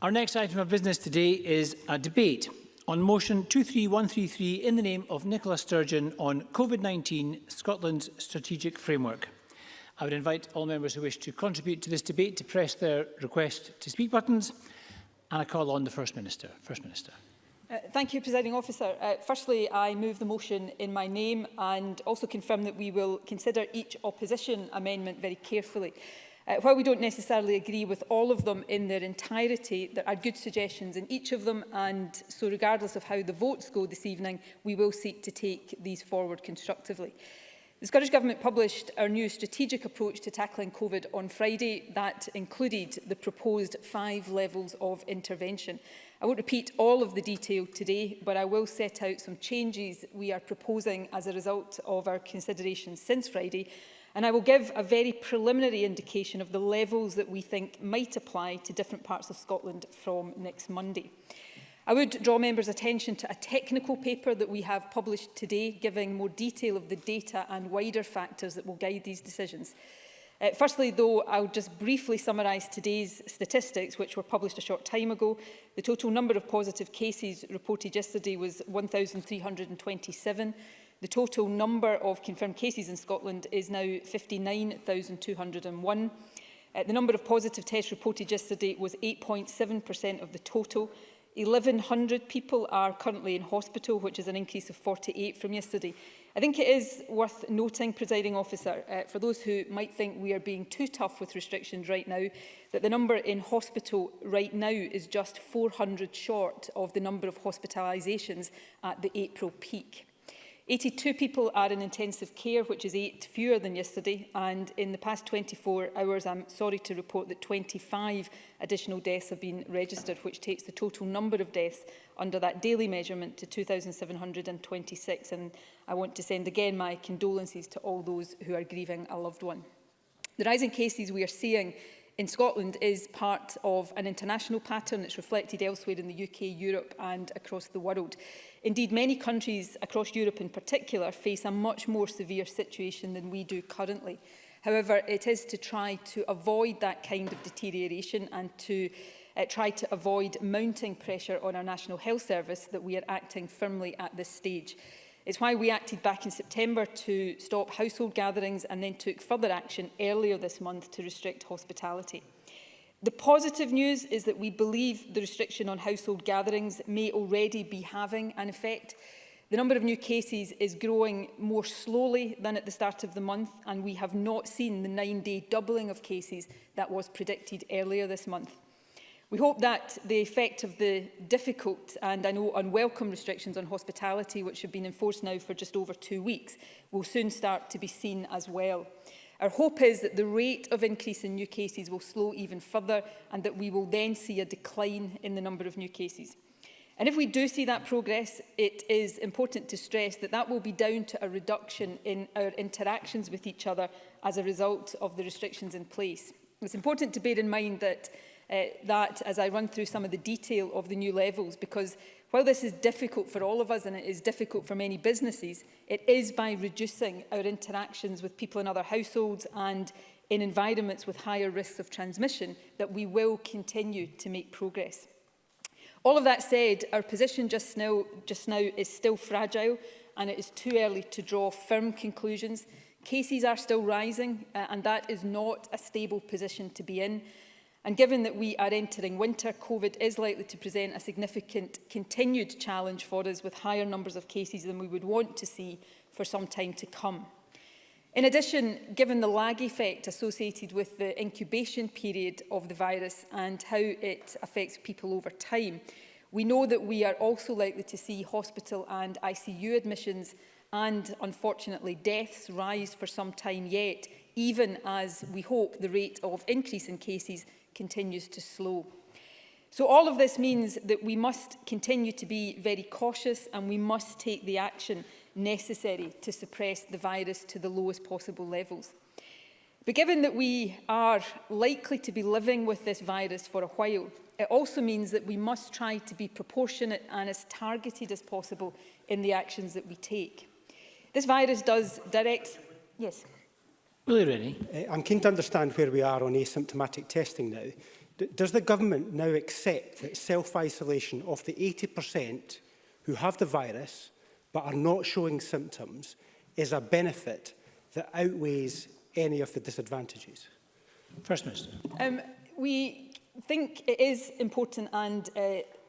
Our next item of business today is a debate on motion 23133 in the name of Nicola Sturgeon on COVID-19 Scotland's strategic framework. I would invite all members who wish to contribute to this debate to press their request to speak buttons, and I call on the First Minister. Thank you, Presiding Officer. Firstly, I move the motion in my name and also confirm that we will consider each opposition amendment very carefully. While we don't necessarily agree with all of them in their entirety, there are good suggestions in each of them, and so regardless of how the votes go this evening, we will seek to take these forward constructively. The Scottish Government published our new strategic approach to tackling COVID on Friday. That included the proposed 5 levels of intervention. I won't repeat all of the detail today, but I will set out some changes we are proposing as a result of our considerations since Friday, and I will give a very preliminary indication of the levels that we think might apply to different parts of Scotland from next Monday. I would draw members' attention to a technical paper that we have published today, giving more detail of the data and wider factors that will guide these decisions. Firstly, though, I'll just briefly summarise today's statistics, which were published a short time ago. The total number of positive cases reported yesterday was 1,327. The total number of confirmed cases in Scotland is now 59,201. The number of positive tests reported yesterday was 8.7% of the total. 1,100 people are currently in hospital, which is an increase of 48 from yesterday. I think it is worth noting, Presiding Officer, for those who might think we are being too tough with restrictions right now, that the number in hospital right now is just 400 short of the number of hospitalisations at the April peak. 82 people are in intensive care, which is 8 fewer than yesterday, and in the past 24 hours, I'm sorry to report that 25 additional deaths have been registered, which takes the total number of deaths under that daily measurement to 2,726, and I want to send again my condolences to all those who are grieving a loved one. The rising cases we are seeing in Scotland is part of an international pattern that's reflected elsewhere in the UK, Europe and across the world. Indeed, many countries across Europe in particular face a much more severe situation than we do currently. However, it is to try to avoid that kind of deterioration and to try to avoid mounting pressure on our National Health Service that we are acting firmly at this stage. It's why we acted back in September to stop household gatherings and then took further action earlier this month to restrict hospitality. The positive news is that we believe the restriction on household gatherings may already be having an effect. The number of new cases is growing more slowly than at the start of the month, and we have not seen the 9-day doubling of cases that was predicted earlier this month. We hope that the effect of the difficult and, I know, unwelcome restrictions on hospitality, which have been enforced now for just over 2 weeks, will soon start to be seen as well. Our hope is that the rate of increase in new cases will slow even further and that we will then see a decline in the number of new cases. And if we do see that progress, it is important to stress that that will be down to a reduction in our interactions with each other as a result of the restrictions in place. It's important to bear in mind that as I run through some of the detail of the new levels, because while this is difficult for all of us and it is difficult for many businesses, it is by reducing our interactions with people in other households and in environments with higher risks of transmission that we will continue to make progress. All of that said, our position just now is still fragile and it is too early to draw firm conclusions. Cases are still rising and that is not a stable position to be in. And given that we are entering winter, COVID is likely to present a significant continued challenge for us with higher numbers of cases than we would want to see for some time to come. In addition, given the lag effect associated with the incubation period of the virus and how it affects people over time, we know that we are also likely to see hospital and ICU admissions and, unfortunately, deaths rise for some time yet, even as we hope the rate of increase in cases continues to slow. So all of this means that we must continue to be very cautious and we must take the action necessary to suppress the virus to the lowest possible levels. But given that we are likely to be living with this virus for a while, it also means that we must try to be proportionate and as targeted as possible in the actions that we take. This virus does direct... Yes. Willie Rennie. I'm keen to understand where we are on asymptomatic testing now. Does the government now accept that self-isolation of the 80% who have the virus but are not showing symptoms is a benefit that outweighs any of the disadvantages? First Minister. We think it is important and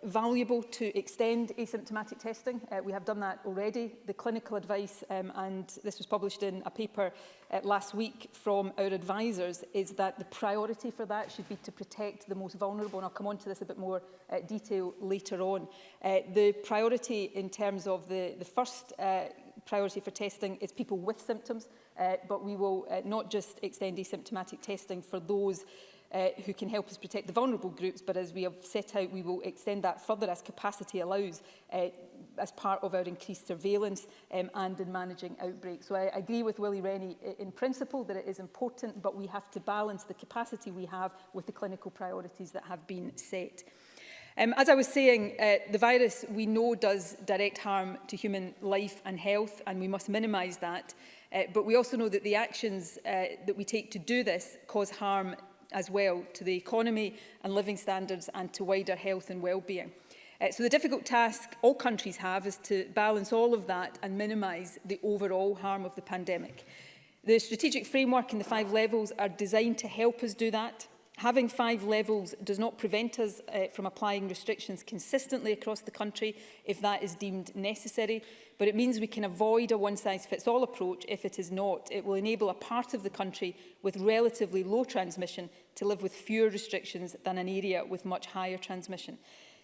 valuable to extend asymptomatic testing. We have done that already. The clinical advice, and this was published in a paper last week from our advisors, is that the priority for that should be to protect the most vulnerable, and I'll come on to this a bit more detail later on. The priority in terms of the first priority for testing is people with symptoms, but we will not just extend asymptomatic testing for those who can help us protect the vulnerable groups, but as we have set out, we will extend that further as capacity allows as part of our increased surveillance and in managing outbreaks. So I agree with Willie Rennie in principle that it is important, but we have to balance the capacity we have with the clinical priorities that have been set. As I was saying, the virus we know does direct harm to human life and health, and we must minimise that. But we also know that the actions that we take to do this cause harm as well to the economy and living standards and to wider health and well-being. So the difficult task all countries have is to balance all of that and minimise the overall harm of the pandemic. The strategic framework and the 5 levels are designed to help us do that. Having 5 levels does not prevent us from applying restrictions consistently across the country if that is deemed necessary, but it means we can avoid a one-size-fits-all approach if it is not. It will enable a part of the country with relatively low transmission to live with fewer restrictions than an area with much higher transmission.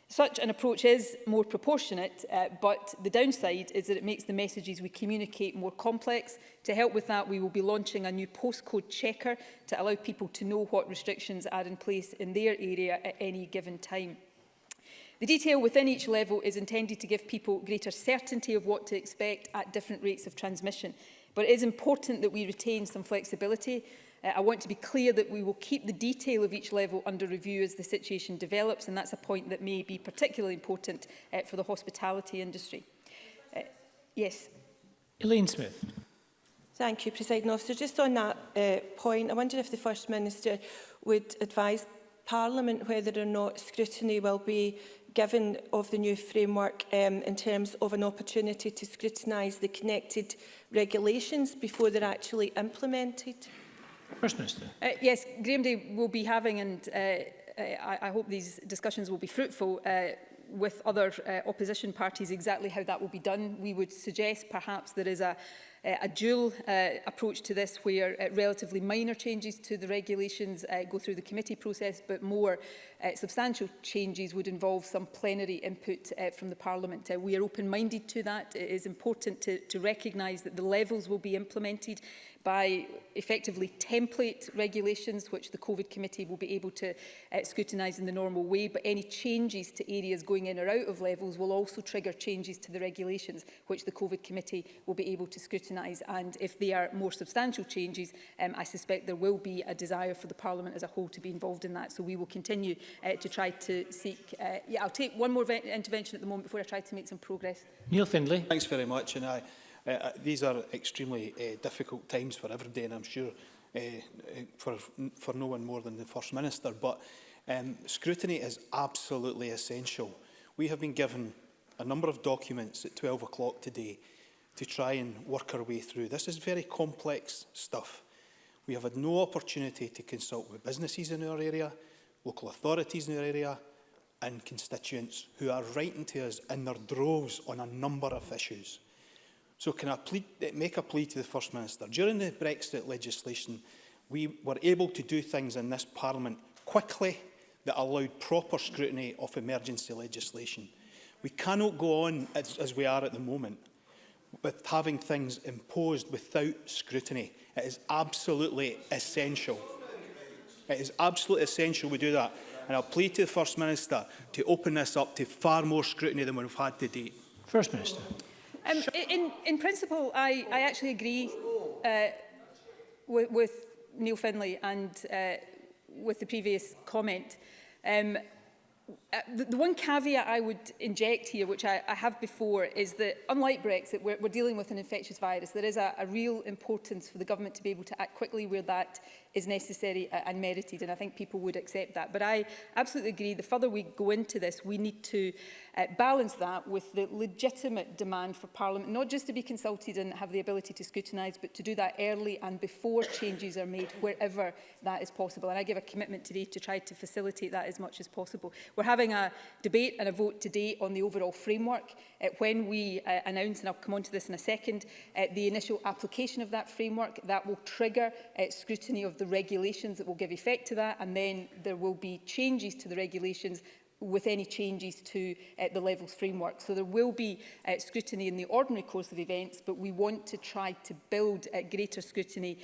Such an approach is more proportionate, but the downside is that it makes the messages we communicate more complex. To help with that, we will be launching a new postcode checker to allow people to know what restrictions are in place in their area at any given time. The detail within each level is intended to give people greater certainty of what to expect at different rates of transmission, but it is important that we retain some flexibility. I want to be clear that we will keep the detail of each level under review as the situation develops, and that's a point that may be particularly important for the hospitality industry. Yes. Elaine Smith. Thank you, Presiding Officer. Just on that point, I wonder if the First Minister would advise Parliament whether or not scrutiny will be given of the new framework in terms of an opportunity to scrutinise the connected regulations before they're actually implemented. First Minister. Yes, Graham Day will be having, and I hope these discussions will be fruitful with other opposition parties, exactly how that will be done. We would suggest perhaps there is a dual approach to this, where relatively minor changes to the regulations go through the committee process, but more substantial changes would involve some plenary input from the Parliament. We are open-minded to that. It is important to recognise that the levels will be implemented by effectively template regulations, which the COVID committee will be able to scrutinise in the normal way, but any changes to areas going in or out of levels will also trigger changes to the regulations, which the COVID committee will be able to scrutinise. And if they are more substantial changes, I suspect there will be a desire for the Parliament as a whole to be involved in that. So we will continue to try to seek... I'll take one more intervention at the moment before I try to make some progress. Neil Findlay. Thanks very much. And these are extremely difficult times for everybody, and I'm sure for no one more than the First Minister. But scrutiny is absolutely essential. We have been given a number of documents at 12 o'clock today to try and work our way through. This is very complex stuff. We have had no opportunity to consult with businesses in our area, local authorities in our area, and constituents who are writing to us in their droves on a number of issues. So can I make a plea to the First Minister? During the Brexit legislation, we were able to do things in this Parliament quickly that allowed proper scrutiny of emergency legislation. We cannot go on as we are at the moment with having things imposed without scrutiny. It is absolutely essential. It is absolutely essential we do that. And I'll plead to the First Minister to open this up to far more scrutiny than we've had to date. First Minister. In principle, I actually agree with Neil Findlay and with the previous comment. The one caveat I would inject here, which I have before, is that unlike Brexit, we're dealing with an infectious virus. There is a real importance for the government to be able to act quickly where that is necessary and merited, and I think people would accept that. But I absolutely agree, the further we go into this, we need to balance that with the legitimate demand for Parliament, not just to be consulted and have the ability to scrutinise, but to do that early and before changes are made, wherever that is possible. And I give a commitment today to try to facilitate that as much as possible. We're having a debate and a vote today on the overall framework. When we announce, and I'll come on to this in a second, the initial application of that framework, that will trigger scrutiny of the regulations that will give effect to that, and then there will be changes to the regulations with any changes to the levels framework. So there will be scrutiny in the ordinary course of events, but we want to try to build greater scrutiny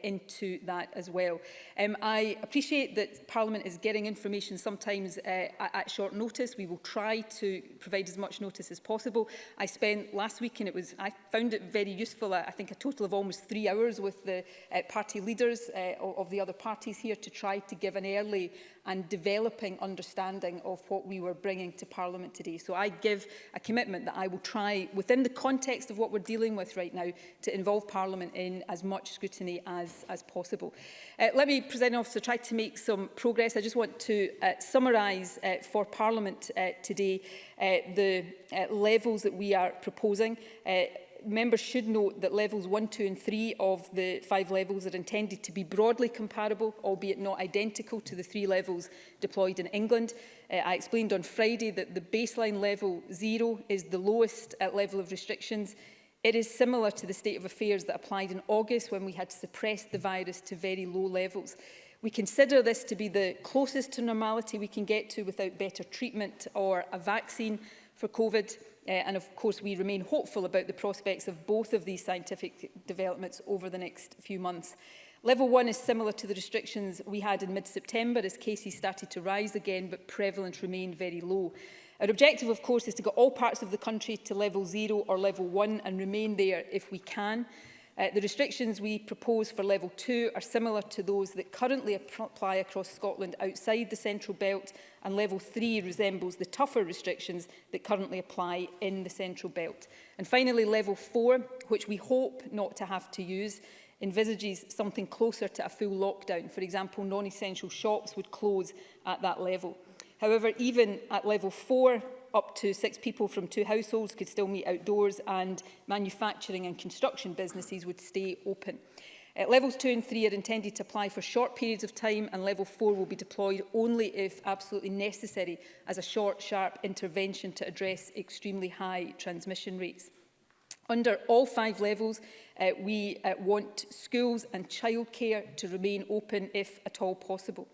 into that as well. I appreciate that Parliament is getting information sometimes at short notice. We will try to provide as much notice as possible. I spent last week, and I found it very useful, I think a total of almost 3 hours with the party leaders of the other parties here to try to give an early and developing understanding of what we were bringing to Parliament today. So I give a commitment that I will try, within the context of what we're dealing with right now, to involve Parliament in as much scrutiny as possible. Let me, Presiding Officer, try to make some progress. I just want to summarise for Parliament today the levels that we are proposing. Members should note that levels 1, 2 and 3 of the 5 levels are intended to be broadly comparable, albeit not identical to the 3 levels deployed in England. I explained on Friday that the baseline level 0 is the lowest level of restrictions. It is similar to the state of affairs that applied in August when we had suppressed the virus to very low levels. We consider this to be the closest to normality we can get to without better treatment or a vaccine for COVID. And of course, we remain hopeful about the prospects of both of these scientific developments over the next few months. Level 1 is similar to the restrictions we had in mid-September as cases started to rise again, but prevalence remained very low. Our objective, of course, is to get all parts of the country to level 0 or level 1 and remain there if we can. The restrictions we propose for level 2 are similar to those that currently apply across Scotland outside the Central Belt, and level 3 resembles the tougher restrictions that currently apply in the Central Belt. And finally, level 4, which we hope not to have to use, envisages something closer to a full lockdown. For example, non-essential shops would close at that level. However, even at level 4, up to 6 people from 2 households could still meet outdoors, and manufacturing and construction businesses would stay open. Levels 2 and 3 are intended to apply for short periods of time, and level 4 will be deployed only if absolutely necessary as a short, sharp intervention to address extremely high transmission rates. Under all 5 levels, we want schools and childcare to remain open if at all possible.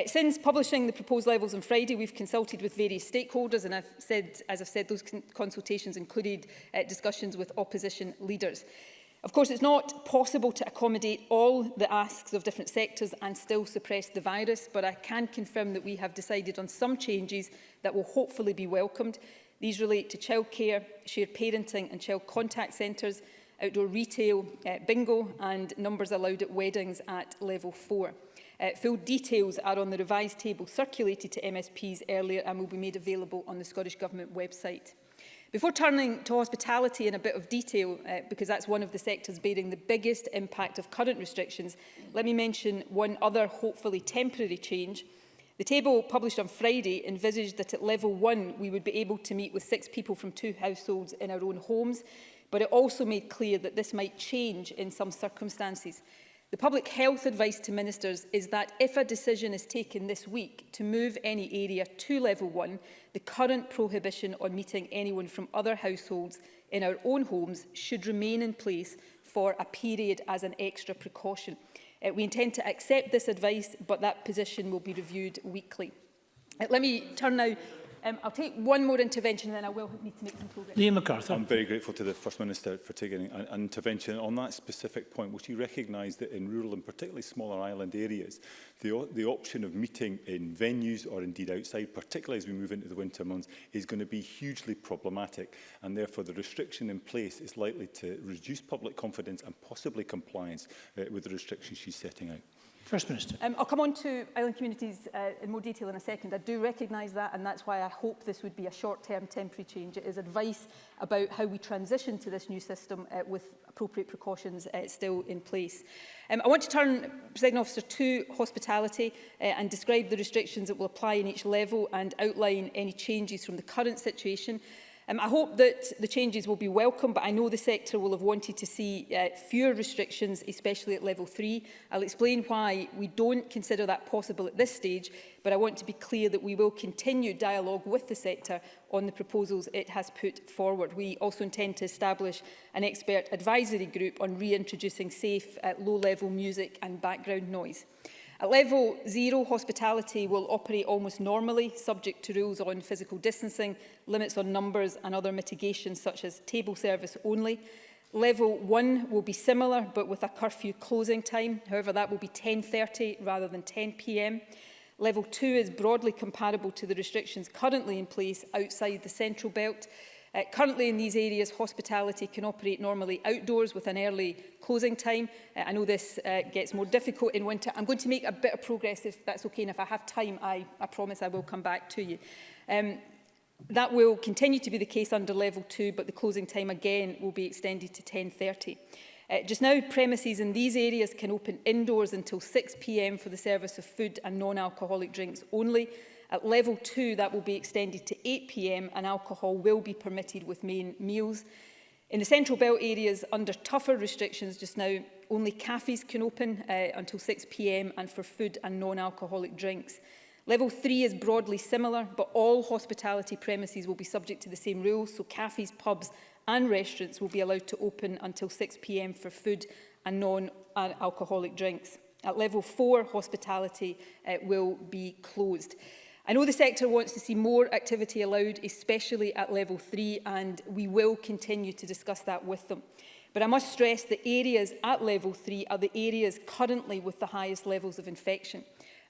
Since publishing the proposed levels on Friday, we've consulted with various stakeholders, and as I've said, those consultations included discussions with opposition leaders. Of course, it's not possible to accommodate all the asks of different sectors and still suppress the virus, but I can confirm that we have decided on some changes that will hopefully be welcomed. These relate to childcare, shared parenting and child contact centres, outdoor retail, bingo and numbers allowed at weddings at level 4. Full details are on the revised table circulated to MSPs earlier and will be made available on the Scottish Government website. Before turning to hospitality in a bit of detail, because that's one of the sectors bearing the biggest impact of current restrictions, let me mention one other hopefully temporary change. The table published on Friday envisaged that at level 1 we would be able to meet with 6 people from 2 households in our own homes, but it also made clear that this might change in some circumstances. The public health advice to ministers is that if a decision is taken this week to move any area to level 1, the current prohibition on meeting anyone from other households in our own homes should remain in place for a period as an extra precaution. We intend to accept this advice, but that position will be reviewed weekly. Let me turn now. I'll take one more intervention and then I will need to make some progress. Liam MacArthur. I'm very grateful to the First Minister for taking an intervention on that specific point. Will she recognise that in rural and particularly smaller island areas, the option of meeting in venues or indeed outside, particularly as we move into the winter months, is going to be hugely problematic, and therefore the restriction in place is likely to reduce public confidence and possibly compliance with the restrictions she's setting out? First Minister. I'll come on to island communities in more detail in a second. I do recognise that, and that's why I hope this would be a short-term temporary change. It is advice about how we transition to this new system with appropriate precautions still in place. I want to turn, Presiding Officer, to hospitality and describe the restrictions that will apply in each level and outline any changes from the current situation. I hope that the changes will be welcome, but I know the sector will have wanted to see fewer restrictions, especially at level 3. I'll explain why we don't consider that possible at this stage, but I want to be clear that we will continue dialogue with the sector on the proposals it has put forward. We also intend to establish an expert advisory group on reintroducing safe low-level music and background noise. At level 0, hospitality will operate almost normally, subject to rules on physical distancing, limits on numbers and other mitigations such as table service only. Level 1 will be similar, but with a curfew closing time. However, that will be 10:30 rather than 10 p.m. Level 2 is broadly comparable to the restrictions currently in place outside the Central Belt. Currently in these areas, hospitality can operate normally outdoors with an early closing time. I know this gets more difficult in winter. I'm going to make a bit of progress if that's okay, and if I have time, I promise I will come back to you. That will continue to be the case under level 2, but the closing time again will be extended to 10:30. Just now, premises in these areas can open indoors until 6 p.m. for the service of food and non-alcoholic drinks only. At level 2, that will be extended to 8 p.m. and alcohol will be permitted with main meals. In the Central Belt areas, under tougher restrictions just now, only cafes can open until 6 p.m. and for food and non-alcoholic drinks. Level 3 is broadly similar, but all hospitality premises will be subject to the same rules, so cafes, pubs and restaurants will be allowed to open until 6 p.m. for food and non-alcoholic drinks. At level 4, hospitality will be closed. I know the sector wants to see more activity allowed, especially at level 3, and we will continue to discuss that with them. But I must stress that areas at level 3 are the areas currently with the highest levels of infection.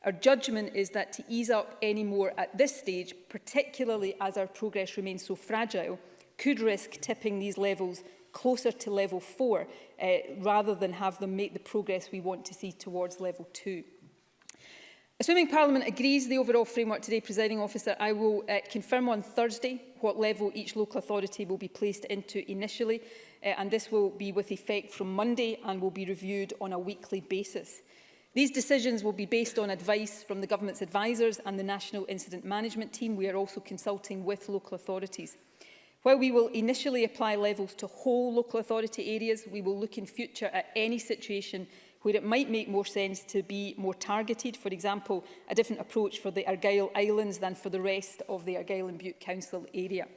Our judgment is that to ease up any more at this stage, particularly as our progress remains so fragile, could risk tipping these levels closer to level 4, rather than have them make the progress we want to see towards level 2. Assuming Parliament agrees the overall framework today, Presiding Officer, I will confirm on Thursday what level each local authority will be placed into initially, and this will be with effect from Monday and will be reviewed on a weekly basis. These decisions will be based on advice from the Government's advisers and the National Incident Management Team. We are also consulting with local authorities. While we will initially apply levels to whole local authority areas, we will look in future at any situation where it might make more sense to be more targeted. For example, a different approach for the Argyll Islands than for the rest of the Argyll and Bute Council area.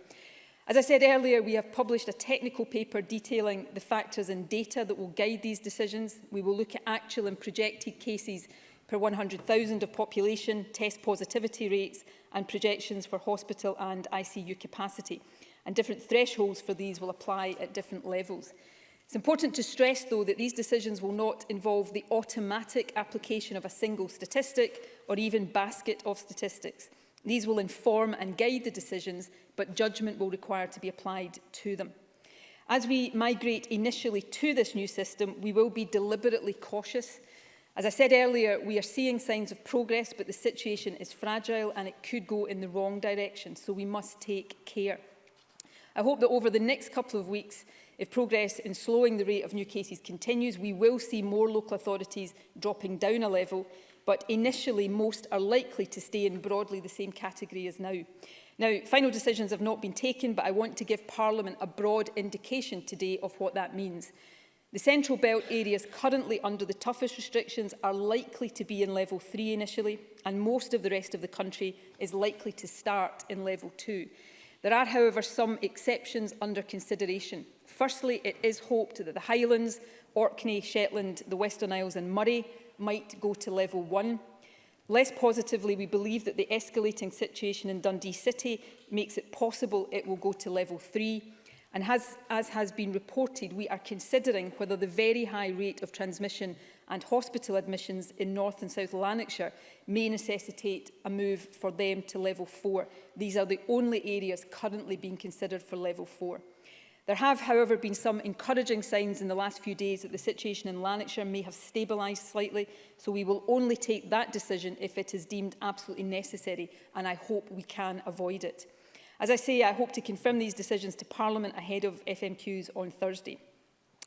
As I said earlier, we have published a technical paper detailing the factors and data that will guide these decisions. We will look at actual and projected cases per 100,000 of population, test positivity rates and projections for hospital and ICU capacity. And different thresholds for these will apply at different levels. It's important to stress, though, that these decisions will not involve the automatic application of a single statistic or even basket of statistics. These will inform and guide the decisions, but judgment will require to be applied to them. As we migrate initially to this new system, we will be deliberately cautious. As I said earlier, we are seeing signs of progress, but the situation is fragile and it could go in the wrong direction, so we must take care. I hope that over the next couple of weeks, if progress in slowing the rate of new cases continues, we will see more local authorities dropping down a level, but initially most are likely to stay in broadly the same category as now. Now, final decisions have not been taken, but I want to give Parliament a broad indication today of what that means. The Central Belt areas currently under the toughest restrictions are likely to be in level 3 initially, and most of the rest of the country is likely to start in level 2. There are, however, some exceptions under consideration. Firstly, it is hoped that the Highlands, Orkney, Shetland, the Western Isles and Moray might go to level 1. Less positively, we believe that the escalating situation in Dundee City makes it possible it will go to level 3. And as has been reported, we are considering whether the very high rate of transmission and hospital admissions in North and South Lanarkshire may necessitate a move for them to level 4. These are the only areas currently being considered for level 4. There have, however, been some encouraging signs in the last few days that the situation in Lanarkshire may have stabilised slightly, so we will only take that decision if it is deemed absolutely necessary, and I hope we can avoid it. As I say, I hope to confirm these decisions to Parliament ahead of FMQs on Thursday.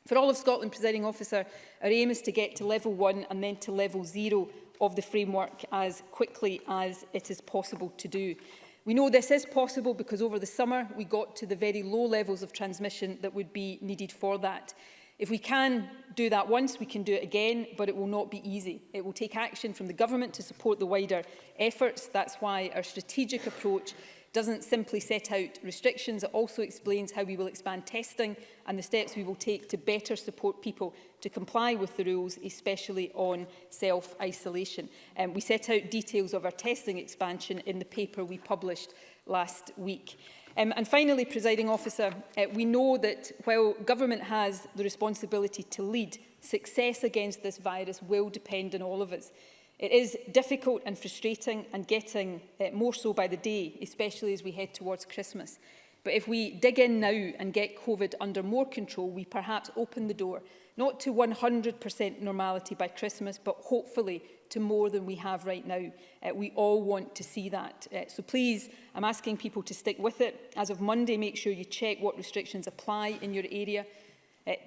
For all of Scotland, Presiding Officer, our aim is to get to level 1 and then to level 0 of the framework as quickly as it is possible to do. We know this is possible because over the summer we got to the very low levels of transmission that would be needed for that. If we can do that once, we can do it again, but it will not be easy. It will take action from the government to support the wider efforts. That's why our strategic approach doesn't simply set out restrictions, it also explains how we will expand testing and the steps we will take to better support people to comply with the rules, especially on self-isolation. We set out details of our testing expansion in the paper we published last week. And finally, Presiding Officer, we know that while government has the responsibility to lead, success against this virus will depend on all of us. It is difficult and frustrating and getting more so by the day, especially as we head towards Christmas. But if we dig in now and get COVID under more control, we perhaps open the door, not to 100% normality by Christmas, but hopefully to more than we have right now. We all want to see that. So please, I'm asking people to stick with it. As of Monday, make sure you check what restrictions apply in your area.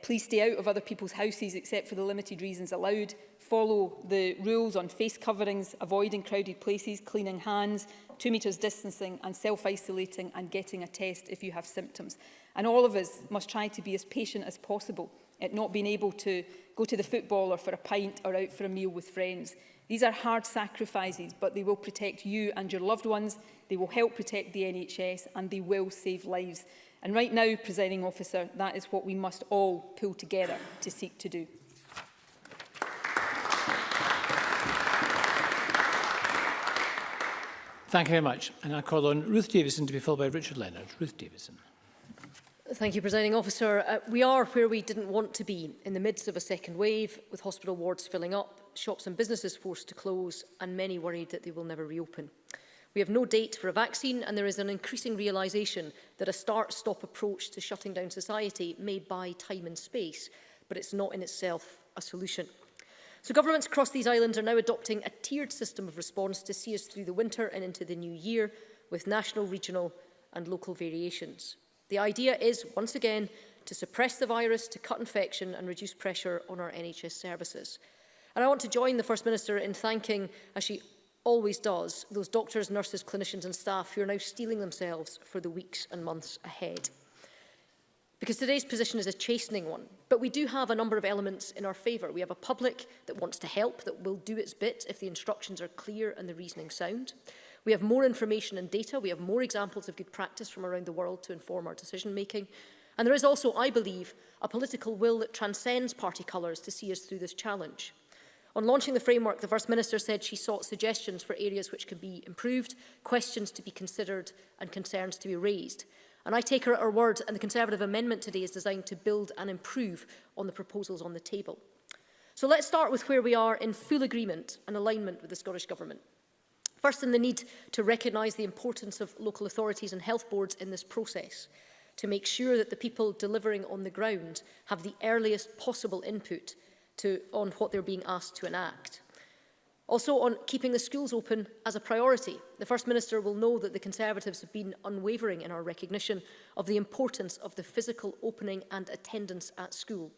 Please stay out of other people's houses except for the limited reasons allowed. Follow the rules on face coverings, avoiding crowded places, cleaning hands, 2 metres distancing and self-isolating and getting a test if you have symptoms. And all of us must try to be as patient as possible at not being able to go to the football or for a pint or out for a meal with friends. These are hard sacrifices, but they will protect you and your loved ones, they will help protect the NHS and they will save lives. And right now, Presiding Officer, that is what we must all pull together to seek to do. Thank you very much. And I call on Ruth Davison to be followed by Richard Leonard. Ruth Davison. Thank you, Presiding Officer. We are where we didn't want to be, in the midst of a second wave, with hospital wards filling up, shops and businesses forced to close, and many worried that they will never reopen. We have no date for a vaccine, and there is an increasing realisation that a start-stop approach to shutting down society may buy time and space, but it's not in itself a solution. So governments across these islands are now adopting a tiered system of response to see us through the winter and into the new year, with national, regional and local variations. The idea is, once again, to suppress the virus, to cut infection and reduce pressure on our NHS services. And I want to join the First Minister in thanking, as she always does, those doctors, nurses, clinicians and staff who are now steeling themselves for the weeks and months ahead. Because today's position is a chastening one, but we do have a number of elements in our favour. We have a public that wants to help, that will do its bit if the instructions are clear and the reasoning sound. We have more information and data. We have more examples of good practice from around the world to inform our decision-making. And there is also, I believe, a political will that transcends party colours to see us through this challenge. On launching the framework, the First Minister said she sought suggestions for areas which can be improved, questions to be considered and concerns to be raised. And I take her at her word, and the Conservative amendment today is designed to build and improve on the proposals on the table. So let's start with where we are in full agreement and alignment with the Scottish Government. First, in the need to recognise the importance of local authorities and health boards in this process, to make sure that the people delivering on the ground have the earliest possible input on what they're being asked to enact. Also on keeping the schools open as a priority. The First Minister will know that the Conservatives have been unwavering in our recognition of the importance of the physical opening and attendance at school.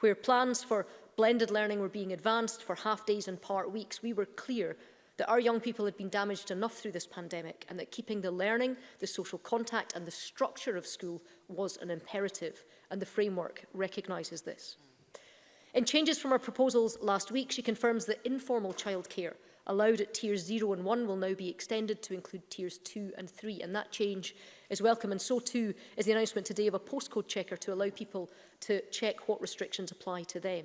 Where plans for blended learning were being advanced for half days and part weeks, we were clear that our young people had been damaged enough through this pandemic and that keeping the learning, the social contact and the structure of school was an imperative, and the framework recognises this. In changes from our proposals last week, she confirms that informal childcare allowed at tiers 0 and 1 will now be extended to include tiers 2 and 3, and that change is welcome, and so too is the announcement today of a postcode checker to allow people to check what restrictions apply to them.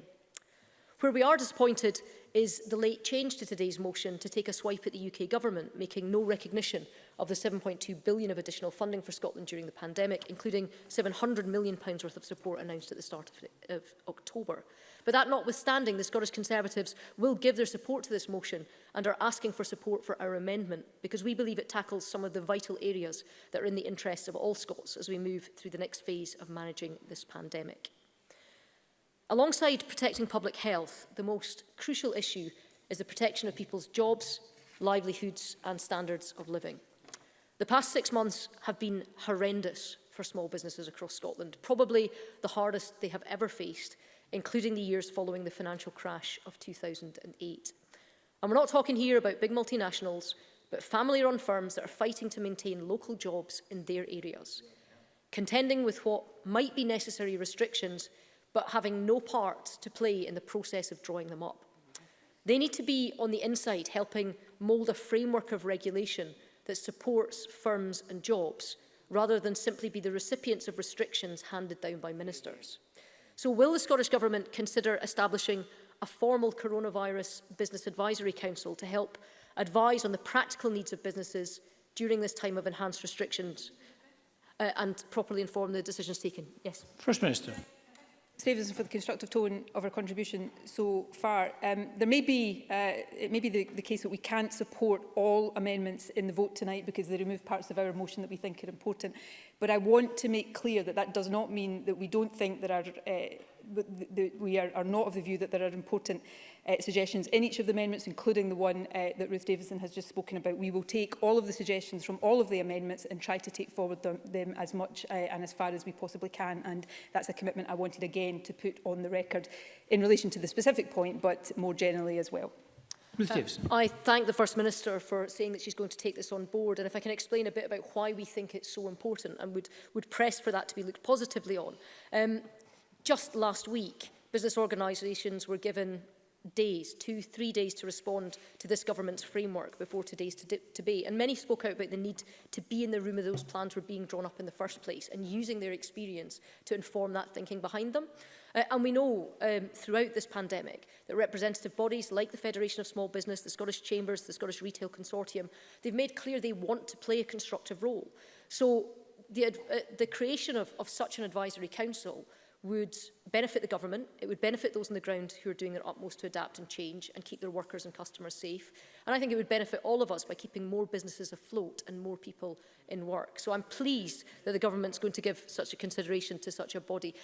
Where we are disappointed is the late change to today's motion to take a swipe at the UK Government, making no recognition of the £7.2 billion of additional funding for Scotland during the pandemic, including £700 million worth of support announced at the start of October. But that notwithstanding, the Scottish Conservatives will give their support to this motion and are asking for support for our amendment, because we believe it tackles some of the vital areas that are in the interests of all Scots as we move through the next phase of managing this pandemic. Alongside protecting public health, the most crucial issue is the protection of people's jobs, livelihoods and standards of living. The past 6 months have been horrendous for small businesses across Scotland, probably the hardest they have ever faced, including the years following the financial crash of 2008. And we're not talking here about big multinationals, but family-run firms that are fighting to maintain local jobs in their areas, contending with what might be necessary restrictions, but having no part to play in the process of drawing them up. They need to be on the inside, helping mould a framework of regulation that supports firms and jobs, rather than simply be the recipients of restrictions handed down by ministers. So will the Scottish Government consider establishing a formal Coronavirus Business Advisory Council to help advise on the practical needs of businesses during this time of enhanced restrictions and properly inform the decisions taken? Yes. First Minister. Davidson for the constructive tone of our contribution so far. It may be the case that we can't support all amendments in the vote tonight because they remove parts of our motion that we think are important. But I want to make clear that that does not mean that we don't think there are we are not of the view that there are important suggestions in each of the amendments, including the one that Ruth Davidson has just spoken about. We will take all of the suggestions from all of the amendments and try to take forward them as much and as far as we possibly can. And that's a commitment I wanted again to put on the record in relation to the specific point, but more generally as well. I thank the First Minister for saying that she's going to take this on board, and if I can explain a bit about why we think it's so important and would press for that to be looked positively on. Just last week, business organisations were given days, 2-3 days to respond to this government's framework before today's debate. And many spoke out about the need to be in the room where those plans were being drawn up in the first place and using their experience to inform that thinking behind them. And we know throughout this pandemic that representative bodies like the Federation of Small Business, the Scottish Chambers, the Scottish Retail Consortium, they've made clear they want to play a constructive role. So the creation of such an advisory council would benefit the government, it would benefit those on the ground who are doing their utmost to adapt and change and keep their workers and customers safe. And I think it would benefit all of us by keeping more businesses afloat and more people in work. So I'm pleased that the government's going to give such a consideration to such a body.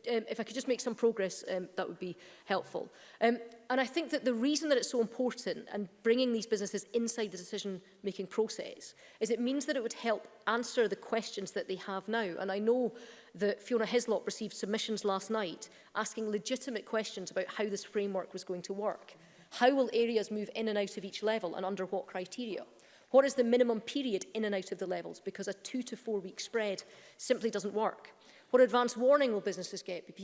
If I could just make some progress, that would be helpful. And I think that the reason that it's so important and bringing these businesses inside the decision-making process is it means that it would help answer the questions that they have now. And I know that Fiona Hislop received submissions last night asking legitimate questions about how this framework was going to work. How will areas move in and out of each level and under what criteria? What is the minimum period in and out of the levels? Because a 2 to 4 week spread simply doesn't work. What advance warning will businesses get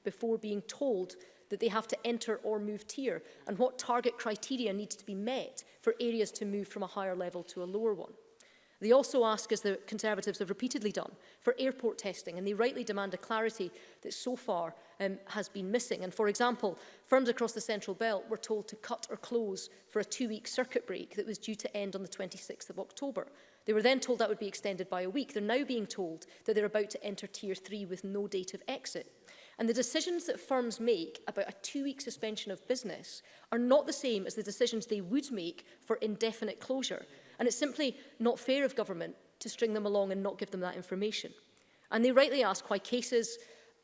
before being told that they have to enter or move tier? And what target criteria needs to be met for areas to move from a higher level to a lower one? They also ask, as the Conservatives have repeatedly done, for airport testing, and they rightly demand a clarity that so far has been missing. And for example, firms across the Central Belt were told to cut or close for a 2-week circuit break that was due to end on the 26th of October. They were then told that would be extended by a week. They're now being told that they're about to enter Tier 3 with no date of exit. And the decisions that firms make about a 2-week suspension of business are not the same as the decisions they would make for indefinite closure. And it's simply not fair of government to string them along and not give them that information. And they rightly ask why cases,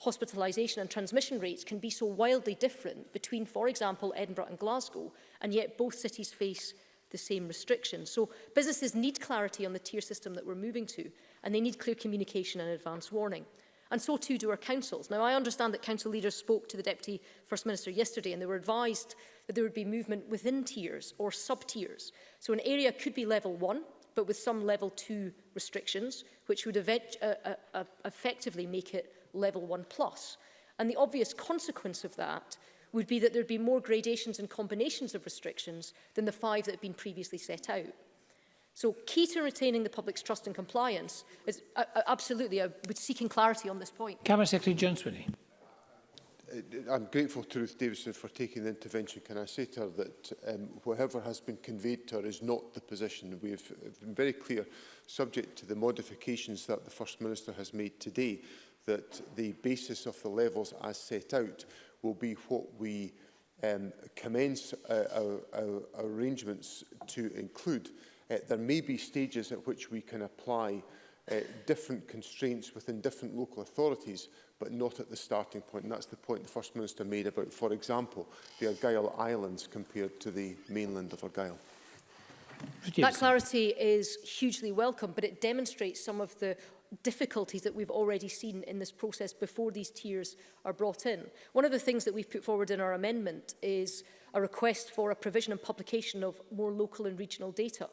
hospitalisation and transmission rates can be so wildly different between, for example, Edinburgh and Glasgow, and yet both cities face the same restrictions. So businesses need clarity on the tier system that we're moving to, and they need clear communication and advance warning. And so too do our councils. Now, I understand that council leaders spoke to the Deputy First Minister yesterday and they were advised that there would be movement within tiers or sub-tiers. So an area could be level 1, but with some level 2 restrictions, which would effectively make it level 1+. And the obvious consequence of that would be that there would be more gradations and combinations of restrictions than the 5 that had been previously set out. So key to retaining the public's trust and compliance is absolutely seeking clarity on this point. Cabinet Secretary John Swinney. I'm grateful to Ruth Davidson for taking the intervention. Can I say to her that whatever has been conveyed to her is not the position. We have been very clear, subject to the modifications that the First Minister has made today, that the basis of the levels as set out will be what we commence our arrangements to include. There may be stages at which we can apply different constraints within different local authorities, but not at the starting point. And that's the point the First Minister made about, for example, the Argyll Islands compared to the mainland of Argyll. That clarity is hugely welcome, but it demonstrates some of the difficulties that we've already seen in this process before these tiers are brought in. One of the things that we've put forward in our amendment is a request for a provision and publication of more local and regional data.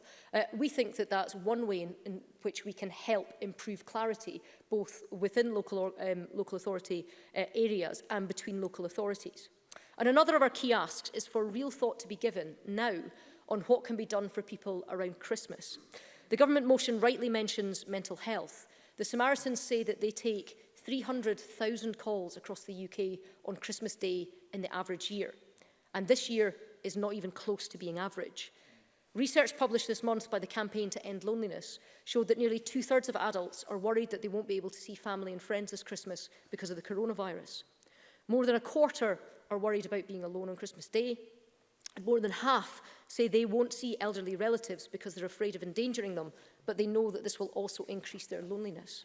We think that that's one way in which we can help improve clarity, both within local authority areas and between local authorities. And another of our key asks is for real thought to be given now on what can be done for people around Christmas. The government motion rightly mentions mental health. The Samaritans say that they take 300,000 calls across the UK on Christmas Day in the average year. And this year is not even close to being average. Research published this month by the Campaign to End Loneliness showed that nearly 2/3 of adults are worried that they won't be able to see family and friends this Christmas because of the coronavirus. More than a quarter are worried about being alone on Christmas Day. And more than half say they won't see elderly relatives because they're afraid of endangering them, but they know that this will also increase their loneliness.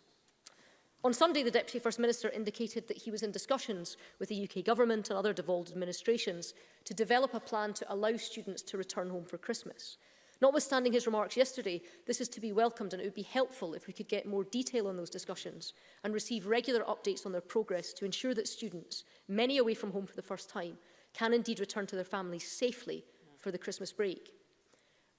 On Sunday, the Deputy First Minister indicated that he was in discussions with the UK Government and other devolved administrations to develop a plan to allow students to return home for Christmas. Notwithstanding his remarks yesterday, this is to be welcomed, and it would be helpful if we could get more detail on those discussions and receive regular updates on their progress to ensure that students, many away from home for the first time, can indeed return to their families safely for the Christmas break.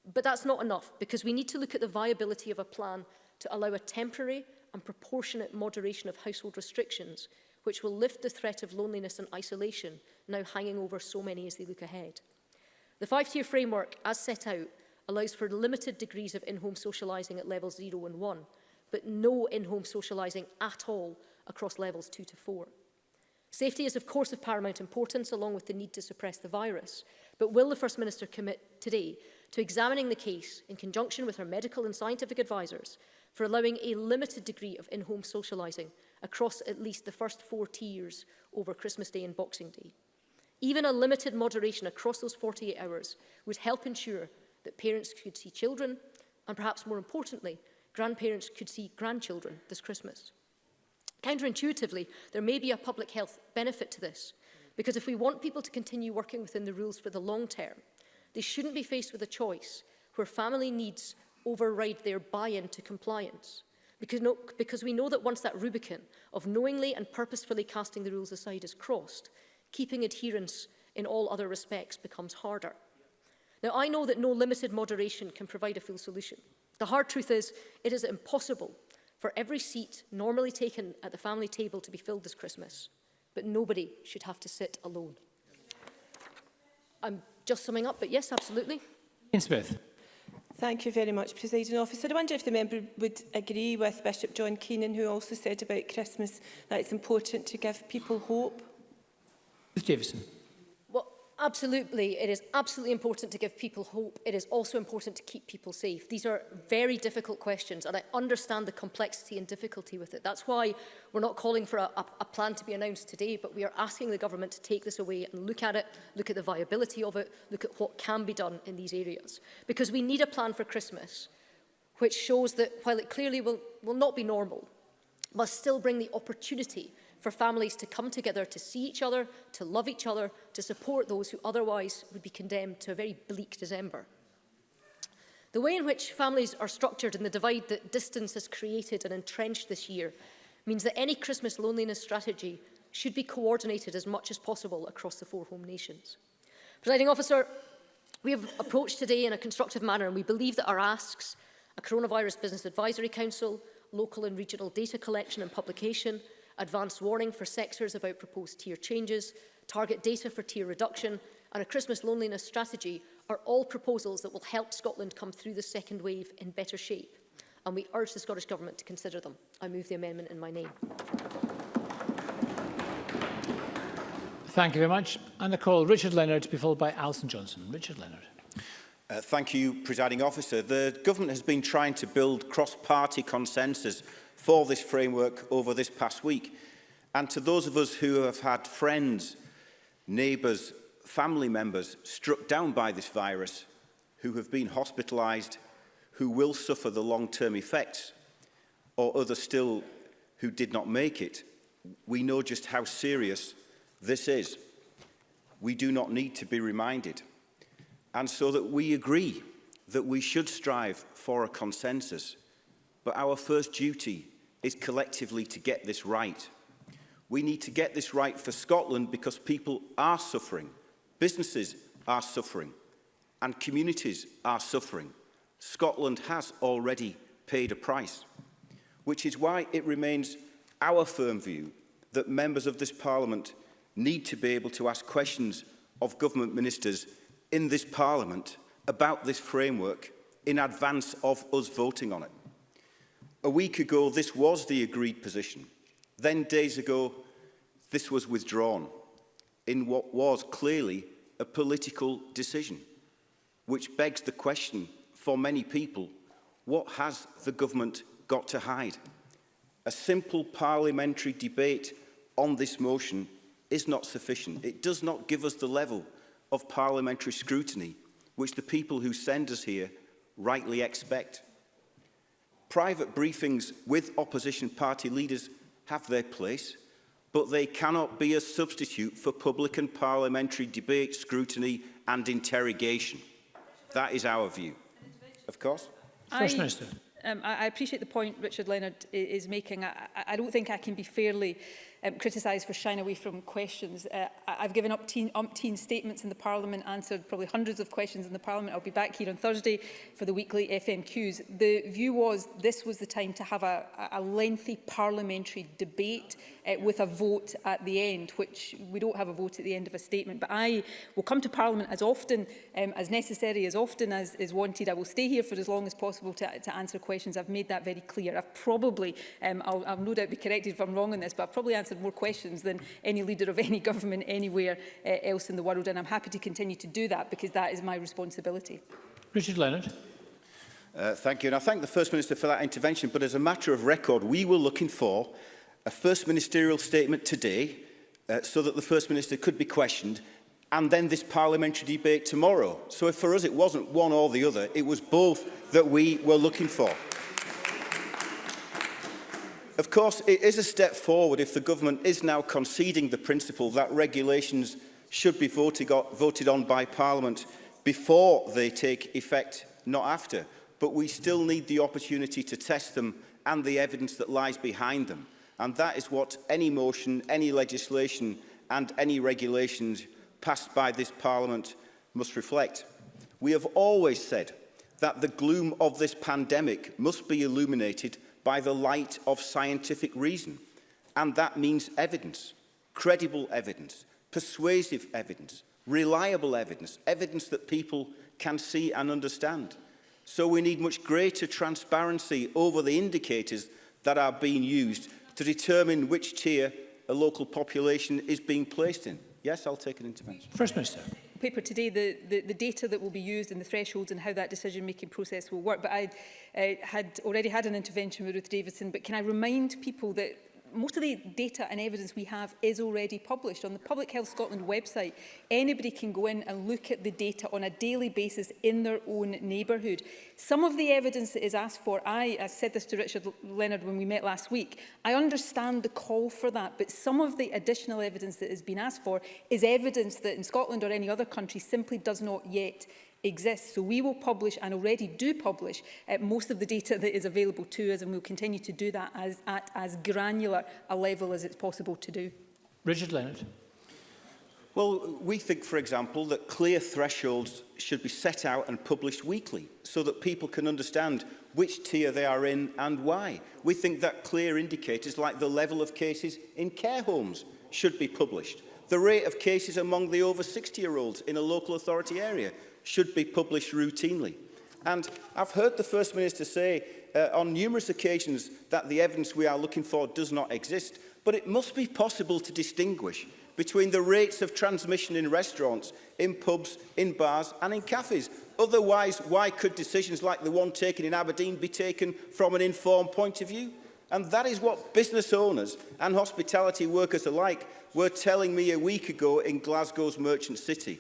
But that's not enough, because we need to look at the viability of a plan to allow a temporary and proportionate moderation of household restrictions, which will lift the threat of loneliness and isolation now hanging over so many as they look ahead. The 5-tier framework, as set out, allows for limited degrees of in-home socialising at levels 0 and 1, but no in-home socialising at all across levels 2 to 4. Safety is, of course, of paramount importance, along with the need to suppress the virus. But will the First Minister commit today to examining the case in conjunction with her medical and scientific advisers for allowing a limited degree of in-home socialising across at least the first 4 tiers over Christmas Day and Boxing Day? Even a limited moderation across those 48 hours would help ensure that parents could see children, and perhaps more importantly, grandparents could see grandchildren this Christmas. Counterintuitively, there may be a public health benefit to this, because if we want people to continue working within the rules for the long term, they shouldn't be faced with a choice where family needs override their buy-in to compliance. Because we know that once that Rubicon of knowingly and purposefully casting the rules aside is crossed, keeping adherence in all other respects becomes harder. Now, I know that no limited moderation can provide a full solution. The hard truth is, it is impossible for every seat normally taken at the family table to be filled this Christmas, but nobody should have to sit alone. I'm just summing up, but yes, absolutely. Ian Smith. Thank you very much, Presiding Officer. I wonder if the member would agree with Bishop John Keenan, who also said about Christmas that it's important to give people hope. Ruth Davidson. Well, absolutely. It is absolutely important to give people hope. It is also important to keep people safe. These are very difficult questions, and I understand the complexity and difficulty with it. That's why we're not calling for a plan to be announced today, but we are asking the government to take this away and look at it, look at the viability of it, look at what can be done in these areas. Because we need a plan for Christmas which shows that while it clearly will not be normal, must still bring the opportunity for families to come together, to see each other, to love each other, to support those who otherwise would be condemned to a very bleak December. The way in which families are structured and the divide that distance has created and entrenched this year means that any Christmas loneliness strategy should be coordinated as much as possible across the 4 home nations. Presiding Officer, we have approached today in a constructive manner, and we believe that our asks, a Coronavirus Business Advisory Council, local and regional data collection and publication, advanced warning for sectors about proposed tier changes, target data for tier reduction, and a Christmas loneliness strategy are all proposals that will help Scotland come through the second wave in better shape. And we urge the Scottish Government to consider them. I move the amendment in my name. Thank you very much. And I call Richard Leonard to be followed by Alison Johnson. Richard Leonard. Thank you, Presiding Officer. The Government has been trying to build cross-party consensus for this framework over this past week. And to those of us who have had friends, neighbours, family members struck down by this virus, who have been hospitalised, who will suffer the long-term effects, or others still who did not make it, we know just how serious this is. We do not need to be reminded. And so that we agree that we should strive for a consensus, but our first duty is collectively to get this right. We need to get this right for Scotland because people are suffering, businesses are suffering, and communities are suffering. Scotland has already paid a price, which is why it remains our firm view that members of this Parliament need to be able to ask questions of government ministers in this Parliament about this framework in advance of us voting on it. A week ago, this was the agreed position. Then, days ago, this was withdrawn in what was clearly a political decision, which begs the question for many people, what has the government got to hide? A simple parliamentary debate on this motion is not sufficient. It does not give us the level of parliamentary scrutiny which the people who send us here rightly expect. Private briefings with opposition party leaders have their place, but they cannot be a substitute for public and parliamentary debate, scrutiny and interrogation. That is our view. Of course. First Minister. I appreciate the point Richard Leonard is making. I don't think I can be fairly criticised for shying away from questions. I've given umpteen statements in the Parliament, answered probably hundreds of questions in the Parliament. I'll be back here on Thursday for the weekly FMQs. The view was this was the time to have a lengthy parliamentary debate with a vote at the end, which we don't have a vote at the end of a statement. But I will come to Parliament as often as necessary, as often as is wanted. I will stay here for as long as possible to answer questions. I've made that very clear. I've probably, I'll no doubt be corrected if I'm wrong on this, but I've probably answered more questions than any leader of any government anywhere else in the world, and I'm happy to continue to do that because that is my responsibility. Richard Leonard. Thank you, and I thank the First Minister for that intervention, but as a matter of record, we were looking for a First Ministerial statement today so that the First Minister could be questioned, and then this parliamentary debate tomorrow. So if for us it wasn't one or the other, it was both that we were looking for. Of course, it is a step forward if the government is now conceding the principle that regulations should be voted on by Parliament before they take effect, not after. But we still need the opportunity to test them and the evidence that lies behind them. And that is what any motion, any legislation and any regulations passed by this Parliament must reflect. We have always said that the gloom of this pandemic must be illuminated by the light of scientific reason. And that means evidence, credible evidence, persuasive evidence, reliable evidence, evidence that people can see and understand. So we need much greater transparency over the indicators that are being used to determine which tier a local population is being placed in. Yes, I'll take an intervention. First Minister. Paper today, the data that will be used and the thresholds and how that decision-making process will work. But I had already had an intervention with Ruth Davidson, but can I remind people that most of the data and evidence we have is already published on the Public Health Scotland website. Anybody can go in and look at the data on a daily basis in their own neighbourhood. Some of the evidence that is asked for, I said this to Richard Leonard when we met last week, I understand the call for that, but some of the additional evidence that has been asked for is evidence that in Scotland or any other country simply does not yet exists. So we will publish and already do publish most of the data that is available to us, and we'll continue to do that at as granular a level as it's possible to do. Richard Leonard. Well, we think, for example, that clear thresholds should be set out and published weekly so that people can understand which tier they are in and why. We think that clear indicators like the level of cases in care homes should be published. The rate of cases among the over 60-year-olds in a local authority area should be published routinely. And I've heard the First Minister say on numerous occasions that the evidence we are looking for does not exist, but it must be possible to distinguish between the rates of transmission in restaurants, in pubs, in bars and in cafes. Otherwise, why could decisions like the one taken in Aberdeen be taken from an informed point of view? And that is what business owners and hospitality workers alike were telling me a week ago in Glasgow's Merchant City.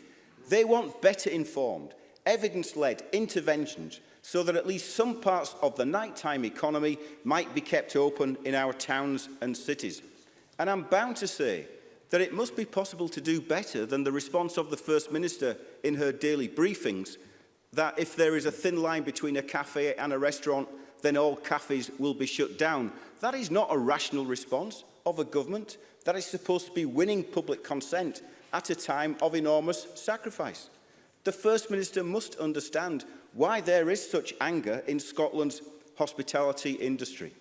They want better informed, evidence-led interventions so that at least some parts of the nighttime economy might be kept open in our towns and cities. And I'm bound to say that it must be possible to do better than the response of the First Minister in her daily briefings, that if there is a thin line between a cafe and a restaurant, then all cafes will be shut down. That is not a rational response of a government that is supposed to be winning public consent at a time of enormous sacrifice. The First Minister must understand why there is such anger in Scotland's hospitality industry.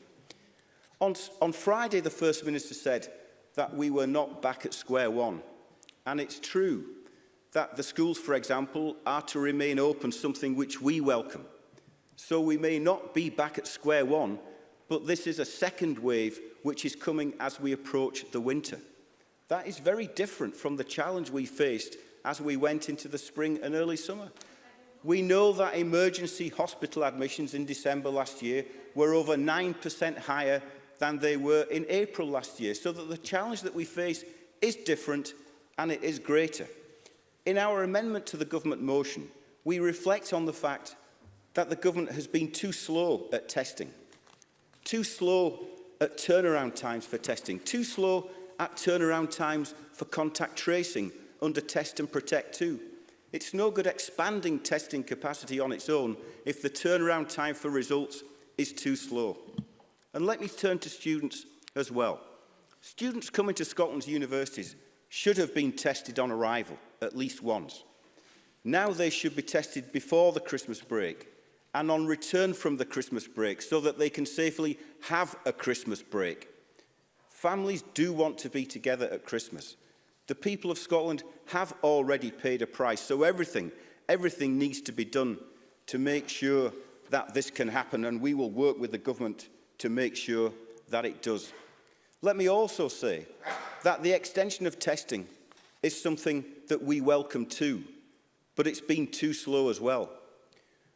On Friday, the First Minister said that we were not back at square one. And it's true that the schools, for example, are to remain open, something which we welcome. So we may not be back at square one, but this is a second wave which is coming as we approach the winter. That is very different from the challenge we faced as we went into the spring and early summer. We know that emergency hospital admissions in December last year were over 9% higher than they were in April last year, so that the challenge that we face is different and it is greater. In our amendment to the government motion, we reflect on the fact that the government has been too slow at testing, too slow at turnaround times for testing, too slow at turnaround times for contact tracing under Test and Protect 2. It's no good expanding testing capacity on its own if the turnaround time for results is too slow. And let me turn to students as well. Students coming to Scotland's universities should have been tested on arrival at least once. Now they should be tested before the Christmas break and on return from the Christmas break so that they can safely have a Christmas break. Families do want to be together at Christmas. The people of Scotland have already paid a price, so everything needs to be done to make sure that this can happen, and we will work with the government to make sure that it does. Let me also say that the extension of testing is something that we welcome too, but it's been too slow as well.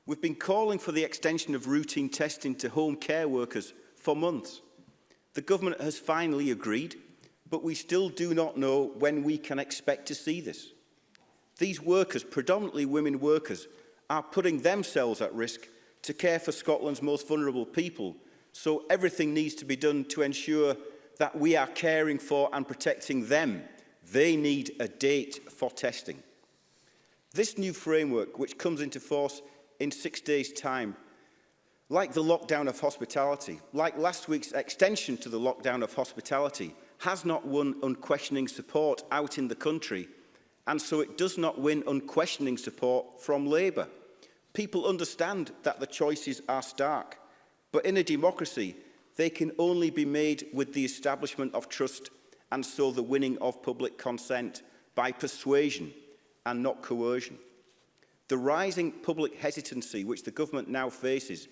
We've been calling for the extension of routine testing to home care workers for months. The government has finally agreed, but we still do not know when we can expect to see this. These workers, predominantly women workers, are putting themselves at risk to care for Scotland's most vulnerable people, so everything needs to be done to ensure that we are caring for and protecting them. They need a date for testing. This new framework, which comes into force in 6 days' time, like the lockdown of hospitality, like last week's extension to the lockdown of hospitality, has not won unquestioning support out in the country, and so it does not win unquestioning support from Labour. People understand that the choices are stark, but in a democracy, they can only be made with the establishment of trust, and so the winning of public consent by persuasion and not coercion. The rising public hesitancy which the government now faces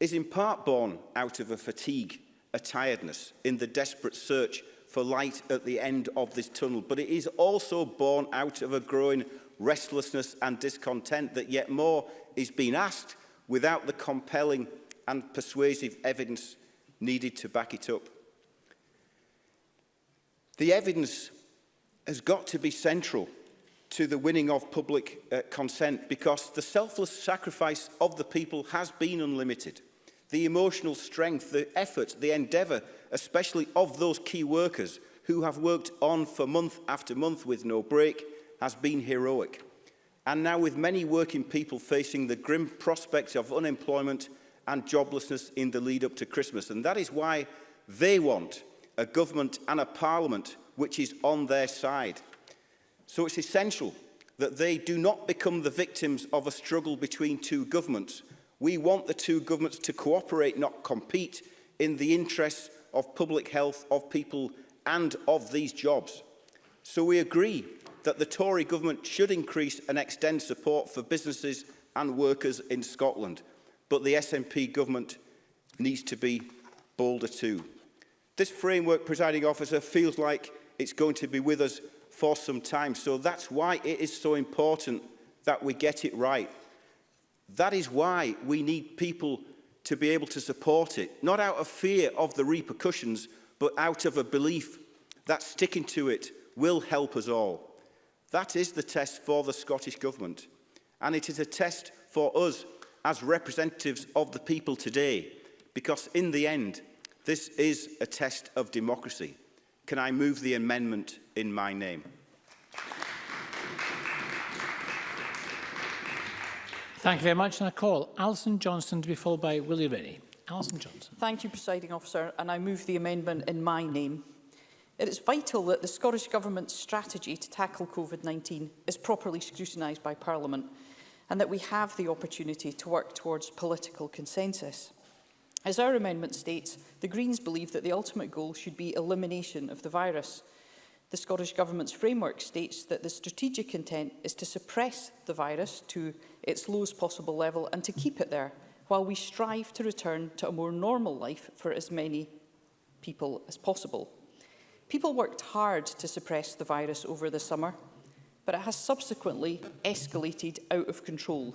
is in part born out of a fatigue, a tiredness in the desperate search for light at the end of this tunnel, but it is also born out of a growing restlessness and discontent that yet more is being asked without the compelling and persuasive evidence needed to back it up. The evidence has got to be central to the winning of public consent, because the selfless sacrifice of the people has been unlimited. The emotional strength, the effort, the endeavour, especially of those key workers who have worked on for month after month with no break, has been heroic. And now with many working people facing the grim prospects of unemployment and joblessness in the lead up to Christmas. And that is why they want a government and a parliament which is on their side. So it's essential that they do not become the victims of a struggle between two governments. We want the two governments to cooperate, not compete, in the interests of public health, of people and of these jobs. So we agree that the Tory government should increase and extend support for businesses and workers in Scotland, but the SNP government needs to be bolder too. This framework, presiding officer, feels like It's going to be with us for some time. So that's why it is so important that we get it right. That is why we need people to be able to support it, not out of fear of the repercussions, but out of a belief that sticking to it will help us all. That is the test for the Scottish Government, and it is a test for us as representatives of the people today, because in the end, this is a test of democracy. Can I move the amendment in my name? Thank you very much. And I call Alison Johnson to be followed by Willie Rennie. Alison Johnson. Thank you, Presiding Officer, and I move the amendment in my name. It is vital that the Scottish Government's strategy to tackle COVID-19 is properly scrutinised by Parliament and that we have the opportunity to work towards political consensus. As our amendment states, the Greens believe that the ultimate goal should be elimination of the virus. The Scottish Government's framework states that the strategic intent is to suppress the virus to its lowest possible level and to keep it there, while we strive to return to a more normal life for as many people as possible. People worked hard to suppress the virus over the summer, but it has subsequently escalated out of control.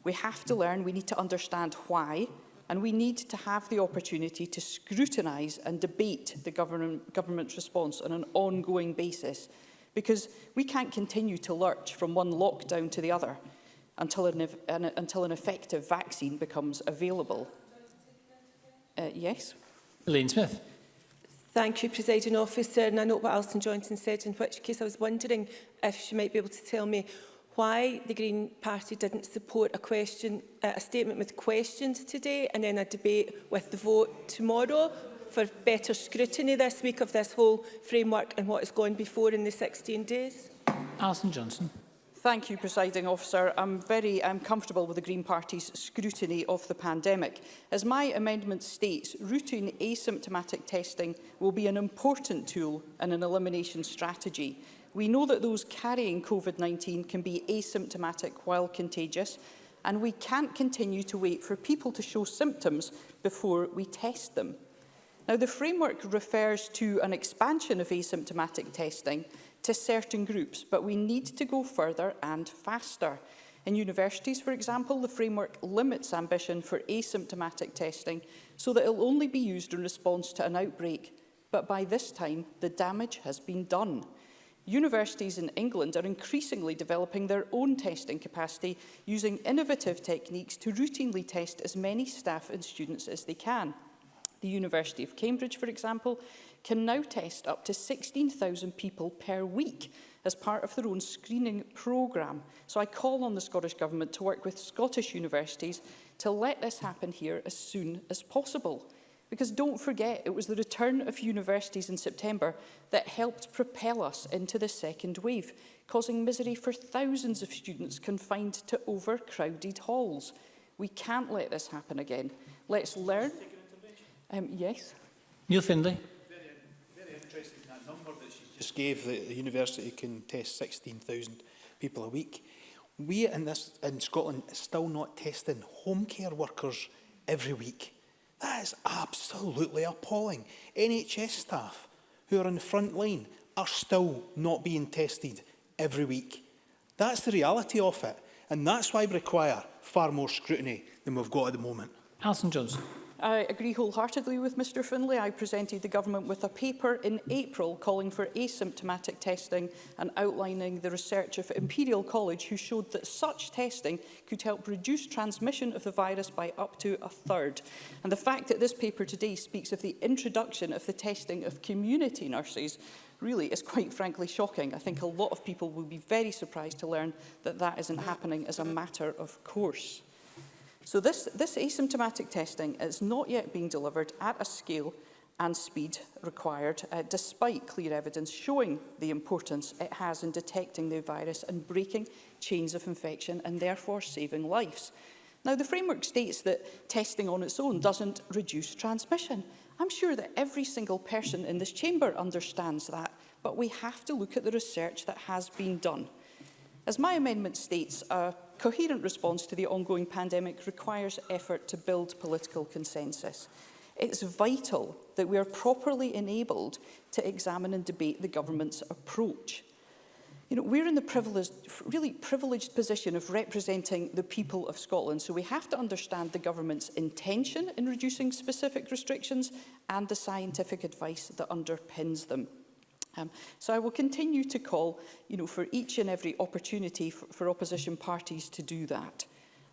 We have to learn, we need to understand why, and we need to have the opportunity to scrutinise and debate the government's response on an ongoing basis, because we can't continue to lurch from one lockdown to the other until an effective vaccine becomes available. Yes? Elaine Smith. Thank you, Presiding Officer. And I note what Alison Johnson said, in which case I was wondering if she might be able to tell me why the Green Party didn't support a statement with questions today and then a debate with the vote tomorrow for better scrutiny this week of this whole framework and what has gone before in the 16 days. Alison Johnson. Thank you, Presiding Officer. I'm comfortable with the Green Party's scrutiny of the pandemic. As my amendment states, routine asymptomatic testing will be an important tool in an elimination strategy. We know that those carrying COVID-19 can be asymptomatic while contagious, and we can't continue to wait for people to show symptoms before we test them. Now, the framework refers to an expansion of asymptomatic testing to certain groups, but we need to go further and faster. In universities, for example, the framework limits ambition for asymptomatic testing so that it will only be used in response to an outbreak. But by this time, the damage has been done. Universities in England are increasingly developing their own testing capacity using innovative techniques to routinely test as many staff and students as they can. The University of Cambridge, for example, can now test up to 16,000 people per week as part of their own screening programme. So I call on the Scottish Government to work with Scottish universities to let this happen here as soon as possible. Because don't forget, it was the return of universities in September that helped propel us into the second wave, causing misery for thousands of students confined to overcrowded halls. We can't let this happen again. Let's learn. Yes. Neil Findlay. Very interesting, that number that she just gave, that the university can test 16,000 people a week. We in Scotland are still not testing home care workers every week. That is absolutely appalling. NHS staff who are on the front line are still not being tested every week. That's the reality of it, and that's why we require far more scrutiny than we've got at the moment. Alison Johnson. I agree wholeheartedly with Mr Findlay. I presented the Government with a paper in April calling for asymptomatic testing and outlining the research of Imperial College, who showed that such testing could help reduce transmission of the virus by up to a third. And the fact that this paper today speaks of the introduction of the testing of community nurses really is quite frankly shocking. I think a lot of people will be very surprised to learn that that isn't happening as a matter of course. So this asymptomatic testing is not yet being delivered at a scale and speed required, despite clear evidence showing the importance it has in detecting the virus and breaking chains of infection and therefore saving lives. Now, the framework states that testing on its own doesn't reduce transmission. I'm sure that every single person in this chamber understands that, but we have to look at the research that has been done. As my amendment states, a coherent response to the ongoing pandemic requires effort to build political consensus. It's vital that we are properly enabled to examine and debate the government's approach. You know, we're in the really privileged position of representing the people of Scotland, so we have to understand the government's intention in reducing specific restrictions and the scientific advice that underpins them. So I will continue to call, for each and every opportunity for opposition parties to do that.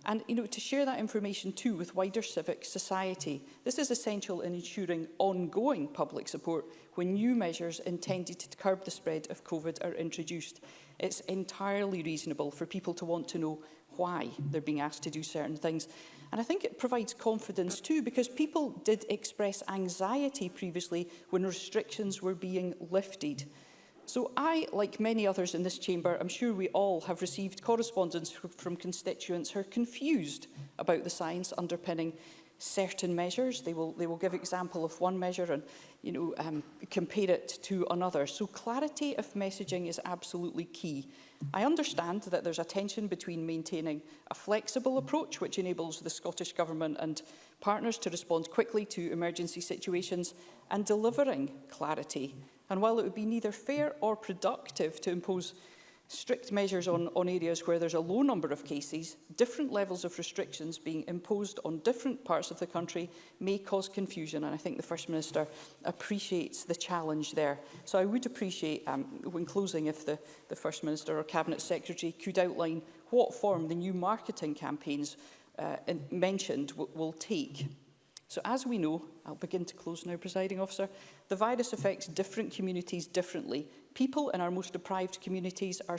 And, to share that information too with wider civic society. This is essential in ensuring ongoing public support when new measures intended to curb the spread of COVID are introduced. It's entirely reasonable for people to want to know why they're being asked to do certain things. And I think it provides confidence too, because people did express anxiety previously when restrictions were being lifted. So I, like many others in this chamber, I'm sure we all have received correspondence from constituents who are confused about the science underpinning certain measures. They will give example of one measure and compare it to another. So clarity of messaging is absolutely key. I understand that there's a tension between maintaining a flexible approach, which enables the Scottish Government and partners to respond quickly to emergency situations, and delivering clarity. And while it would be neither fair or productive to impose strict measures on areas where there's a low number of cases, different levels of restrictions being imposed on different parts of the country may cause confusion. And I think the First Minister appreciates the challenge there. So I would appreciate, when closing, if the First Minister or Cabinet Secretary could outline what form the new marketing campaigns mentioned will take. So as we know, I'll begin to close now, Presiding Officer, the virus affects different communities differently. People in our most deprived communities are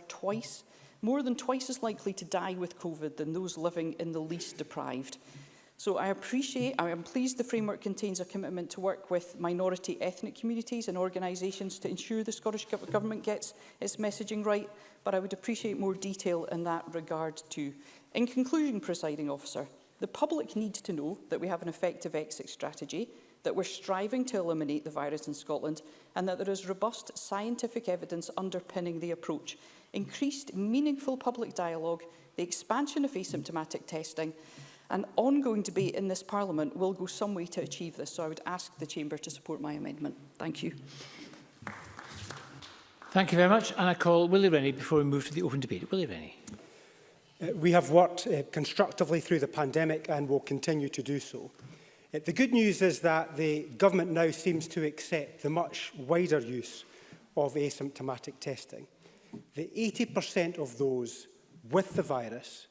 more than twice as likely to die with COVID than those living in the least deprived. So I am pleased the framework contains a commitment to work with minority ethnic communities and organisations to ensure the Scottish Government gets its messaging right, but I would appreciate more detail in that regard too. In conclusion, Presiding Officer, the public need to know that we have an effective exit strategy, that we're striving to eliminate the virus in Scotland, and that there is robust scientific evidence underpinning the approach. Increased meaningful public dialogue, the expansion of asymptomatic testing, and ongoing debate in this Parliament will go some way to achieve this. So I would ask the Chamber to support my amendment. Thank you. Thank you very much. And I call Willie Rennie before we move to the open debate. Willie Rennie. We have worked constructively through the pandemic and will continue to do so. The good news is that the Government now seems to accept the much wider use of asymptomatic testing. The 80% of those with the virus,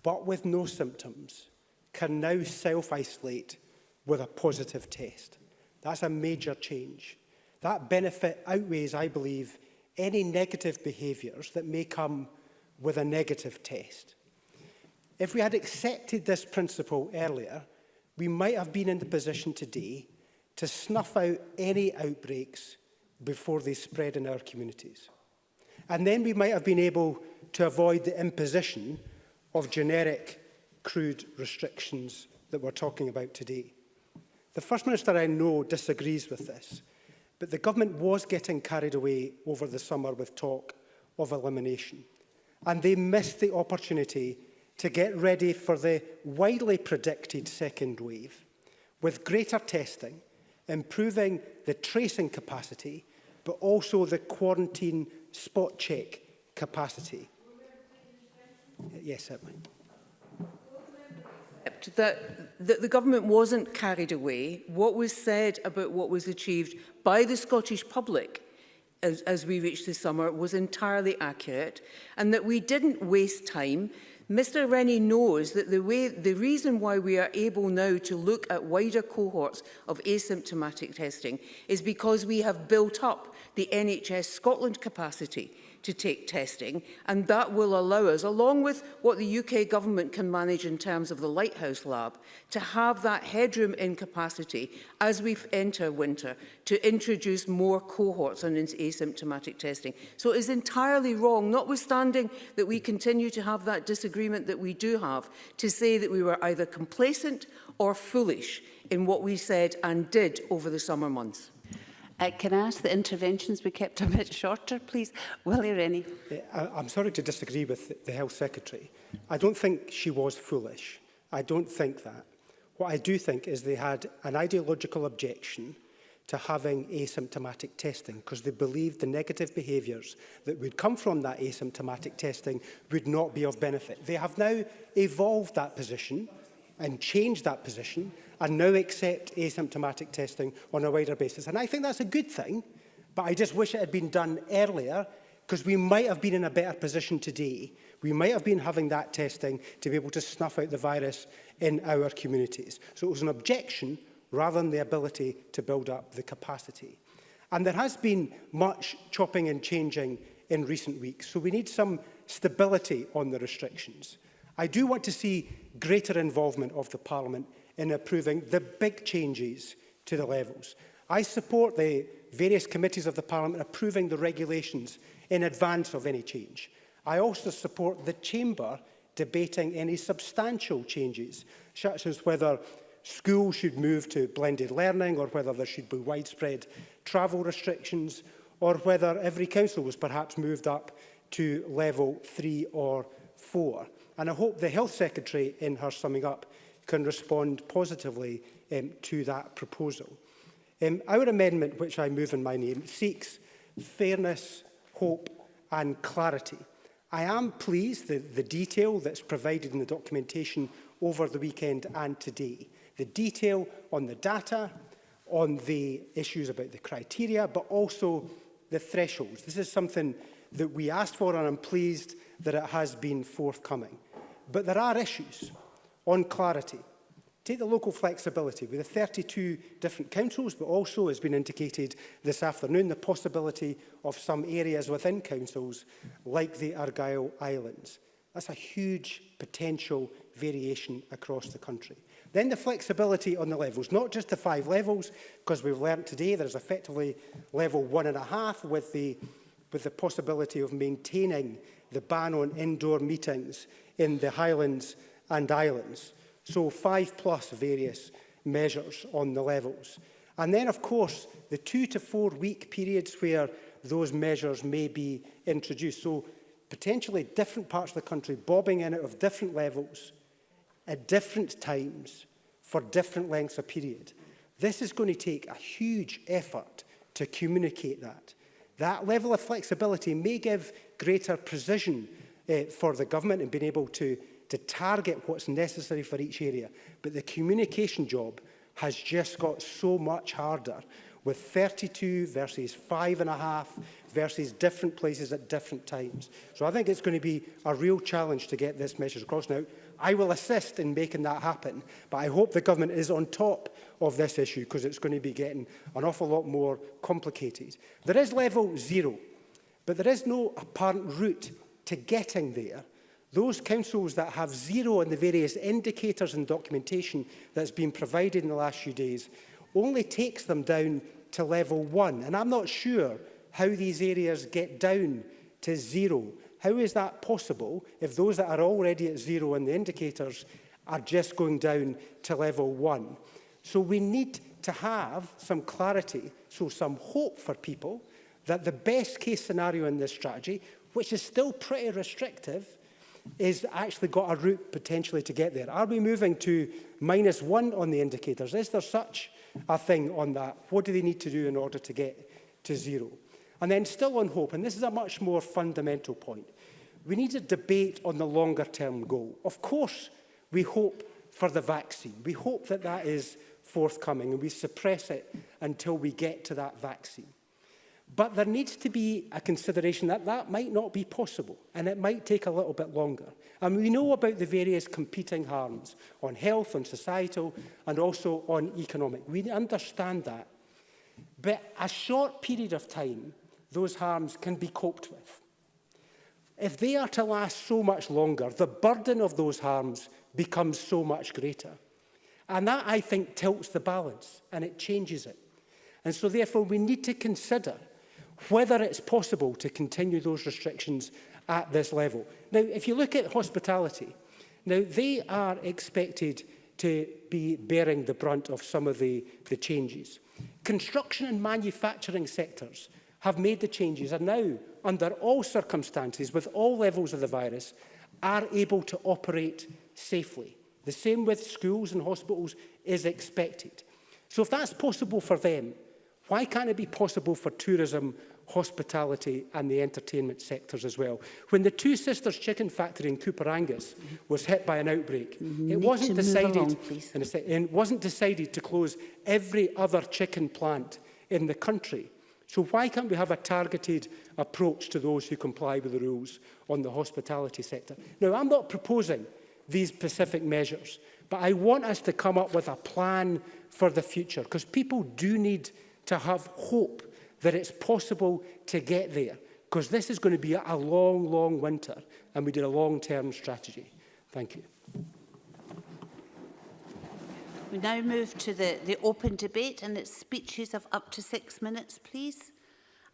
but with no symptoms, can now self-isolate with a positive test. That's a major change. That benefit outweighs, I believe, any negative behaviours that may come with a negative test. If we had accepted this principle earlier, we might have been in the position today to snuff out any outbreaks before they spread in our communities. And then we might have been able to avoid the imposition of generic, crude restrictions that we're talking about today. The First Minister, I know, disagrees with this, but the Government was getting carried away over the summer with talk of elimination. And they missed the opportunity to get ready for the widely predicted second wave with greater testing, improving the tracing capacity, but also the quarantine spot check capacity. Yes, certainly. That the Government wasn't carried away. What was said about what was achieved by the Scottish public as we reached the summer was entirely accurate, and that we didn't waste time. Mr Rennie knows that the reason why we are able now to look at wider cohorts of asymptomatic testing is because we have built up the NHS Scotland capacity to take testing, and that will allow us, along with what the UK Government can manage in terms of the Lighthouse Lab, to have that headroom in capacity as we enter winter to introduce more cohorts on asymptomatic testing. So it is entirely wrong, notwithstanding that we continue to have that disagreement that we do have, to say that we were either complacent or foolish in what we said and did over the summer months. Can I ask the interventions be kept a bit shorter, please? Willie Rennie. I'm sorry to disagree with the Health Secretary. I don't think she was foolish. I don't think that. What I do think is they had an ideological objection to having asymptomatic testing because they believed the negative behaviours that would come from that asymptomatic testing would not be of benefit. They have now evolved that position and changed that position and now accept asymptomatic testing on a wider basis. And I think that's a good thing, but I just wish it had been done earlier because we might have been in a better position today. We might have been having that testing to be able to snuff out the virus in our communities. So it was an objection rather than the ability to build up the capacity. And there has been much chopping and changing in recent weeks, so we need some stability on the restrictions. I do want to see greater involvement of the Parliament in approving the big changes to the levels. I support the various committees of the Parliament approving the regulations in advance of any change. I also support the Chamber debating any substantial changes, such as whether schools should move to blended learning or whether there should be widespread travel restrictions or whether every council was perhaps moved up to level 3 or 4. And I hope the Health Secretary, in her summing up, can respond positively to that proposal. Our amendment, which I move in my name, seeks fairness, hope and clarity. I am pleased that the detail that's provided in the documentation over the weekend and today, the detail on the data, on the issues about the criteria, but also the thresholds. This is something that we asked for, and I'm pleased that it has been forthcoming. But there are issues on clarity. Take the local flexibility with the 32 different councils, but also, as been indicated this afternoon, the possibility of some areas within councils like the Argyll Islands. That's a huge potential variation across the country. Then the flexibility on the levels, not just the 5 levels, because we've learnt today there's effectively level 1.5 with the possibility of maintaining the ban on indoor meetings in the Highlands and Islands. So 5+ various measures on the levels. And then, of course, the 2 to 4 week periods where those measures may be introduced. So potentially different parts of the country bobbing in out of different levels at different times for different lengths of period. This is going to take a huge effort to communicate that. That level of flexibility may give greater precision for the government in being able to target what's necessary for each area. But the communication job has just got so much harder with 32 versus 5.5 versus different places at different times. So I think it's going to be a real challenge to get this message across. Now, I will assist in making that happen, but I hope the government is on top of this issue because it's going to be getting an awful lot more complicated. There is level 0, but there is no apparent route to getting there. Those councils that have 0 in the various indicators and documentation that's been provided in the last few days only takes them down to level 1. And I'm not sure how these areas get down to 0. How is that possible if those that are already at 0 in the indicators are just going down to level 1? So we need to have some clarity, so some hope for people that the best case scenario in this strategy, which is still pretty restrictive, is actually got a route potentially to get there. Are we moving to -1 on the indicators? Is there such a thing on that? What do they need to do in order to get to 0? And then still on hope, and this is a much more fundamental point, we need a debate on the longer term goal. Of course, we hope for the vaccine. We hope that that is forthcoming and we suppress it until we get to that vaccine. But there needs to be a consideration that that might not be possible and it might take a little bit longer. And we know about the various competing harms on health, on societal and also on economic. We understand that. But a short period of time, those harms can be coped with. If they are to last so much longer, the burden of those harms becomes so much greater. And that, I think, tilts the balance and it changes it. And so, therefore, we need to consider whether it's possible to continue those restrictions at this level. Now, if you look at hospitality, now they are expected to be bearing the brunt of some of the changes. Construction and manufacturing sectors have made the changes and now, under all circumstances, with all levels of the virus, are able to operate safely. The same with schools and hospitals is expected. So if that's possible for them, why can't it be possible for tourism, hospitality and the entertainment sectors as well? When the Two Sisters Chicken Factory in Cooperangus was hit by an outbreak, it wasn't decided to close every other chicken plant in the country. So why can't we have a targeted approach to those who comply with the rules on the hospitality sector? Now, I'm not proposing these specific measures, but I want us to come up with a plan for the future, because people do need to have hope that it's possible to get there, because this is going to be a long, long winter, and we need a long-term strategy. Thank you. We now move to the open debate, and it's speeches of up to 6 minutes, please.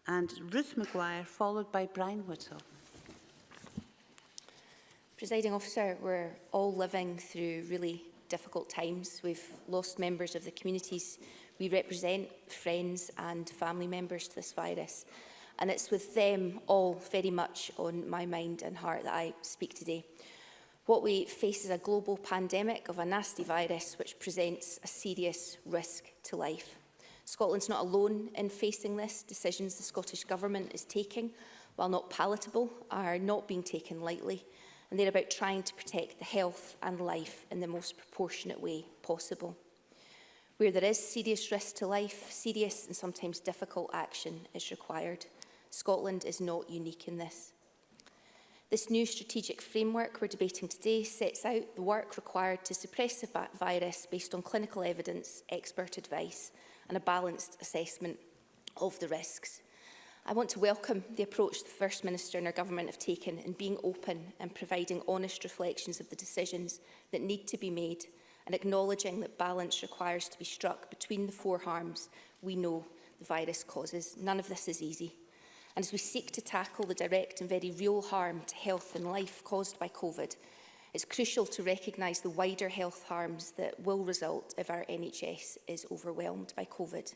And Ruth Maguire, followed by Brian Whittle. Presiding Officer, we're all living through really difficult times. We've lost members of the communities we represent, friends and family members to this virus. And it's with them all very much on my mind and heart that I speak today. What we face is a global pandemic of a nasty virus which presents a serious risk to life. Scotland's not alone in facing this. Decisions the Scottish Government is taking, while not palatable, are not being taken lightly, and they're about trying to protect the health and life in the most proportionate way possible. Where there is serious risk to life, serious and sometimes difficult action is required. Scotland is not unique in this. This new strategic framework we're debating today sets out the work required to suppress the virus based on clinical evidence, expert advice and a balanced assessment of the risks. I want to welcome the approach the First Minister and our Government have taken in being open and providing honest reflections of the decisions that need to be made, and acknowledging that balance requires to be struck between the four harms we know the virus causes. None of this is easy. And as we seek to tackle the direct and very real harm to health and life caused by COVID, it's crucial to recognise the wider health harms that will result if our NHS is overwhelmed by COVID.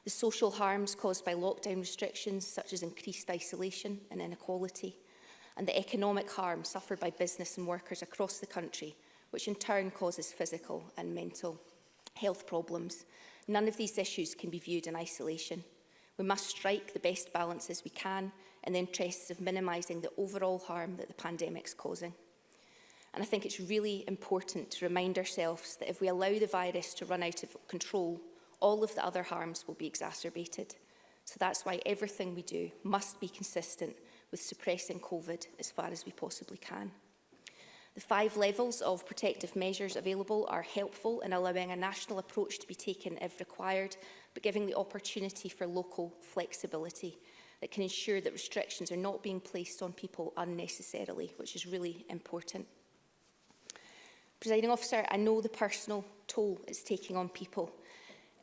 The social harms caused by lockdown restrictions, such as increased isolation and inequality, and the economic harm suffered by business and workers across the country, which in turn causes physical and mental health problems. None of these issues can be viewed in isolation. We must strike the best balances we can in the interests of minimising the overall harm that the pandemic's causing. And I think it's really important to remind ourselves that if we allow the virus to run out of control, all of the other harms will be exacerbated. So that's why everything we do must be consistent with suppressing COVID as far as we possibly can. The 5 levels of protective measures available are helpful in allowing a national approach to be taken if required, but giving the opportunity for local flexibility that can ensure that restrictions are not being placed on people unnecessarily, which is really important. Presiding Officer, I know the personal toll it's taking on people.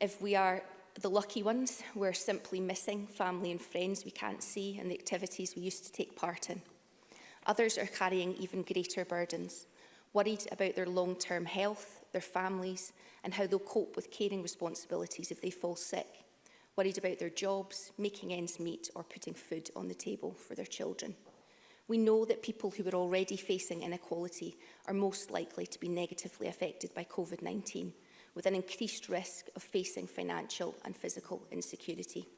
If we are the lucky ones, we're simply missing family and friends we can't see and the activities we used to take part in. Others are carrying even greater burdens, worried about their long-term health, their families, and how they'll cope with caring responsibilities if they fall sick, worried about their jobs, making ends meet, or putting food on the table for their children. We know that people who are already facing inequality are most likely to be negatively affected by COVID-19, with an increased risk of facing financial and physical insecurity.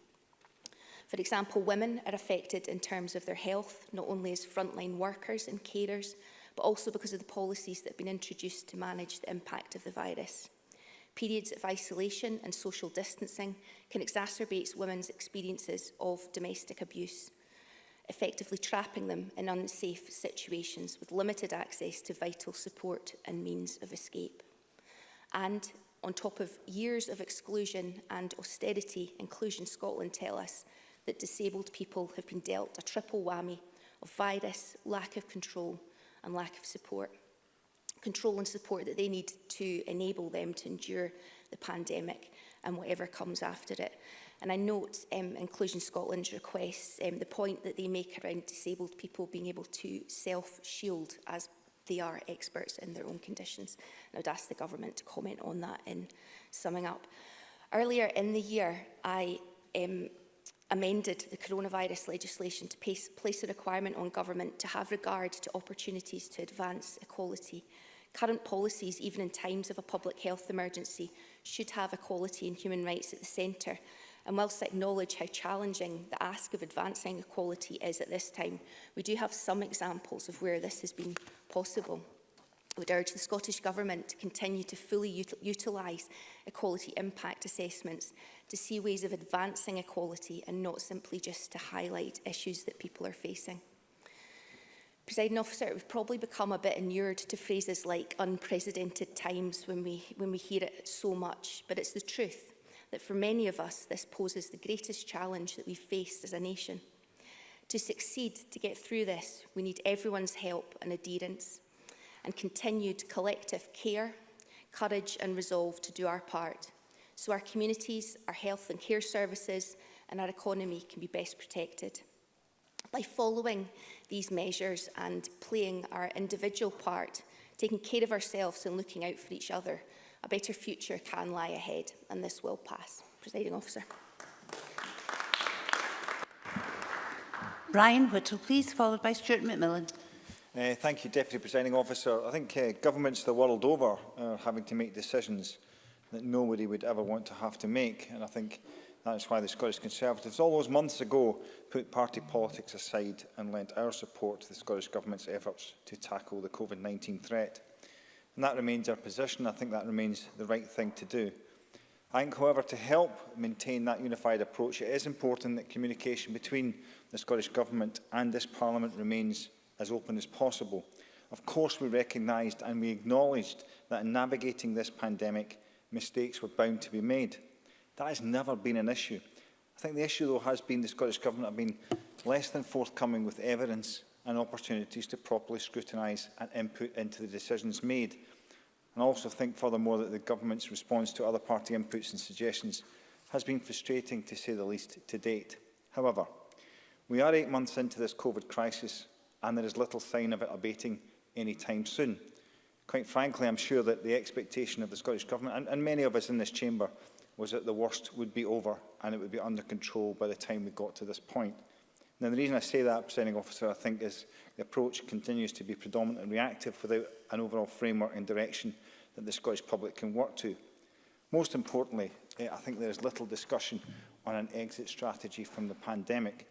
For example, women are affected in terms of their health, not only as frontline workers and carers, but also because of the policies that have been introduced to manage the impact of the virus. Periods of isolation and social distancing can exacerbate women's experiences of domestic abuse, effectively trapping them in unsafe situations with limited access to vital support and means of escape. And on top of years of exclusion and austerity, Inclusion Scotland tell us that disabled people have been dealt a triple whammy of virus, lack of control and lack of support. Control and support that they need to enable them to endure the pandemic and whatever comes after it. And I note Inclusion Scotland's requests, the point that they make around disabled people being able to self-shield as they are experts in their own conditions. And I would ask the Government to comment on that in summing up. Earlier in the year, I amended the coronavirus legislation to place a requirement on Government to have regard to opportunities to advance equality, Current policies, even in times of a public health emergency, should have equality and human rights at the centre. And whilst I acknowledge how challenging the ask of advancing equality is at this time, we do have some examples of where this has been possible. I would urge the Scottish Government to continue to fully utilise equality impact assessments to see ways of advancing equality and not simply just to highlight issues that people are facing. Presiding Officer, we've probably become a bit inured to phrases like unprecedented times when we hear it so much, but it's the truth that for many of us this poses the greatest challenge that we've faced as a nation. To succeed, to get through this, we need everyone's help and adherence and continued collective care, courage and resolve to do our part, so our communities, our health and care services and our economy can be best protected. By following these measures and playing our individual part, taking care of ourselves and looking out for each other, a better future can lie ahead, and this will pass. Presiding Officer. Brian Whittle, please, followed by Stuart McMillan. Thank you, Deputy Presiding Officer. I think governments the world over are having to make decisions that nobody would ever want to have to make, and I think that's why the Scottish Conservatives, all those months ago, put party politics aside and lent our support to the Scottish Government's efforts to tackle the COVID-19 threat. And that remains our position. I think that remains the right thing to do. I think, however, to help maintain that unified approach, it is important that communication between the Scottish Government and this Parliament remains as open as possible. Of course, we recognised and we acknowledged that in navigating this pandemic, mistakes were bound to be made. That has never been an issue. I think the issue, though, has been the Scottish Government have been less than forthcoming with evidence and opportunities to properly scrutinise and input into the decisions made. And I also think, furthermore, that the Government's response to other party inputs and suggestions has been frustrating, to say the least, to date. However, we are 8 months into this COVID crisis, and there is little sign of it abating any time soon. Quite frankly, I'm sure that the expectation of the Scottish Government, and many of us in this chamber, was that the worst would be over and it would be under control by the time we got to this point. Now, the reason I say that, Presiding Officer, I think, is the approach continues to be predominantly reactive without an overall framework and direction that the Scottish public can work to. Most importantly, I think there is little discussion on an exit strategy from the pandemic.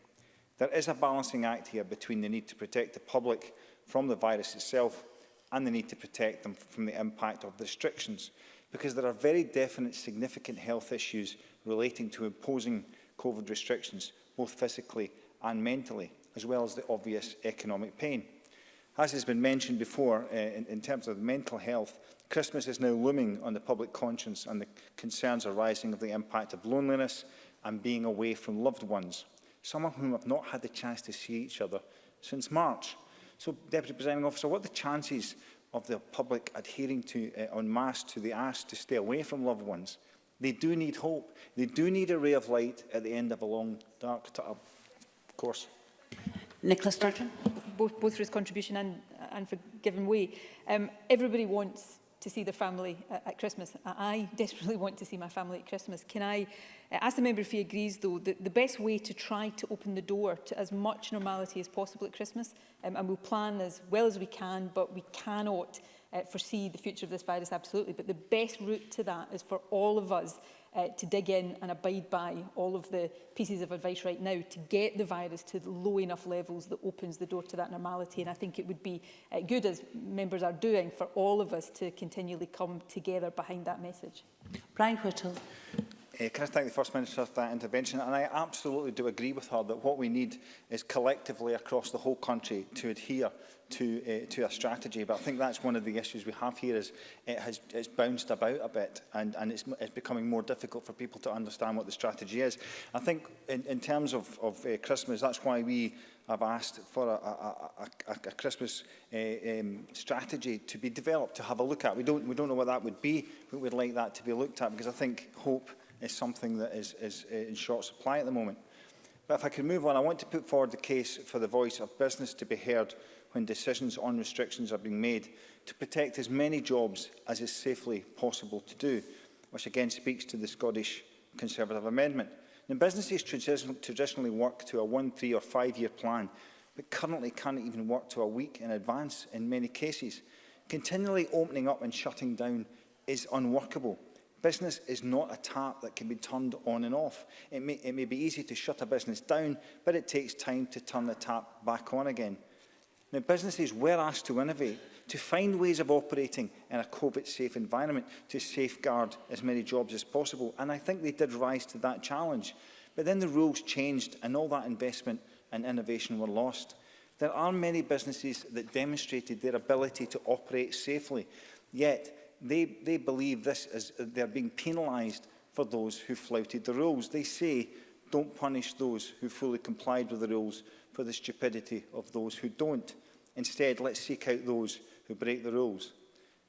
There is a balancing act here between the need to protect the public from the virus itself and the need to protect them from the impact of the restrictions, because there are very definite significant health issues relating to imposing COVID restrictions, both physically and mentally, as well as the obvious economic pain. As has been mentioned before, in terms of mental health, Christmas is now looming on the public conscience, and the concerns are rising of the impact of loneliness and being away from loved ones, some of whom have not had the chance to see each other since March. So, Deputy Presiding Officer, what are the chances of the public adhering to, en masse to the ask to stay away from loved ones? They do need hope. They do need a ray of light at the end of a long, dark tunnel, of course. Nicola Sturgeon. Both for his contribution and for giving way. Everybody wants to see their family at Christmas. I desperately want to see my family at Christmas. Can I ask the member if he agrees, though, that the best way to try to open the door to as much normality as possible at Christmas, and we'll plan as well as we can, but we cannot foresee the future of this virus, absolutely, but the best route to that is for all of us to dig in and abide by all of the pieces of advice right now to get the virus to low enough levels that opens the door to that normality. And I think it would be good, as members are doing, for all of us to continually come together behind that message. Brian Whittle. Can I thank the First Minister for that intervention? And I absolutely do agree with her that what we need is collectively across the whole country to adhere to a strategy. But I think that's one of the issues we have here, is it's bounced about a bit, and it's becoming more difficult for people to understand what the strategy is. I think in terms of Christmas, that's why we have asked for a Christmas strategy to be developed, to have a look at. We don't know what that would be, but we'd like that to be looked at, because I think hope is something that is in short supply at the moment. But if I can move on, I want to put forward the case for the voice of business to be heard when decisions on restrictions are being made, to protect as many jobs as is safely possible to do, which again speaks to the Scottish Conservative amendment. Now, businesses traditionally work to a 1, 3 or 5 year plan, but currently can't even work to a week in advance in many cases. Continually opening up and shutting down is unworkable. Business is not a tap that can be turned on and off. It may be easy to shut a business down, but it takes time to turn the tap back on again. Now, businesses were asked to innovate, to find ways of operating in a COVID-safe environment, to safeguard as many jobs as possible, and I think they did rise to that challenge. But then the rules changed and all that investment and innovation were lost. There are many businesses that demonstrated their ability to operate safely, yet they believe this is they're being penalised for those who flouted the rules. They say, don't punish those who fully complied with the rules for the stupidity of those who don't. Instead, let's seek out those who break the rules.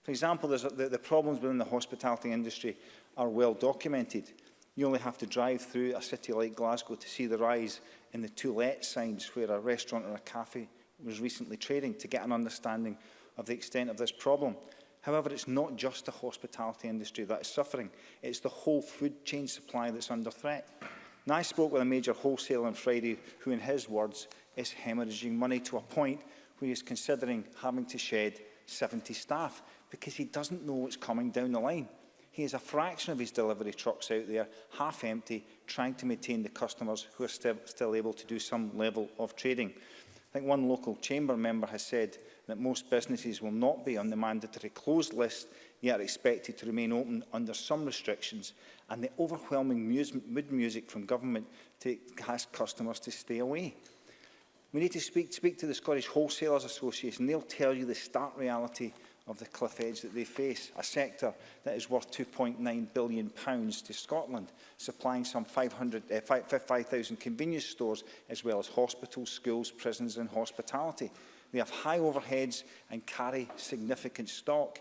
For example, the problems within the hospitality industry are well documented. You only have to drive through a city like Glasgow to see the rise in the to let signs where a restaurant or a cafe was recently trading to get an understanding of the extent of this problem. However, it's not just the hospitality industry that is suffering. It's the whole food chain supply that's under threat. Now, I spoke with a major wholesaler on Friday who, in his words, is hemorrhaging money to a point where he is considering having to shed 70 staff because he doesn't know what's coming down the line. He has a fraction of his delivery trucks out there, half empty, trying to maintain the customers who are still able to do some level of trading. I think one local chamber member has said that most businesses will not be on the mandatory closed list, yet are expected to remain open under some restrictions, and the overwhelming mood music from government to ask customers to stay away. We need to speak to the Scottish Wholesalers Association. They'll tell you the stark reality of the cliff edge that they face, a sector that is worth £2.9 billion to Scotland, supplying some 5,000 convenience stores, as well as hospitals, schools, prisons and hospitality. They have high overheads and carry significant stock.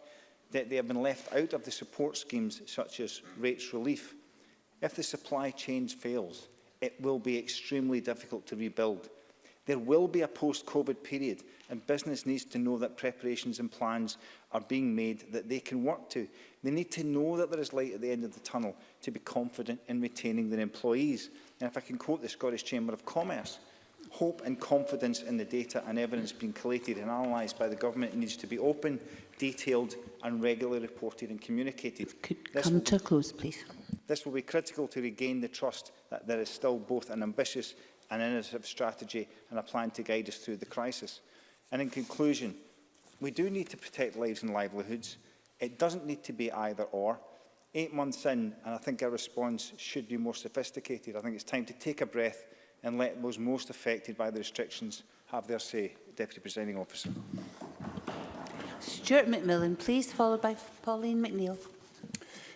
They have been left out of the support schemes such as rates relief. If the supply chain fails, it will be extremely difficult to rebuild. There will be a post-COVID period, and business needs to know that preparations and plans are being made that they can work to. They need to know that there is light at the end of the tunnel to be confident in retaining their employees. And if I can quote the Scottish Chamber of Commerce, hope and confidence in the data and evidence being collated and analysed by the government needs to be open, detailed and regularly reported and communicated. Come to a close, please. This will be critical to regain the trust that there is still both an ambitious and innovative strategy and a plan to guide us through the crisis. And in conclusion, we do need to protect lives and livelihoods. It doesn't need to be either or. 8 months in, and I think our response should be more sophisticated. I think it's time to take a breath and let those most affected by the restrictions have their say. Deputy Presiding Officer. Stuart McMillan, please, followed by Pauline McNeill.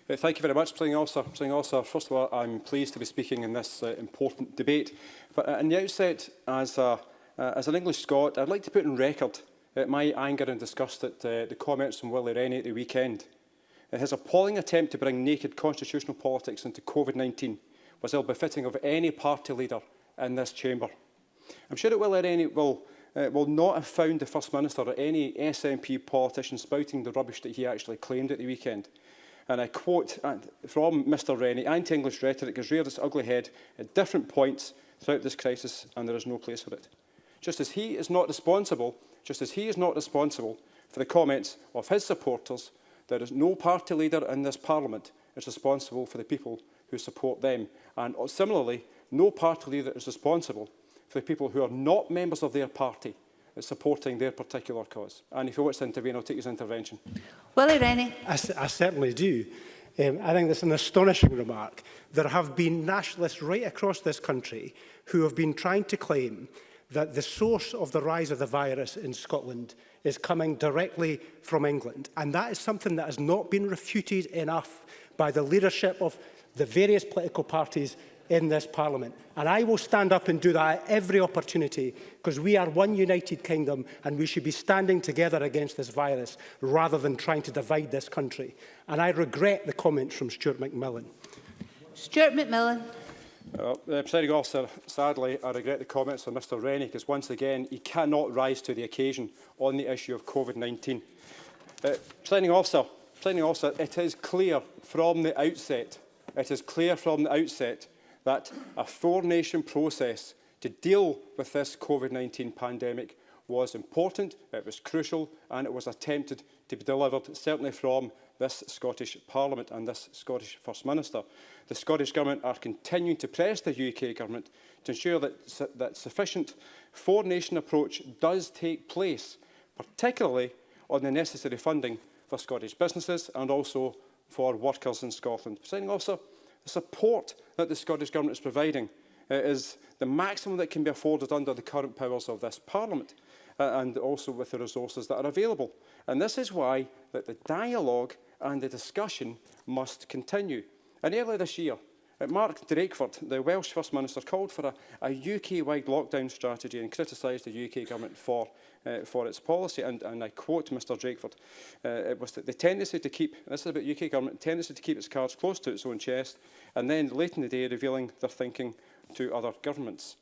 Thank you very much, Presiding Officer. Presiding Officer, first of all, I'm pleased to be speaking in this important debate. But at the outset, as an English Scot, I'd like to put on record my anger and disgust at the comments from Willie Rennie at the weekend. His appalling attempt to bring naked constitutional politics into COVID-19 was ill-befitting of any party leader in this chamber. I'm sure that Willie Rennie will not have found the First Minister or any SNP politician spouting the rubbish that he actually claimed at the weekend. And I quote from Mr Rennie, anti-English rhetoric has reared its ugly head at different points throughout this crisis, and there is no place for it. Just as he is not responsible for the comments of his supporters, there is no party leader in this Parliament is responsible for the people who support them. And similarly, no party leader is responsible for the people who are not members of their party supporting their particular cause. And if you want to intervene, I'll take his intervention. Willie Rennie. I certainly do. I think that's an astonishing remark. There have been nationalists right across this country who have been trying to claim that the source of the rise of the virus in Scotland is coming directly from England. And that is something that has not been refuted enough by the leadership of the various political parties in this Parliament. And I will stand up and do that at every opportunity, because we are one united kingdom and we should be standing together against this virus rather than trying to divide this country. And I regret the comments from Stuart McMillan. Stuart McMillan. Presiding Officer, sadly, I regret the comments of Mr Rennie, because once again, he cannot rise to the occasion on the issue of COVID-19. Presiding Officer, it is clear from the outset, that a four-nation process to deal with this COVID-19 pandemic was important, it was crucial, and it was attempted to be delivered, certainly from this Scottish Parliament and this Scottish First Minister. The Scottish Government are continuing to press the UK Government to ensure that sufficient four-nation approach does take place, particularly on the necessary funding for Scottish businesses and also for workers in Scotland. Presiding Officer, the support that the Scottish Government is providing is the maximum that can be afforded under the current powers of this Parliament and also with the resources that are available. And this is why that the dialogue and the discussion must continue. And earlier this year, Mark Drakeford, the Welsh First Minister, called for a UK-wide lockdown strategy and criticised the UK Government for its policy. And I quote Mr Drakeford, it was the tendency to keep, this is about UK Government, tendency to keep its cards close to its own chest, and then late in the day revealing their thinking to other governments.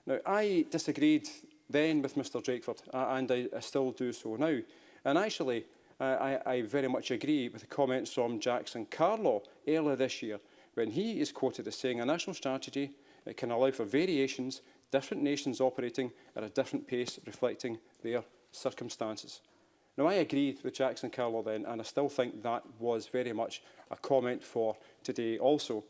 Now, I disagreed then with Mr Drakeford, and I still do so now. And actually, I very much agree with the comments from Jackson Carlaw earlier this year, when he is quoted as saying a national strategy can allow for variations, different nations operating at a different pace, reflecting their circumstances. Now, I agreed with Jackson Carlaw then, and I still think that was very much a comment for today also.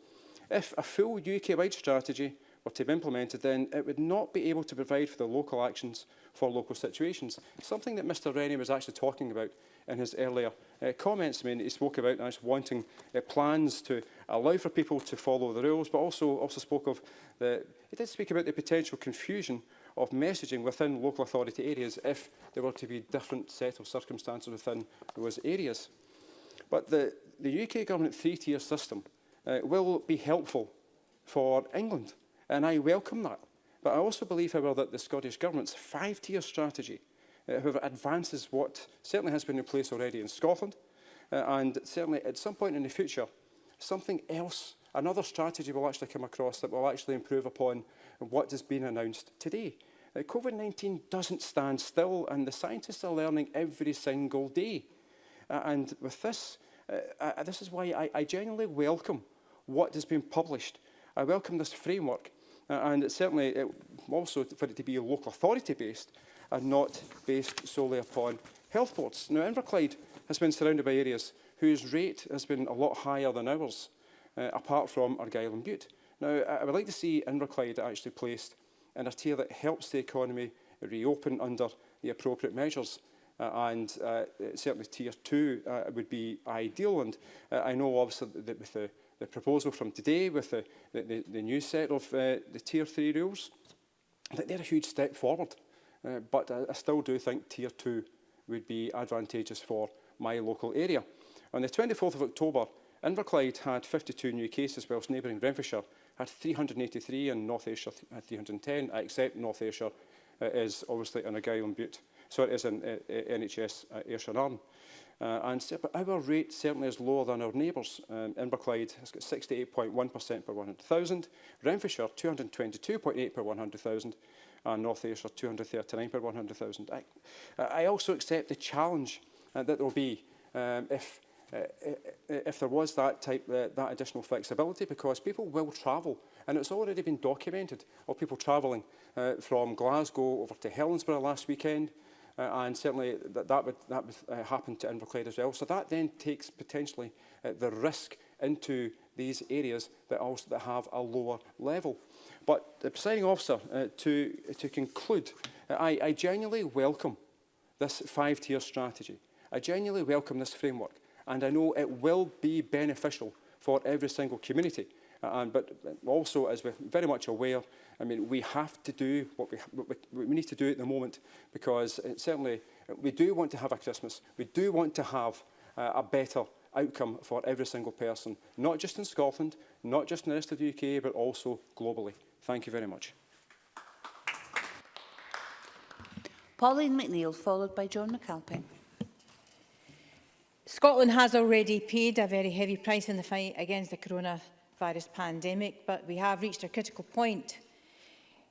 If a full UK-wide strategy were to be implemented, then it would not be able to provide for the local actions for local situations, something that Mr Rennie was actually talking about in his earlier comments. I mean, he spoke about wanting plans to allow for people to follow the rules, but also spoke of he did speak about the potential confusion of messaging within local authority areas if there were to be different set of circumstances within those areas. But the UK Government three-tier system will be helpful for England, and I welcome that. But I also believe, however, that the Scottish Government's five-tier strategy however, advances what certainly has been in place already in Scotland, and certainly at some point in the future, something else, another strategy will actually come across that will actually improve upon what has been announced today. COVID-19 doesn't stand still, and the scientists are learning every single day. And with this, this is why I genuinely welcome what has been published. I welcome this framework, and certainly also for it to be local authority-based, and not based solely upon health boards. Now, Inverclyde has been surrounded by areas whose rate has been a lot higher than ours, apart from Argyll and Bute. Now, I would like to see Inverclyde actually placed in a tier that helps the economy reopen under the appropriate measures. And certainly Tier 2 would be ideal. And I know, obviously, that with the proposal from today, with the new set of the Tier 3 rules, that they're a huge step forward. But I still do think Tier 2 would be advantageous for my local area. On the 24th of October, Inverclyde had 52 new cases, whilst neighbouring Renfrewshire had 383 and North Ayrshire had 310, except North Ayrshire is obviously in Argyll and Bute. So it is in NHS Ayrshire Arm. But our rate certainly is lower than our neighbours. Inverclyde has got 68.1% per 100,000, Renfrewshire 222.8 per 100,000, and North Ayrshire 239 per 100,000. I also accept the challenge that there will be if there was that additional flexibility, because people will travel, and it's already been documented of people travelling from Glasgow over to Helensburgh last weekend, and certainly that would happen to Inverclyde as well. So that then takes potentially the risk into these areas that have a lower level. But the presiding officer, to conclude, I genuinely welcome this five-tier strategy. I genuinely welcome this framework, and I know it will be beneficial for every single community. But also, as we're very much aware, I mean, we have to do what we need to do at the moment, because certainly we do want to have a Christmas. We do want to have a better outcome for every single person, not just in Scotland, not just in the rest of the UK, but also globally. Thank you very much. Pauline McNeill, followed by John McAlpine. Scotland has already paid a very heavy price in the fight against the coronavirus pandemic, but we have reached a critical point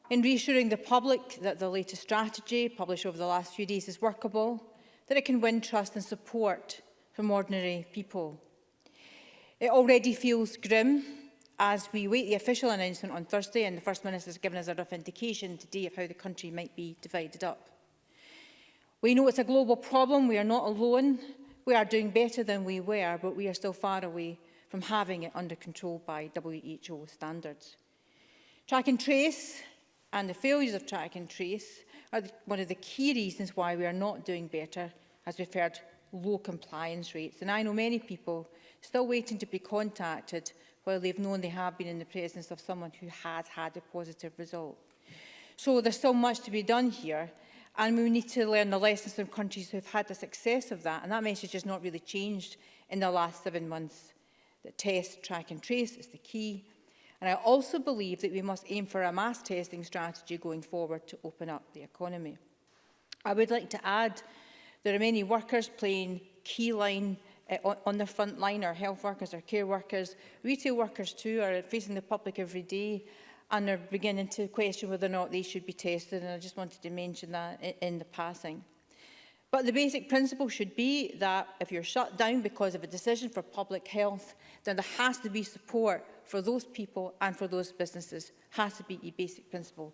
in reassuring the public that the latest strategy, published over the last few days, is workable, that it can win trust and support from ordinary people. It already feels grim as we wait the official announcement on Thursday, and the First Minister has given us a rough indication today of how the country might be divided up. We know it's a global problem. We are not alone. We are doing better than we were, but we are still far away from having it under control by WHO standards. Track and trace and the failures of track and trace are one of the key reasons why we are not doing better, as we've heard low compliance rates. And I know many people still waiting to be contacted while they've known they have been in the presence of someone who has had a positive result. So there's still much to be done here, and we need to learn the lessons from countries who have had the success of that. And that message has not really changed in the last 7 months. That test, track and trace is the key. And I also believe that we must aim for a mass testing strategy going forward to open up the economy. I would like to add there are many workers playing key line on the front line, our health workers, our care workers. Retail workers too are facing the public every day and are beginning to question whether or not they should be tested. And I just wanted to mention that in the passing. But the basic principle should be that if you're shut down because of a decision for public health, then there has to be support for those people and for those businesses. Has to be a basic principle.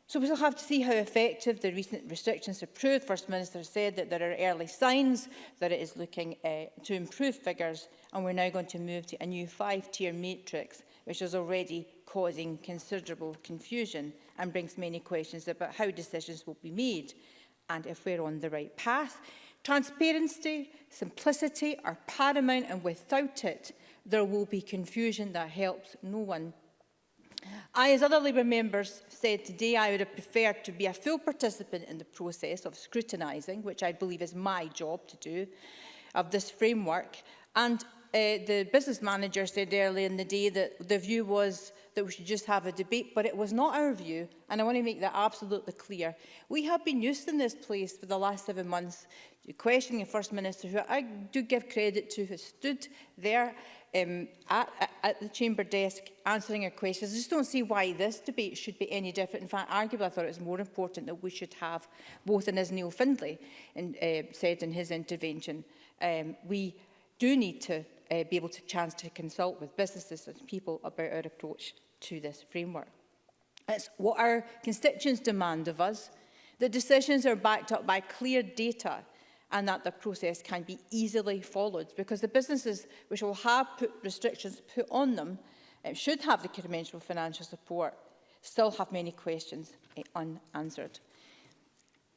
So we still have to see how effective the recent restrictions have proved. First Minister said that there are early signs that it is looking to improve figures, and we're now going to move to a new 5-tier matrix, which is already causing considerable confusion and brings many questions about how decisions will be made and if we're on the right path. Transparency, simplicity are paramount, and without it, there will be confusion that helps no one. As other Labour members said today, I would have preferred to be a full participant in the process of scrutinising, which I believe is my job to do, of this framework. And the business manager said earlier in the day that the view was that we should just have a debate, but it was not our view, and I want to make that absolutely clear. We have been used in this place for the last 7 months questioning the First Minister, who I do give credit to, has stood there at the chamber desk answering our questions. I just don't see why this debate should be any different. In fact, arguably, I thought it was more important that we should have both, and as Neil Findlay said in his intervention, we do need to be able to chance to consult with businesses and people about our approach to this framework. It's what our constituents demand of us, that decisions are backed up by clear data and that the process can be easily followed, because the businesses which will have restrictions put on them should have the commensurate financial support, still have many questions unanswered.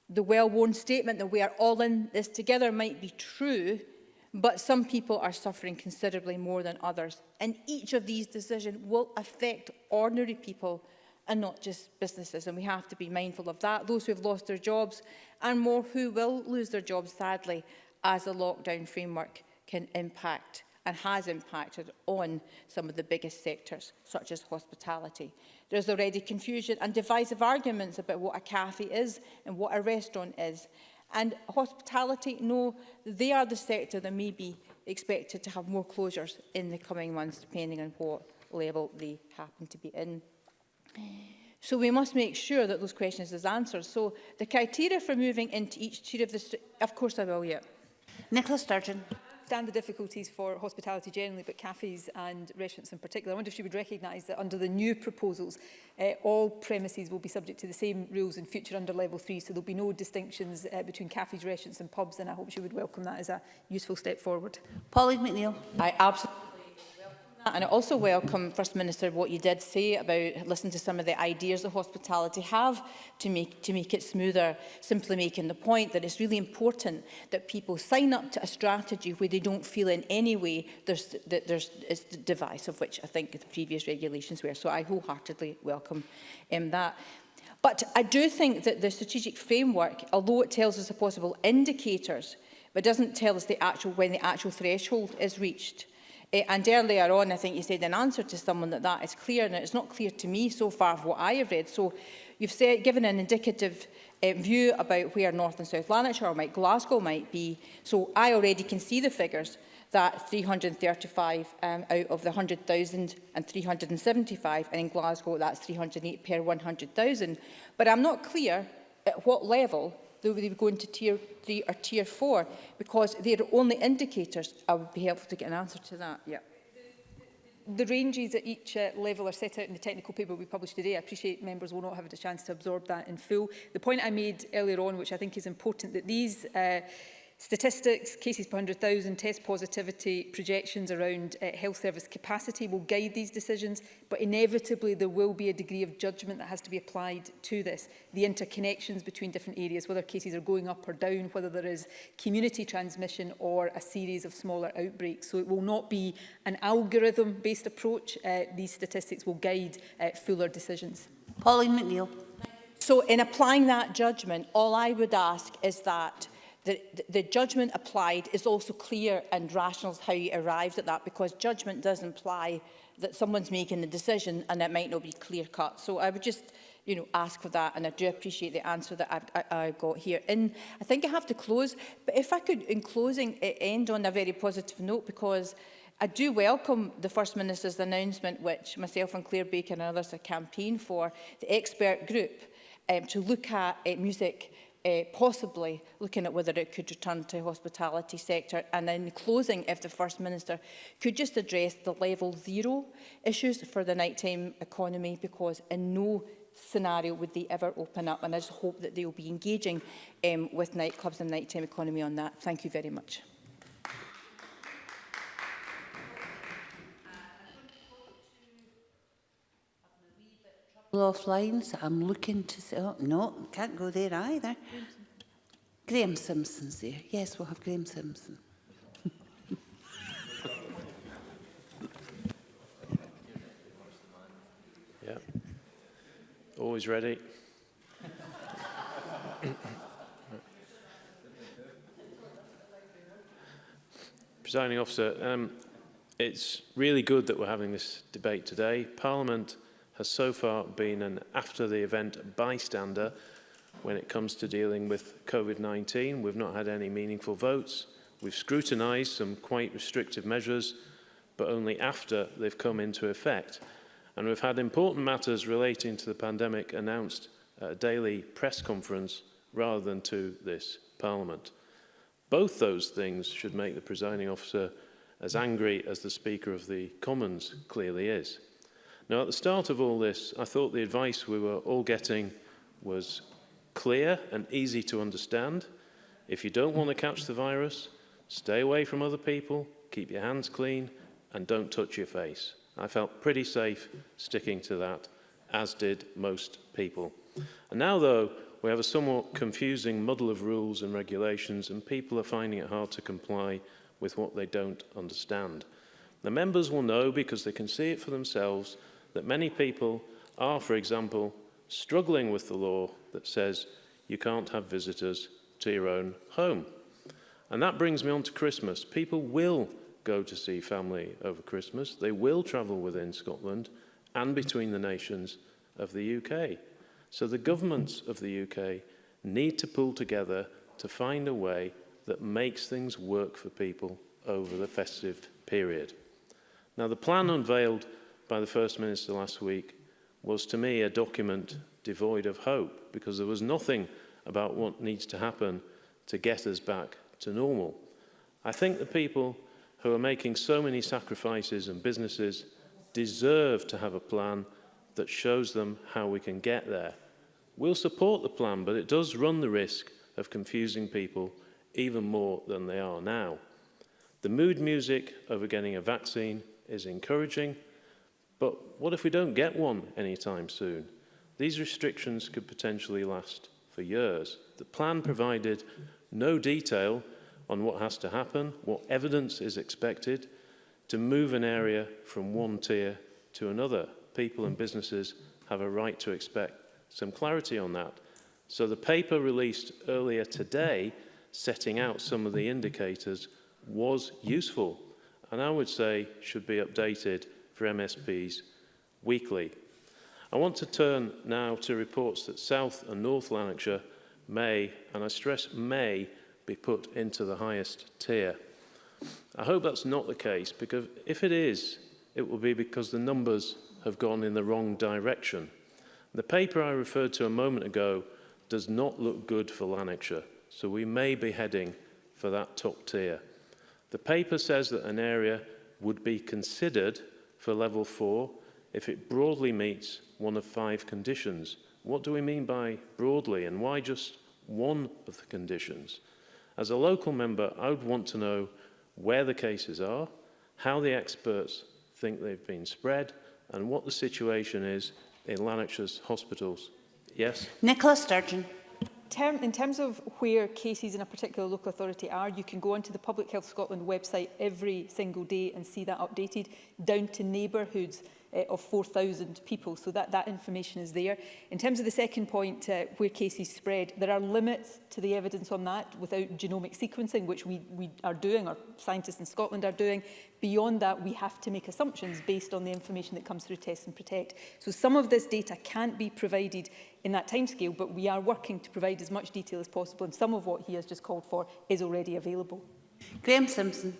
The well-worn statement that we are all in this together might be true, but some people are suffering considerably more than others. And each of these decisions will affect ordinary people and not just businesses. And we have to be mindful of that. Those who have lost their jobs and more who will lose their jobs, sadly, as the lockdown framework can impact and has impacted on some of the biggest sectors, such as hospitality. There's already confusion and divisive arguments about what a cafe is and what a restaurant is. And hospitality, no, they are the sector that may be expected to have more closures in the coming months, depending on what level they happen to be in. So we must make sure that those questions are answered. So the criteria for moving into each tier of the... Of course I will, yeah. Nicola Sturgeon. I understand the difficulties for hospitality generally, but cafes and restaurants in particular. I wonder if she would recognise that under the new proposals, all premises will be subject to the same rules in future under level 3, so there will be no distinctions between cafes, restaurants and pubs, and I hope she would welcome that as a useful step forward. Pauline McNeill. I absolutely welcome that, and I also welcome, First Minister, what you did say about listening to some of the ideas that hospitality have to make it smoother, simply making the point that it's really important that people sign up to a strategy where they don't feel in any way it's the device of which I think the previous regulations were. So I wholeheartedly welcome that. But I do think that the strategic framework, although it tells us the possible indicators, but doesn't tell us when the actual threshold is reached. And earlier on, I think you said in answer to someone that is clear, and it's not clear to me so far of what I have read. So you've given an indicative view about where North and South Lanarkshire or Glasgow might be. So I already can see the figures that 335 out of the 100,000 and 375, and in Glasgow that's 308 per 100,000. But I'm not clear at what level they would go into Tier 3 or Tier 4, because they're only indicators. I would be helpful to get an answer to that. Yeah. The ranges at each level are set out in the technical paper we published today. I appreciate members will not have had a chance to absorb that in full. The point I made earlier on, which I think is important, that these statistics, cases per 100,000, test positivity, projections around health service capacity will guide these decisions, but inevitably there will be a degree of judgment that has to be applied to this. The interconnections between different areas, whether cases are going up or down, whether there is community transmission or a series of smaller outbreaks. So it will not be an algorithm-based approach. These statistics will guide fuller decisions. Pauline McNeill. So in applying that judgment, all I would ask is that the judgment applied is also clear and rational as how you arrived at that, because judgment does imply that someone's making the decision and it might not be clear-cut. So I would just ask for that, and I do appreciate the answer that I got here. And I think I have to close, but if I could, in closing, end on a very positive note, because I do welcome the First Minister's announcement, which myself and Claire Baker and others have campaigned for, the expert group to look at music, possibly looking at whether it could return to the hospitality sector. And in closing, if the First Minister could just address the level 0 issues for the nighttime economy, because in no scenario would they ever open up, and I just hope that they will be engaging with nightclubs and nighttime economy on that. Thank you very much. Offline, so I'm looking to say, oh, no, can't go there either. Graham Simpson's there. Yes, we'll have Graham Simpson. Yeah. Always ready. Presiding Officer, it's really good that we're having this debate today. Parliament has so far been an after-the-event bystander when it comes to dealing with COVID-19. We've not had any meaningful votes. We've scrutinised some quite restrictive measures, but only after they've come into effect. And we've had important matters relating to the pandemic announced at a daily press conference rather than to this Parliament. Both those things should make the presiding officer as angry as the Speaker of the Commons clearly is. Now, at the start of all this, I thought the advice we were all getting was clear and easy to understand. If you don't want to catch the virus, stay away from other people, keep your hands clean, and don't touch your face. I felt pretty safe sticking to that, as did most people. And now, though, we have a somewhat confusing muddle of rules and regulations, and people are finding it hard to comply with what they don't understand. The members will know, because they can see it for themselves, that many people are, for example, struggling with the law that says you can't have visitors to your own home. And that brings me on to Christmas. People will go to see family over Christmas. They will travel within Scotland and between the nations of the UK. So the governments of the UK need to pull together to find a way that makes things work for people over the festive period. Now, the plan unveiled by the First Minister last week was, to me, a document devoid of hope, because there was nothing about what needs to happen to get us back to normal. I think the people who are making so many sacrifices and businesses deserve to have a plan that shows them how we can get there. We'll support the plan, but it does run the risk of confusing people even more than they are now. The mood music over getting a vaccine is encouraging, but what if we don't get one anytime soon? These restrictions could potentially last for years. The plan provided no detail on what has to happen, what evidence is expected to move an area from one tier to another. People and businesses have a right to expect some clarity on that. So the paper released earlier today, setting out some of the indicators, was useful, and I would say should be updated for MSPs weekly. I want to turn now to reports that South and North Lanarkshire may, and I stress may, be put into the highest tier. I hope that's not the case, because if it is, it will be because the numbers have gone in the wrong direction. The paper I referred to a moment ago does not look good for Lanarkshire, so we may be heading for that top tier. The paper says that an area would be considered for level 4 if it broadly meets one of 5 conditions. What do we mean by broadly, and why just one of the conditions? As a local member, I would want to know where the cases are, how the experts think they've been spread, and what the situation is in Lanarkshire's hospitals. Yes? Nicola Sturgeon. In terms of where cases in a particular local authority are, you can go onto the Public Health Scotland website every single day and see that updated down to neighbourhoods of 4,000 people. So that information is there. In terms of the second point, where cases spread, there are limits to the evidence on that without genomic sequencing, which we are doing, or scientists in Scotland are doing. Beyond that, we have to make assumptions based on the information that comes through Test and Protect. So some of this data can't be provided in that timescale, but we are working to provide as much detail as possible, and some of what he has just called for is already available. Graham Simpson.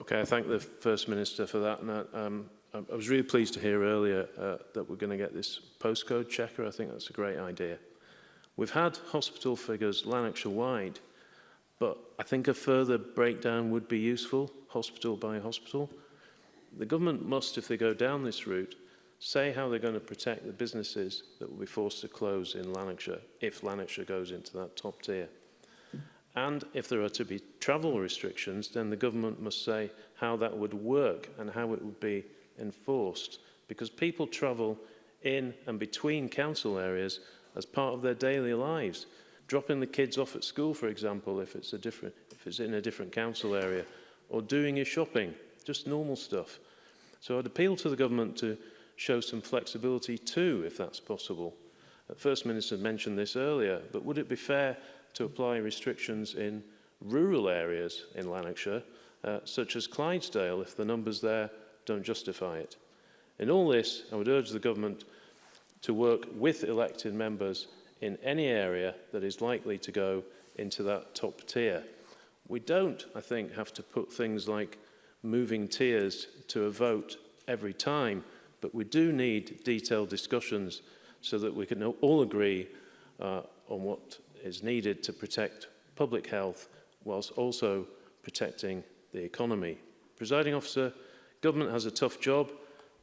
Okay, I thank the First Minister for that. And I was really pleased to hear earlier that we're going to get this postcode checker. I think that's a great idea. We've had hospital figures Lanarkshire-wide, but I think a further breakdown would be useful, hospital by hospital. The government must, if they go down this route, say how they're going to protect the businesses that will be forced to close in Lanarkshire if Lanarkshire goes into that top tier. And if there are to be travel restrictions, then the government must say how that would work and how it would be enforced, because people travel in and between council areas as part of their daily lives. Dropping the kids off at school, for example, if it's in a different council area, or doing your shopping, just normal stuff. So I'd appeal to the government to show some flexibility too, if that's possible. The First Minister mentioned this earlier, but would it be fair to apply restrictions in rural areas in Lanarkshire, such as Clydesdale, if the numbers there don't justify it? In all this, I would urge the government to work with elected members in any area that is likely to go into that top tier. We don't, I think, have to put things like moving tiers to a vote every time, but we do need detailed discussions so that we can all agree on what is needed to protect public health whilst also protecting the economy. Presiding Officer, government has a tough job,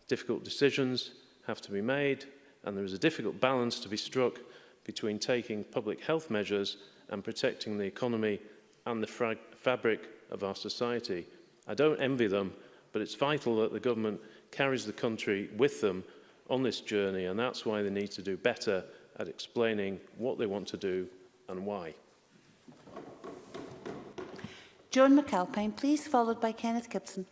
difficult decisions have to be made, and there is a difficult balance to be struck between taking public health measures and protecting the economy and the fabric of our society. I don't envy them, but it's vital that the government carries the country with them on this journey, and that's why they need to do better at explaining what they want to do and why. Joan McAlpine, please, followed by Kenneth Gibson.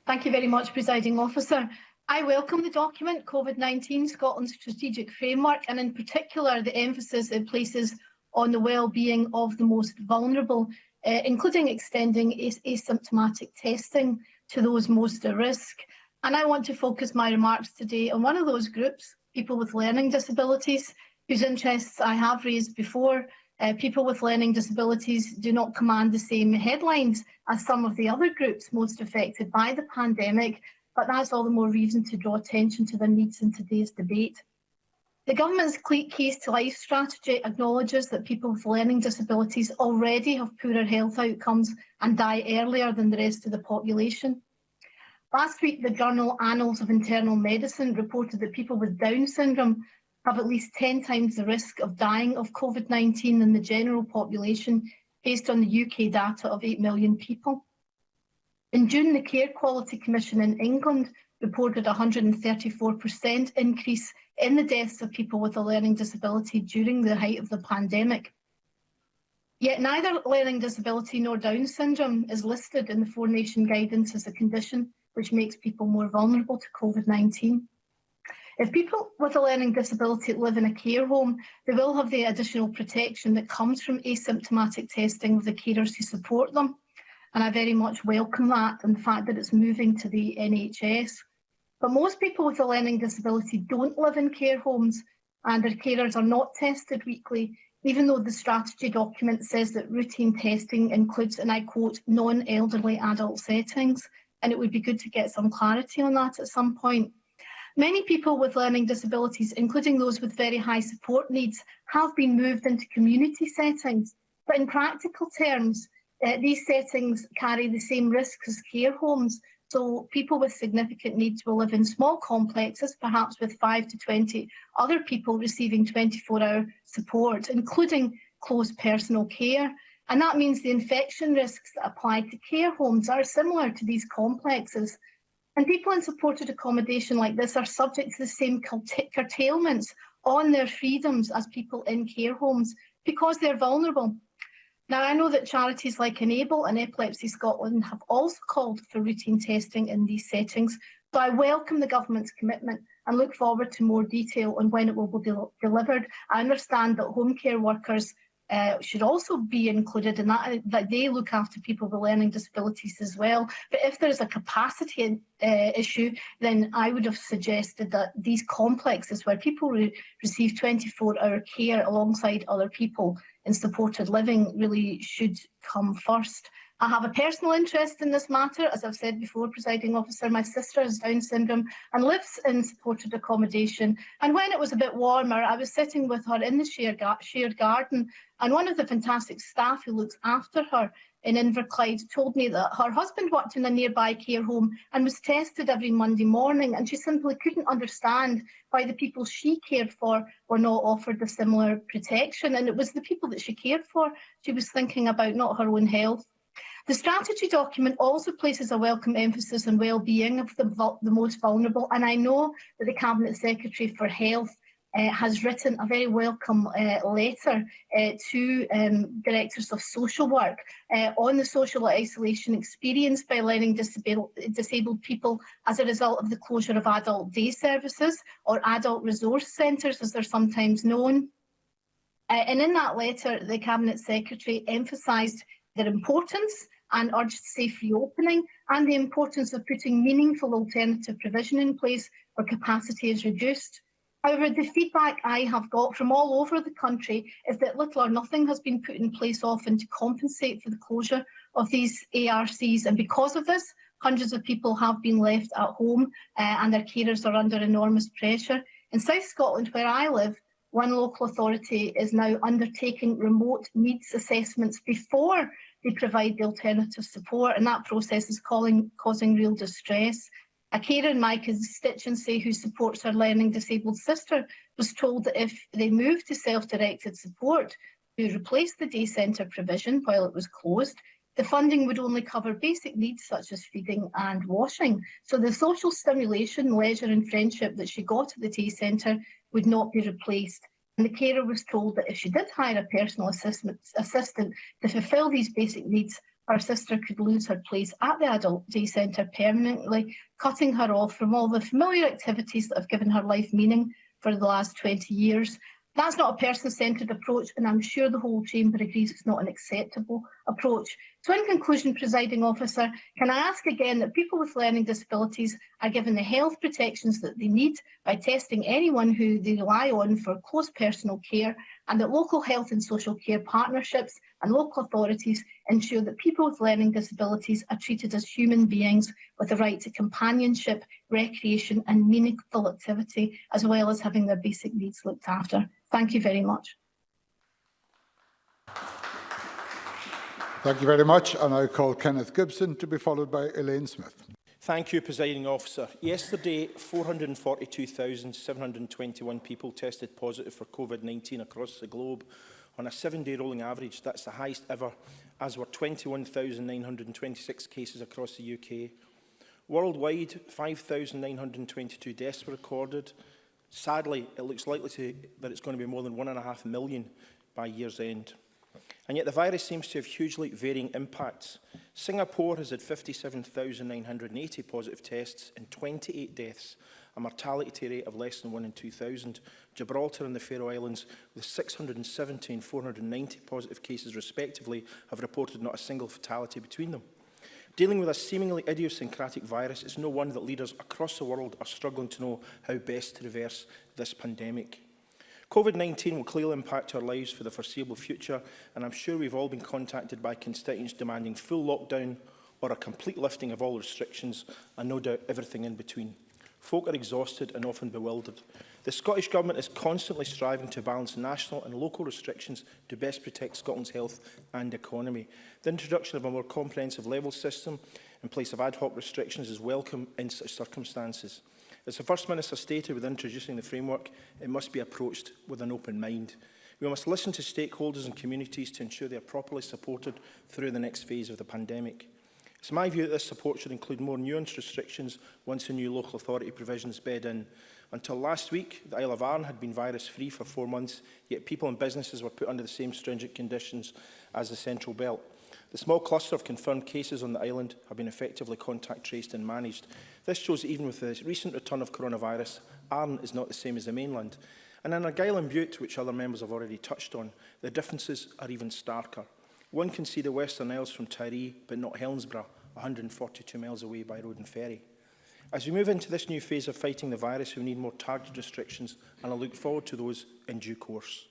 Thank you very much, Presiding Officer. I welcome the document, COVID-19 Scotland's Strategic Framework, and in particular the emphasis it places on the well-being of the most vulnerable, including extending asymptomatic testing to those most at risk. And I want to focus my remarks today on one of those groups, people with learning disabilities, whose interests I have raised before. People with learning disabilities do not command the same headlines as some of the other groups most affected by the pandemic, but that's all the more reason to draw attention to their needs in today's debate. The government's Keys to Life strategy acknowledges that people with learning disabilities already have poorer health outcomes and die earlier than the rest of the population. Last week, the journal Annals of Internal Medicine reported that people with Down syndrome have at least 10 times the risk of dying of COVID-19 than the general population, based on the UK data of 8 million people. In June, the Care Quality Commission in England reported a 134% increase in the deaths of people with a learning disability during the height of the pandemic. Yet neither learning disability nor Down syndrome is listed in the Four Nation guidance as a condition which makes people more vulnerable to COVID-19. If people with a learning disability live in a care home, they will have the additional protection that comes from asymptomatic testing of the carers who support them. And I very much welcome that and the fact that it's moving to the NHS. But most people with a learning disability don't live in care homes, and their carers are not tested weekly, even though the strategy document says that routine testing includes, and I quote, non-elderly adult settings. And it would be good to get some clarity on that at some point. Many people with learning disabilities, including those with very high support needs, have been moved into community settings. But in practical terms, these settings carry the same risks as care homes. So people with significant needs will live in small complexes, perhaps with 5 to 20 other people receiving 24-hour support, including close personal care. And that means the infection risks that apply to care homes are similar to these complexes. And people in supported accommodation like this are subject to the same curtailments on their freedoms as people in care homes because they're vulnerable. Now, I know that charities like Enable and Epilepsy Scotland have also called for routine testing in these settings, so I welcome the government's commitment and look forward to more detail on when it will be delivered. I understand that home care workers should also be included in that they look after people with learning disabilities as well. But if there's a capacity issue, then I would have suggested that these complexes where people receive 24-hour care alongside other people in supported living really should come first. I have a personal interest in this matter. As I've said before, Presiding Officer, my sister has Down syndrome and lives in supported accommodation. And when it was a bit warmer, I was sitting with her in the shared garden, and one of the fantastic staff who looks after her in Inverclyde told me that her husband worked in a nearby care home and was tested every Monday morning, and she simply couldn't understand why the people she cared for were not offered a similar protection. And it was the people that she cared for she was thinking about, not her own health. The strategy document also places a welcome emphasis on well-being of the most vulnerable, and I know that the Cabinet Secretary for Health has written a very welcome letter to directors of social work on the social isolation experienced by learning disabled people as a result of the closure of adult day services, or adult resource centres as they're sometimes known. And in that letter, the Cabinet Secretary emphasised their importance and urged safe reopening, and the importance of putting meaningful alternative provision in place where capacity is reduced. However, the feedback I have got from all over the country is that little or nothing has been put in place often to compensate for the closure of these ARCs, and because of this, hundreds of people have been left at home and their carers are under enormous pressure. In South Scotland, where I live, one local authority is now undertaking remote needs assessments before they provide the alternative support, and that process is causing real distress. A carer in my constituency who supports her learning disabled sister was told that if they moved to self-directed support to replace the day centre provision while it was closed, the funding would only cover basic needs such as feeding and washing. So the social stimulation, leisure and friendship that she got at the day centre would not be replaced. And the carer was told that if she did hire a personal assistant to fulfil these basic needs, her sister could lose her place at the adult day centre permanently, cutting her off from all the familiar activities that have given her life meaning for the last 20 years. That's not a person-centred approach, and I'm sure the whole chamber agrees it's not an acceptable approach. So in conclusion, Presiding Officer, can I ask again that people with learning disabilities are given the health protections that they need by testing anyone who they rely on for close personal care, and that local health and social care partnerships and local authorities ensure that people with learning disabilities are treated as human beings with the right to companionship, recreation and meaningful activity, as well as having their basic needs looked after. Thank you very much. Thank you very much. And I call Kenneth Gibson to be followed by Elaine Smith. Thank you, Presiding Officer. Yesterday, 442,721 people tested positive for COVID-19 across the globe. On a 7-day rolling average, that's the highest ever, as were 21,926 cases across the UK. Worldwide, 5,922 deaths were recorded. Sadly, it looks likely that it's going to be more than 1.5 million by year's end. And yet the virus seems to have hugely varying impacts. Singapore has had 57,980 positive tests and 28 deaths, a mortality rate of less than 1 in 2,000. Gibraltar and the Faroe Islands, with 670 and 490 positive cases respectively, have reported not a single fatality between them. Dealing with a seemingly idiosyncratic virus, it's no wonder that leaders across the world are struggling to know how best to reverse this pandemic. COVID-19 will clearly impact our lives for the foreseeable future, and I'm sure we've all been contacted by constituents demanding full lockdown or a complete lifting of all restrictions, and no doubt everything in between. Folk are exhausted and often bewildered. The Scottish Government is constantly striving to balance national and local restrictions to best protect Scotland's health and economy. The introduction of a more comprehensive level system in place of ad hoc restrictions is welcome in such circumstances. As the First Minister stated with introducing the framework, it must be approached with an open mind. We must listen to stakeholders and communities to ensure they are properly supported through the next phase of the pandemic. It's my view that this support should include more nuanced restrictions once the new local authority provisions bed in. Until last week, the Isle of Arran had been virus-free for 4 months, yet people and businesses were put under the same stringent conditions as the Central Belt. The small cluster of confirmed cases on the island have been effectively contact traced and managed. This shows that even with the recent return of coronavirus, Arran is not the same as the mainland. And in Argyll and Bute, which other members have already touched on, the differences are even starker. One can see the Western Isles from Tiree, but not Helensburgh, 142 miles away by road and ferry. As we move into this new phase of fighting the virus, we need more targeted restrictions, and I look forward to those in due course.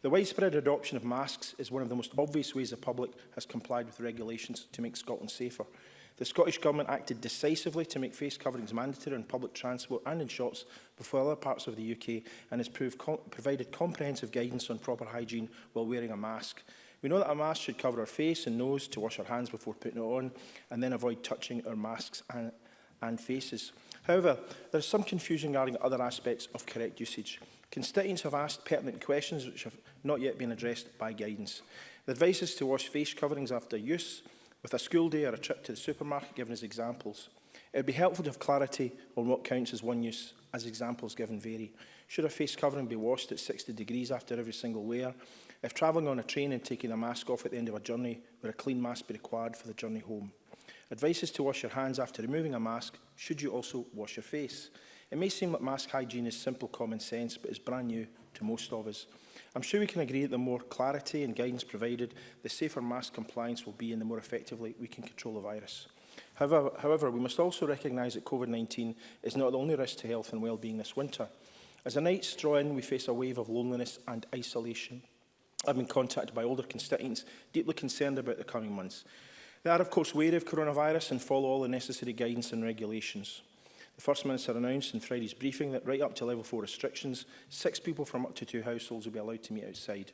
The widespread adoption of masks is one of the most obvious ways the public has complied with regulations to make Scotland safer. The Scottish Government acted decisively to make face coverings mandatory in public transport and in shops before other parts of the UK, and has provided comprehensive guidance on proper hygiene while wearing a mask. We know that a mask should cover our face and nose, to wash our hands before putting it on, and then avoid touching our masks and faces. However, there is some confusion regarding other aspects of correct usage. Constituents have asked pertinent questions which have not yet been addressed by guidance. The advice is to wash face coverings after use, with a school day or a trip to the supermarket given as examples. It would be helpful to have clarity on what counts as one use, as examples given vary. Should a face covering be washed at 60 degrees after every single wear? If travelling on a train and taking a mask off at the end of a journey, would a clean mask be required for the journey home? Advice is to wash your hands after removing a mask. Should you also wash your face? It may seem that mask hygiene is simple common sense, but is brand new to most of us. I'm sure we can agree that the more clarity and guidance provided, the safer mask compliance will be and the more effectively we can control the virus. However, we must also recognise that COVID-19 is not the only risk to health and well-being this winter. As the nights draw in, we face a wave of loneliness and isolation. I've been contacted by older constituents deeply concerned about the coming months. They are, of course, wary of coronavirus and follow all the necessary guidance and regulations. The First Minister announced in Friday's briefing that right up to level 4 restrictions, 6 people from up to 2 households will be allowed to meet outside.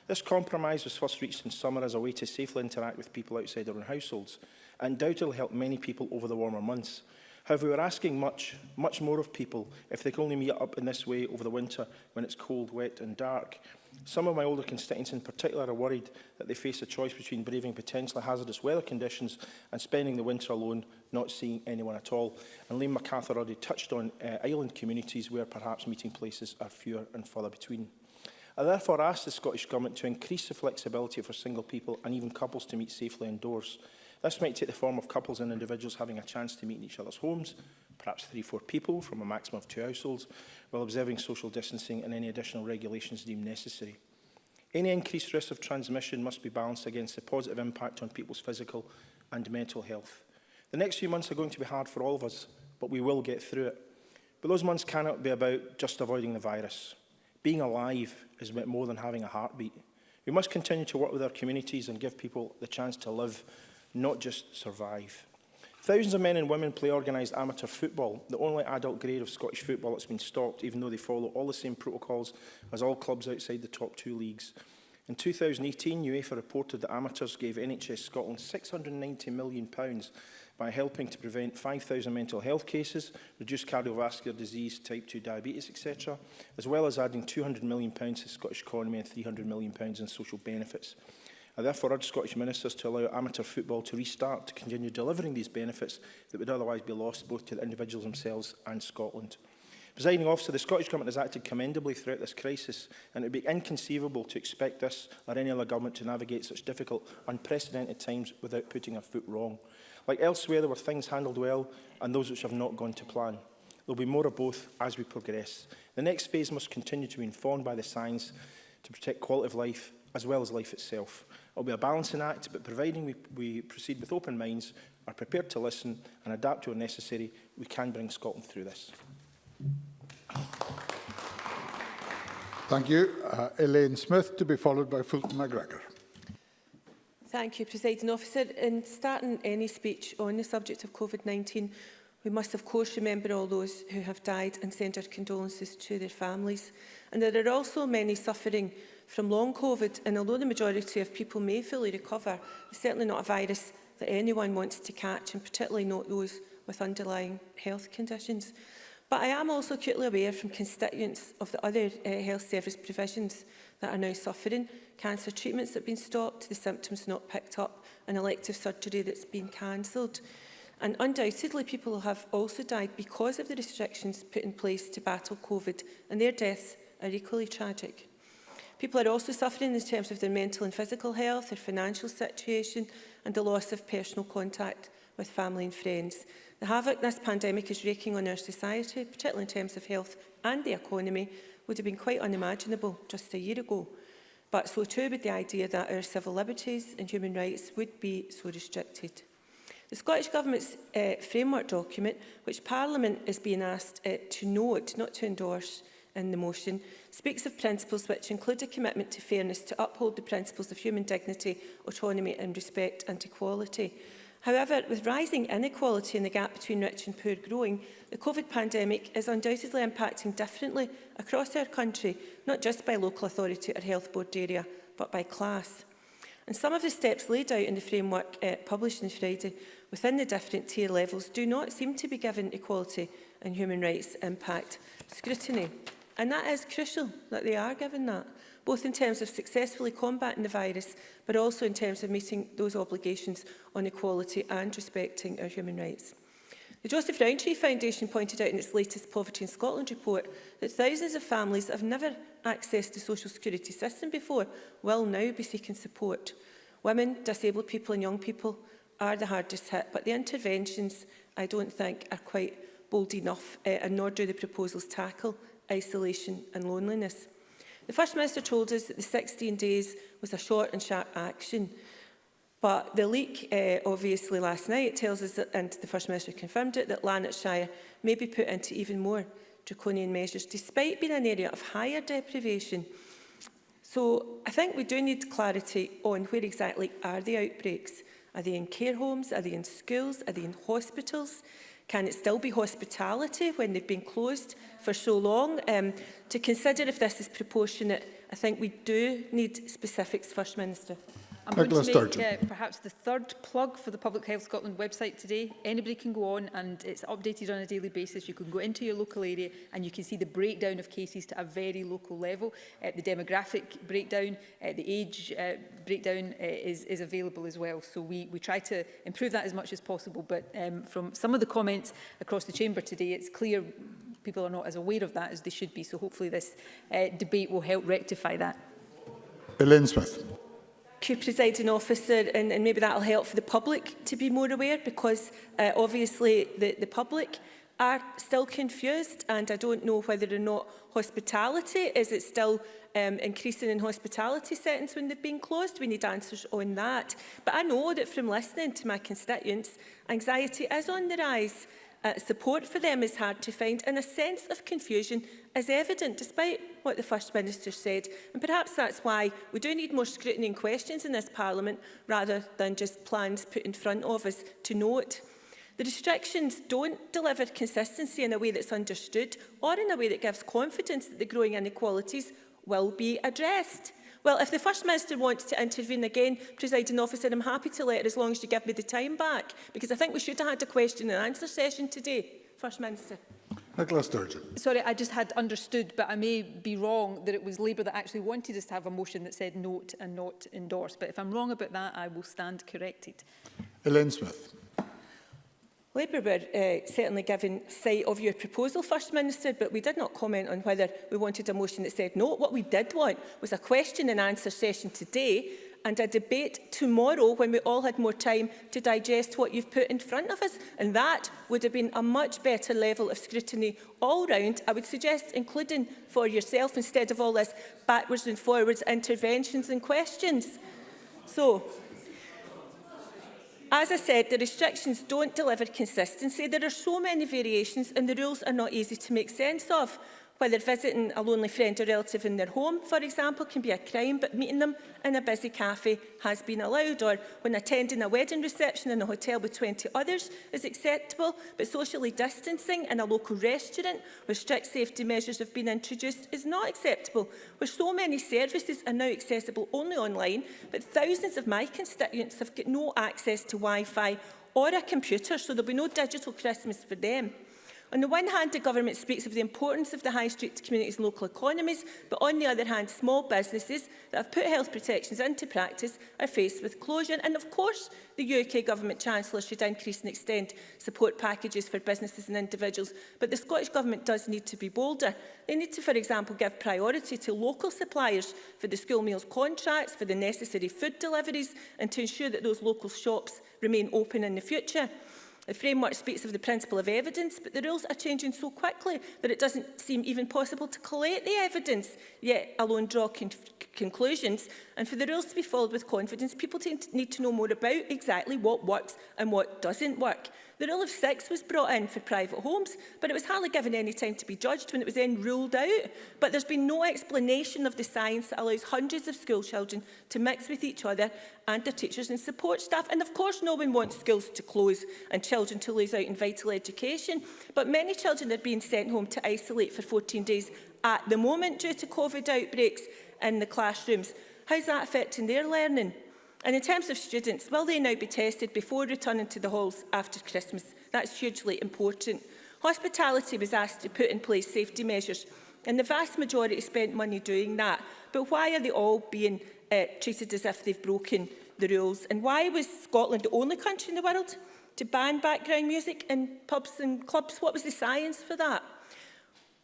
This compromise was first reached in summer as a way to safely interact with people outside their own households, and undoubtedly will help many people over the warmer months. However, we are asking much more of people if they can only meet up in this way over the winter when it's cold, wet and dark. Some of my older constituents in particular are worried that they face a choice between braving potentially hazardous weather conditions and spending the winter alone, not seeing anyone at all. And Liam MacArthur already touched on island communities where perhaps meeting places are fewer and further between. I therefore ask the Scottish Government to increase the flexibility for single people and even couples to meet safely indoors. This might take the form of couples and individuals having a chance to meet in each other's homes, perhaps 3-4 people from a maximum of 2 households, while observing social distancing and any additional regulations deemed necessary. Any increased risk of transmission must be balanced against the positive impact on people's physical and mental health. The next few months are going to be hard for all of us, but we will get through it. But those months cannot be about just avoiding the virus. Being alive is about more than having a heartbeat. We must continue to work with our communities and give people the chance to live, not just survive. Thousands of men and women play organised amateur football, the only adult grade of Scottish football that's been stopped, even though they follow all the same protocols as all clubs outside the top 2 leagues. In 2018, UEFA reported that amateurs gave NHS Scotland £690 million by helping to prevent 5,000 mental health cases, reduce cardiovascular disease, type 2 diabetes, etc., as well as adding £200 million to the Scottish economy and £300 million in social benefits. I therefore urge Scottish ministers to allow amateur football to restart to continue delivering these benefits that would otherwise be lost both to the individuals themselves and Scotland. Presiding Officer, the Scottish Government has acted commendably throughout this crisis, and it would be inconceivable to expect this or any other government to navigate such difficult, unprecedented times without putting our foot wrong. Like elsewhere, there were things handled well and those which have not gone to plan. There will be more of both as we progress. The next phase must continue to be informed by the science to protect quality of life as well as life itself. It will be a balancing act, but providing we proceed with open minds, are prepared to listen and adapt where necessary, we can bring Scotland through this. Thank you. Elaine Smith, to be followed by Fulton McGregor. Thank you, Presiding Officer. In starting any speech on the subject of COVID-19, we must of course remember all those who have died and send our condolences to their families. And there are also many suffering from long COVID, and although the majority of people may fully recover, it's certainly not a virus that anyone wants to catch, and particularly not those with underlying health conditions. But I am also acutely aware from constituents of the other health service provisions that are now suffering, cancer treatments that have been stopped, the symptoms not picked up, and elective surgery that's been cancelled. And undoubtedly, people have also died because of the restrictions put in place to battle COVID, and their deaths are equally tragic. People are also suffering in terms of their mental and physical health, their financial situation, and the loss of personal contact with family and friends. The havoc this pandemic is wreaking on our society, particularly in terms of health and the economy, would have been quite unimaginable just a year ago. But so too would the idea that our civil liberties and human rights would be so restricted. The Scottish Government's framework document, which Parliament is being asked to note, not to endorse in the motion, speaks of principles which include a commitment to fairness, to uphold the principles of human dignity, autonomy and respect, and equality. However, with rising inequality and the gap between rich and poor growing, the COVID pandemic is undoubtedly impacting differently across our country, not just by local authority or health board area, but by class. And some of the steps laid out in the framework published on Friday within the different tier levels do not seem to be given equality and human rights impact scrutiny. And that is crucial that they are given that, both in terms of successfully combating the virus, but also in terms of meeting those obligations on equality and respecting our human rights. The Joseph Rowntree Foundation pointed out in its latest Poverty in Scotland report that thousands of families that have never accessed the social security system before will now be seeking support. Women, disabled people and young people are the hardest hit, but the interventions, I don't think, are quite bold enough, and nor do the proposals tackle isolation and loneliness. The First Minister told us that the 16 days was a short and sharp action, but the leak, obviously last night, tells us, that, and the First Minister confirmed it, that Lanarkshire may be put into even more draconian measures, despite being an area of higher deprivation. So I think we do need clarity on where exactly are the outbreaks. Are they in care homes? Are they in schools? Are they in hospitals? Can it still be hospitality when they've been closed for so long? To consider if this is proportionate, I think we do need specifics, First Minister. I'm going to make perhaps the third plug for the Public Health Scotland website today. Anybody can go on, and it's updated on a daily basis. You can go into your local area and you can see the breakdown of cases to a very local level. The demographic breakdown, the age breakdown is available as well. So we try to improve that as much as possible. But from some of the comments across the chamber today, it's clear people are not as aware of that as they should be. So hopefully this debate will help rectify that. Elaine Smith. Thank you, Presiding Officer, and maybe that will help for the public to be more aware, because obviously the public are still confused, and I don't know whether or not hospitality, is it still increasing in hospitality settings when they've been closed? We need answers on that. But I know that from listening to my constituents, anxiety is on the rise. Support for them is hard to find, and a sense of confusion is evident, despite what the First Minister said. And perhaps that's why we do need more scrutiny and questions in this Parliament, rather than just plans put in front of us to note. The restrictions don't deliver consistency in a way that's understood, or in a way that gives confidence that the growing inequalities will be addressed. Well, if the First Minister wants to intervene again, Presiding Officer, I'm happy to let her, as long as you give me the time back, because I think we should have had a question and answer session today. First Minister. Nicola Sturgeon. Sorry, I just had understood, but I may be wrong, that it was Labour that actually wanted us to have a motion that said note and not endorse. But if I'm wrong about that, I will stand corrected. Elaine Smith. Labour were certainly given sight of your proposal, First Minister, but we did not comment on whether we wanted a motion that said no. What we did want was a question and answer session today and a debate tomorrow, when we all had more time to digest what you've put in front of us. And that would have been a much better level of scrutiny all round, I would suggest, including for yourself, instead of all this backwards and forwards interventions and questions. So, as I said, the restrictions don't deliver consistency. There are so many variations and the rules are not easy to make sense of. Whether visiting a lonely friend or relative in their home, for example, can be a crime, but meeting them in a busy cafe has been allowed, or when attending a wedding reception in a hotel with 20 others is acceptable, but socially distancing in a local restaurant where strict safety measures have been introduced is not acceptable, where so many services are now accessible only online, but thousands of my constituents have got no access to Wi-Fi or a computer, so there will be no digital Christmas for them. On the one hand, the government speaks of the importance of the high street to communities and local economies, but on the other hand, small businesses that have put health protections into practice are faced with closure. And of course, the UK Government Chancellor should increase and extend support packages for businesses and individuals, but the Scottish Government does need to be bolder. They need to, for example, give priority to local suppliers for the school meals contracts, for the necessary food deliveries, and to ensure that those local shops remain open in the future. The framework speaks of the principle of evidence, but the rules are changing so quickly that it doesn't seem even possible to collate the evidence, yet alone draw conclusions. And for the rules to be followed with confidence, people need to know more about exactly what works and what doesn't work. The rule of 6 was brought in for private homes, but it was hardly given any time to be judged when it was then ruled out. But there's been no explanation of the science that allows hundreds of school children to mix with each other and their teachers and support staff. And of course, no one wants schools to close and children to lose out in vital education. But many children are being sent home to isolate for 14 days at the moment due to COVID outbreaks in the classrooms. How's that affecting their learning? And in terms of students, will they now be tested before returning to the halls after Christmas? That's hugely important. Hospitality was asked to put in place safety measures, and the vast majority spent money doing that. But why are they all being treated as if they've broken the rules? And why was Scotland the only country in the world to ban background music in pubs and clubs? What was the science for that?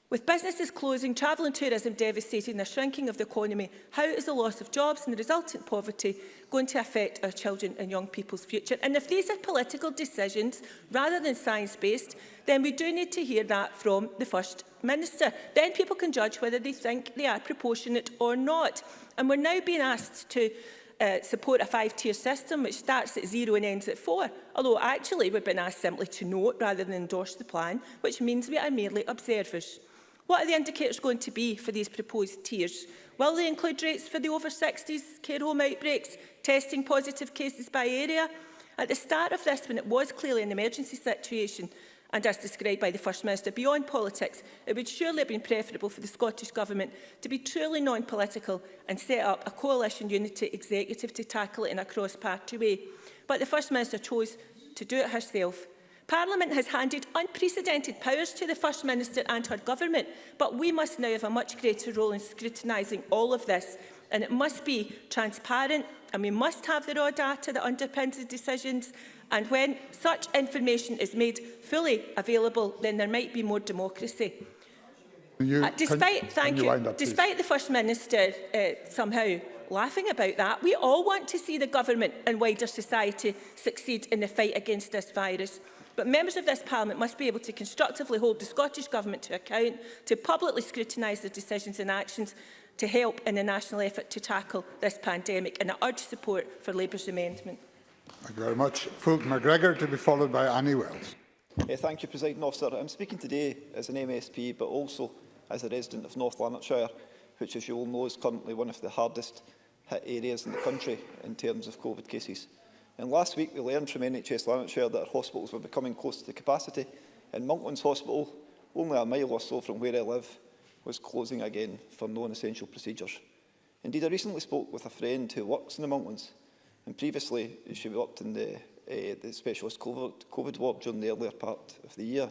With businesses closing, travel and tourism devastating, the shrinking of the economy, how is the loss of jobs and the resultant poverty going to affect our children and young people's future? And if these are political decisions rather than science-based, then we do need to hear that from the First Minister. Then people can judge whether they think they are proportionate or not. And we're now being asked to support a 5-tier system which starts at 0 and ends at 4, although actually we've been asked simply to note rather than endorse the plan, which means we are merely observers. What are the indicators going to be for these proposed tiers? Will they include rates for the over-60s, care home outbreaks, testing positive cases by area? At the start of this, when it was clearly an emergency situation, and as described by the First Minister, beyond politics, it would surely have been preferable for the Scottish Government to be truly non-political and set up a coalition unity executive to tackle it in a cross-party way. But the First Minister chose to do it herself. Parliament has handed unprecedented powers to the First Minister and her government, but we must now have a much greater role in scrutinising all of this, and it must be transparent, and we must have the raw data that underpins the decisions, and when such information is made fully available, then there might be more democracy. Despite the First Minister somehow laughing about that, we all want to see the government and wider society succeed in the fight against this virus. But members of this Parliament must be able to constructively hold the Scottish Government to account, to publicly scrutinise their decisions and actions to help in the national effort to tackle this pandemic. And I urge support for Labour's amendment. Thank you very much. Fulton McGregor, to be followed by Annie Wells. Thank you, Presiding Officer. I'm speaking today as an MSP, but also as a resident of North Lanarkshire, which, as you all know, is currently one of the hardest hit areas in the country in terms of COVID cases. And last week we learned from NHS Lanarkshire that our hospitals were becoming close to capacity, and Monklands Hospital, only a mile or so from where I live, was closing again for non-essential procedures. Indeed, I recently spoke with a friend who works in the Monklands, and previously she worked in the specialist COVID ward during the earlier part of the year,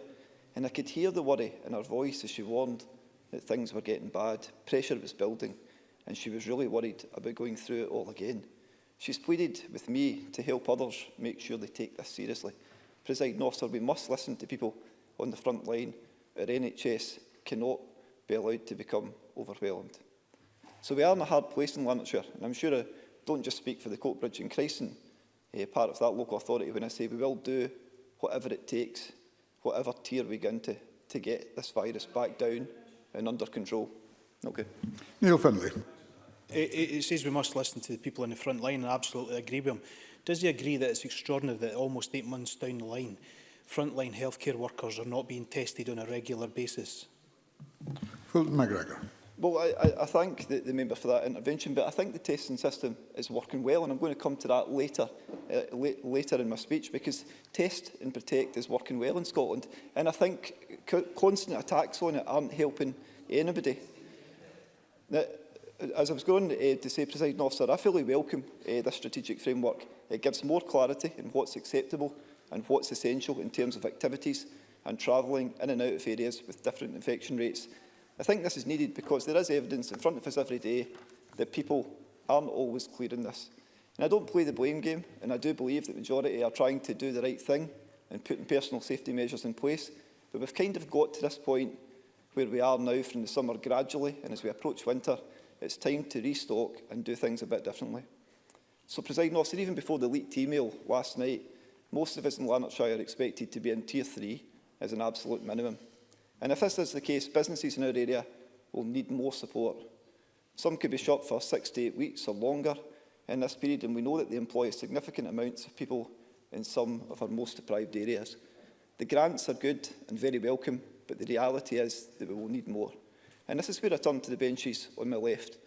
and I could hear the worry in her voice as she warned that things were getting bad, pressure was building, and she was really worried about going through it all again. She's pleaded with me to help others make sure they take this seriously. Presiding Officer, we must listen to people on the front line. Our NHS cannot be allowed to become overwhelmed. So we are in a hard place in Lanarkshire, and I'm sure I don't just speak for the Coatbridge and Chryson, part of that local authority, when I say we will do whatever it takes, whatever tier we get into, to get this virus back down and under control. Okay. Neil Findlay. It says we must listen to the people on the front line, and I absolutely agree with him. Does he agree that it's extraordinary that almost 8 months down the line, frontline healthcare workers are not being tested on a regular basis? Fulton McGregor. Well, I thank the member for that intervention, but I think the testing system is working well, and I'm going to come to that later in my speech, because Test and Protect is working well in Scotland, and I think constant attacks on it aren't helping anybody. Now, as I was going to say, Presiding Officer, I fully welcome this strategic framework. It gives more clarity in what's acceptable and what's essential in terms of activities and travelling in and out of areas with different infection rates. I think this is needed because there is evidence in front of us every day that people aren't always clear in this. And I don't play the blame game, and I do believe that the majority are trying to do the right thing and putting personal safety measures in place. But we've kind of got to this point where we are now from the summer gradually, and as we approach winter, it's time to restock and do things a bit differently. So, Presiding Officer, even before the leaked email last night, most of us in Lanarkshire are expected to be in Tier 3 as an absolute minimum. And if this is the case, businesses in our area will need more support. Some could be shut for 6 to 8 weeks or longer in this period, and we know that they employ significant amounts of people in some of our most deprived areas. The grants are good and very welcome, but the reality is that we will need more. And this is where I turn to the benches on my left.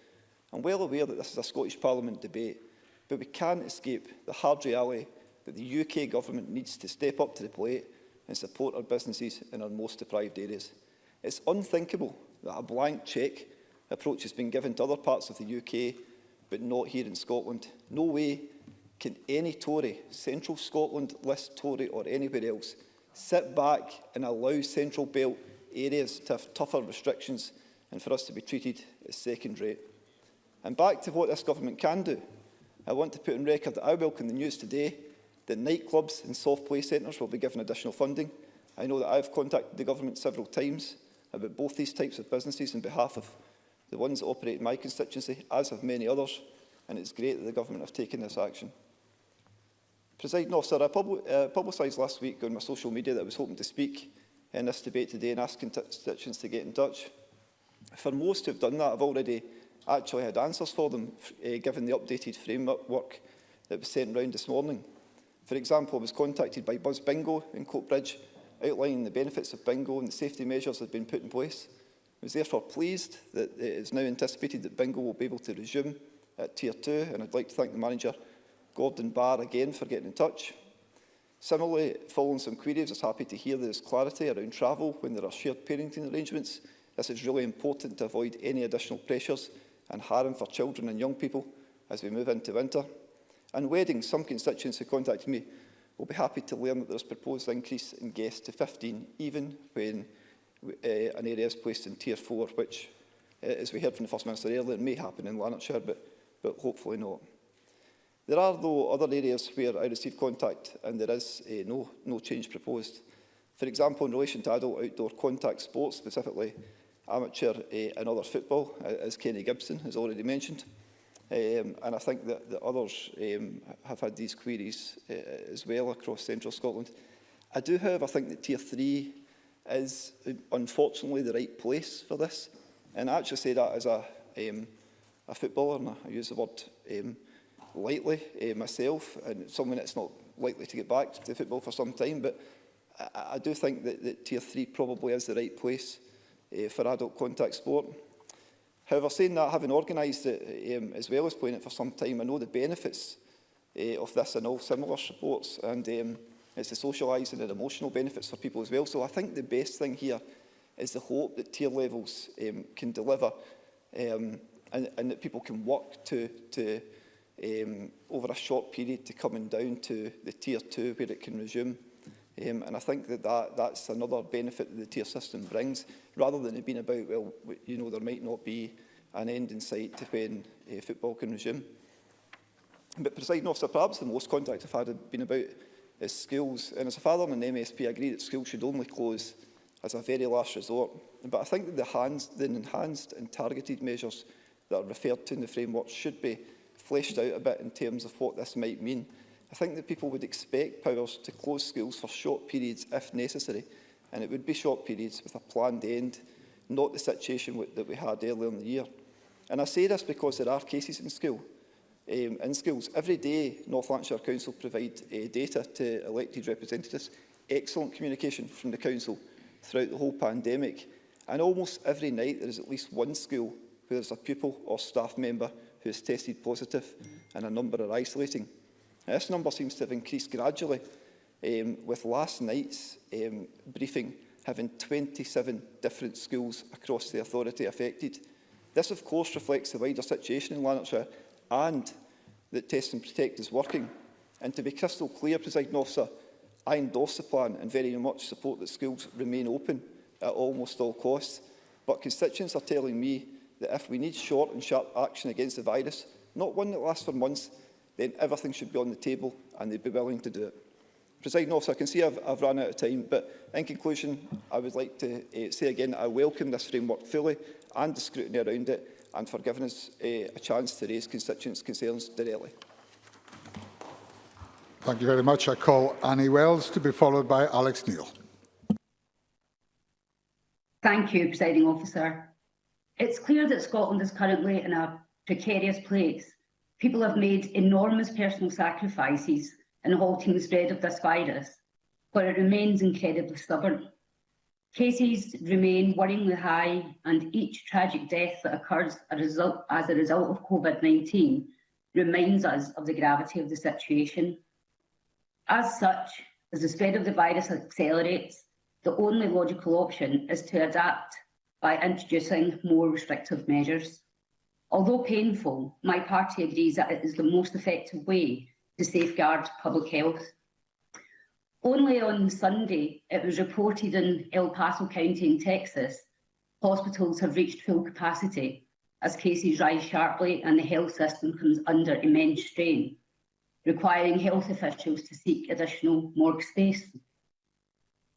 I'm well aware that this is a Scottish Parliament debate, but we can't escape the hard reality that the UK Government needs to step up to the plate and support our businesses in our most deprived areas. It's unthinkable that a blank cheque approach has been given to other parts of the UK, but not here in Scotland. No way can any Tory, Central Scotland List Tory or anywhere else, sit back and allow Central Belt areas to have tougher restrictions and for us to be treated as second rate. And back to what this government can do. I want to put on record that I welcome the news today that nightclubs and soft play centres will be given additional funding. I know that I have contacted the government several times about both these types of businesses on behalf of the ones that operate in my constituency, as have many others, and it's great that the government have taken this action. Presiding Officer, I publicised last week on my social media that I was hoping to speak in this debate today and ask constituents to get in touch. For most who have done that, I've already actually had answers for them, given the updated framework that was sent round this morning. For example, I was contacted by Buzz Bingo in Coatbridge, outlining the benefits of bingo and the safety measures that have been put in place. I was therefore pleased that it is now anticipated that bingo will be able to resume at Tier 2, and I'd like to thank the manager, Gordon Barr, again for getting in touch. Similarly, following some queries, I was happy to hear there is clarity around travel when there are shared parenting arrangements. This is really important to avoid any additional pressures and harm for children and young people as we move into winter. And weddings, some constituents who contacted me will be happy to learn that there is proposed increase in guests to 15, even when an area is placed in Tier 4, which, as we heard from the First Minister earlier, may happen in Lanarkshire, but hopefully not. There are, though, other areas where I received contact and there is no change proposed. For example, in relation to adult outdoor contact sports, specifically amateur and other football, as Kenny Gibson has already mentioned. And I think that the others have had these queries as well across central Scotland. I do, however, think that Tier 3 is, unfortunately, the right place for this. And I actually say that as a footballer, and I use the word lightly myself, and someone that's not likely to get back to football for some time. But I do think that Tier 3 probably is the right place for adult contact sport. However, saying that, having organised it as well as playing it for some time, I know the benefits of this in all similar sports, and it's the socialising and emotional benefits for people as well. So I think the best thing here is the hope that tier levels can deliver, and that people can work to over a short period to coming down to the Tier 2 where it can resume. And I think that's another benefit that the tier system brings, rather than it being about, well, you know, there might not be an end in sight to when football can resume. But, Presiding Officer, perhaps the most contact I've had been about is schools. And as a father and an MSP, I agree that schools should only close as a very last resort. But I think that the enhanced and targeted measures that are referred to in the framework should be fleshed out a bit in terms of what this might mean. I think that people would expect powers to close schools for short periods if necessary, and it would be short periods with a planned end, not the situation that we had earlier in the year. And I say this because there are cases in schools. Every day, North Lanarkshire Council provide data to elected representatives, excellent communication from the Council throughout the whole pandemic. And almost every night there is at least one school where there is a pupil or staff member who has tested positive, and a number are isolating. Now, this number seems to have increased gradually, with last night's briefing having 27 different schools across the authority affected. This, of course, reflects the wider situation in Lanarkshire and that Test and Protect is working. And to be crystal clear, Presiding Officer, I endorse the plan and very much support that schools remain open at almost all costs. But constituents are telling me that if we need short and sharp action against the virus, not one that lasts for months, then everything should be on the table and they'd be willing to do it. Presiding Officer, I can see I've run out of time, but in conclusion, I would like to say again that I welcome this framework fully and the scrutiny around it, and for giving us a chance to raise constituents' concerns directly. Thank you very much. I call Annie Wells to be followed by Alex Neil. Thank you, Presiding Officer. It's clear that Scotland is currently in a precarious place. People have made enormous personal sacrifices in halting the spread of this virus, but it remains incredibly stubborn. Cases remain worryingly high, and each tragic death that occurs as a result of COVID-19 reminds us of the gravity of the situation. As such, as the spread of the virus accelerates, the only logical option is to adapt by introducing more restrictive measures. Although painful, my party agrees that it is the most effective way to safeguard public health. Only on Sunday, it was reported in El Paso County in Texas, hospitals have reached full capacity as cases rise sharply and the health system comes under immense strain, requiring health officials to seek additional morgue space.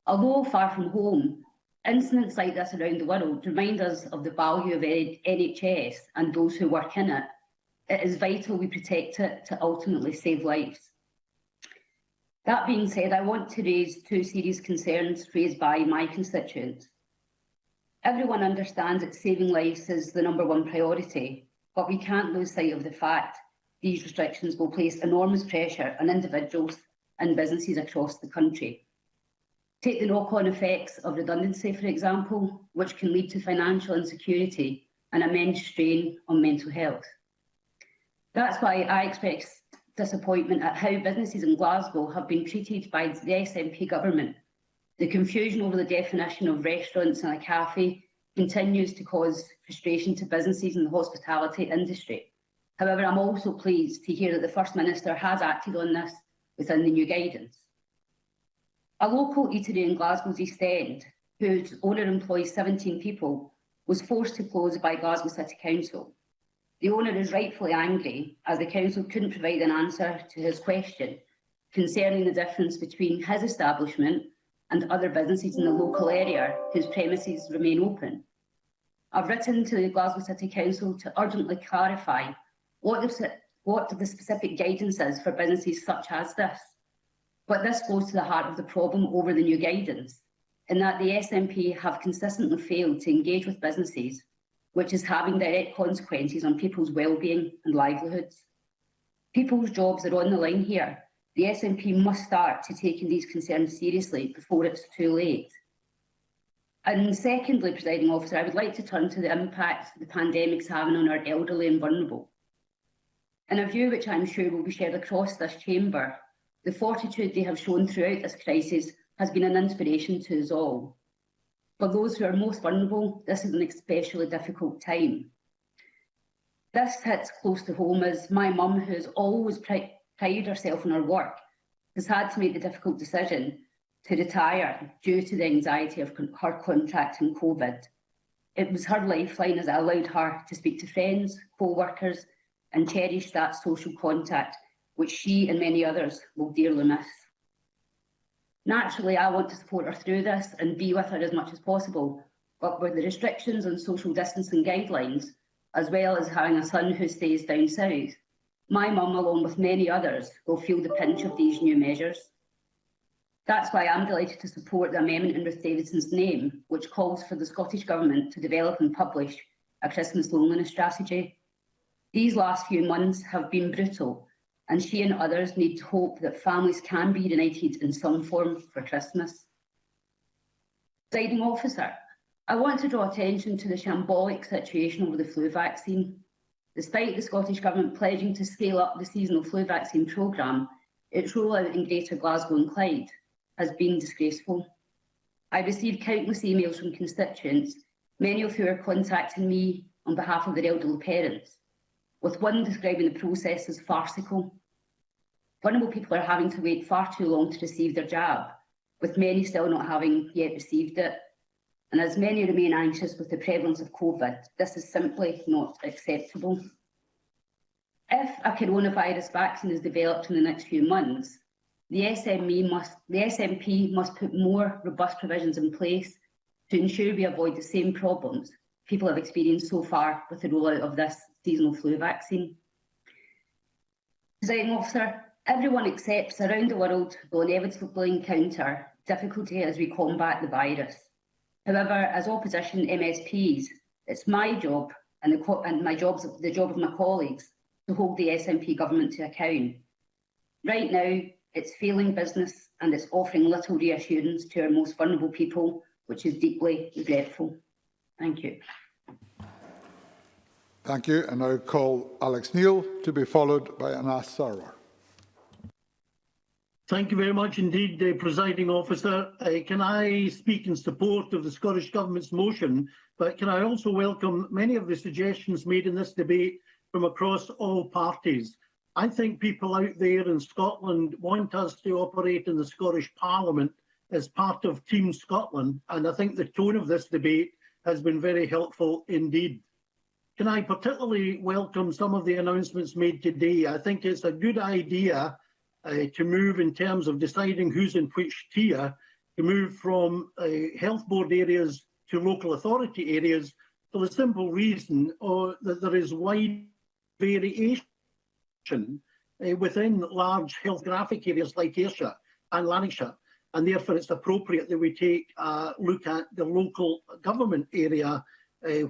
Although far from home, incidents like this around the world remind us of the value of NHS and those who work in it. It is vital we protect it to ultimately save lives. That being said, I want to raise two serious concerns raised by my constituents. Everyone understands that saving lives is the #1 priority, but we can't lose sight of the fact these restrictions will place enormous pressure on individuals and businesses across the country. Take the knock-on effects of redundancy, for example, which can lead to financial insecurity and immense strain on mental health. That's why I express disappointment at how businesses in Glasgow have been treated by the SNP government. The confusion over the definition of restaurants and a cafe continues to cause frustration to businesses in the hospitality industry. However, I'm also pleased to hear that the First Minister has acted on this within the new guidance. A local eatery in Glasgow's East End, whose owner employs 17 people, was forced to close by Glasgow City Council. The owner is rightfully angry as the council couldn't provide an answer to his question concerning the difference between his establishment and other businesses in the local area whose premises remain open. I've written to the Glasgow City Council to urgently clarify what the specific guidance is for businesses such as this. But this goes to the heart of the problem over the new guidance, in that the SNP have consistently failed to engage with businesses, which is having direct consequences on people's well-being and livelihoods. People's jobs are on the line here. The SNP must start to taking these concerns seriously before it's too late. And secondly, Presiding Officer, I would like to turn to the impact the pandemic's having on our elderly and vulnerable. In a view which I'm sure will be shared across this chamber, the fortitude they have shown throughout this crisis has been an inspiration to us all. For those who are most vulnerable, this is an especially difficult time. This hits close to home as my mum, who has always prided herself on her work, has had to make the difficult decision to retire due to the anxiety of her contracting COVID. It was her lifeline as it allowed her to speak to friends, co-workers, and cherish that social contact which she and many others will dearly miss. Naturally, I want to support her through this and be with her as much as possible, but with the restrictions and social distancing guidelines, as well as having a son who stays down south, my mum, along with many others, will feel the pinch of these new measures. That's why I'm delighted to support the amendment in Ruth Davidson's name, which calls for the Scottish Government to develop and publish a Christmas loneliness strategy. These last few months have been brutal, and she and others need to hope that families can be united in some form for Christmas. Presiding Officer, I want to draw attention to the shambolic situation over the flu vaccine. Despite the Scottish Government pledging to scale up the seasonal flu vaccine programme, its rollout in Greater Glasgow and Clyde has been disgraceful. I received countless emails from constituents, many of who are contacting me on behalf of their elderly parents, with one describing the process as farcical. Vulnerable people are having to wait far too long to receive their jab, with many still not having yet received it. And as many remain anxious with the prevalence of COVID, this is simply not acceptable. If a coronavirus vaccine is developed in the next few months, the SNP must put more robust provisions in place to ensure we avoid the same problems people have experienced so far with the rollout of this seasonal flu vaccine. Presiding Officer, everyone accepts around the world will inevitably encounter difficulty as we combat the virus. However, as opposition MSPs, it's my job and the job of my colleagues to hold the SNP government to account. Right now, it's failing business and it's offering little reassurance to our most vulnerable people, which is deeply regretful. Thank you. Thank you. And now call Alex Neil to be followed by Anas Sarwar. Thank you very much indeed, Presiding Officer. Can I speak in support of the Scottish Government's motion, but can I also welcome many of the suggestions made in this debate from across all parties. I think people out there in Scotland want us to operate in the Scottish Parliament as part of Team Scotland, and I think the tone of this debate has been very helpful indeed. Can I particularly welcome some of the announcements made today? I think it's a good idea to move in terms of deciding who's in which tier, to move from health board areas to local authority areas for the simple reason that there is wide variation within large health graphic areas like Ayrshire and Lanarkshire, and therefore it's appropriate that we take a look at the local government area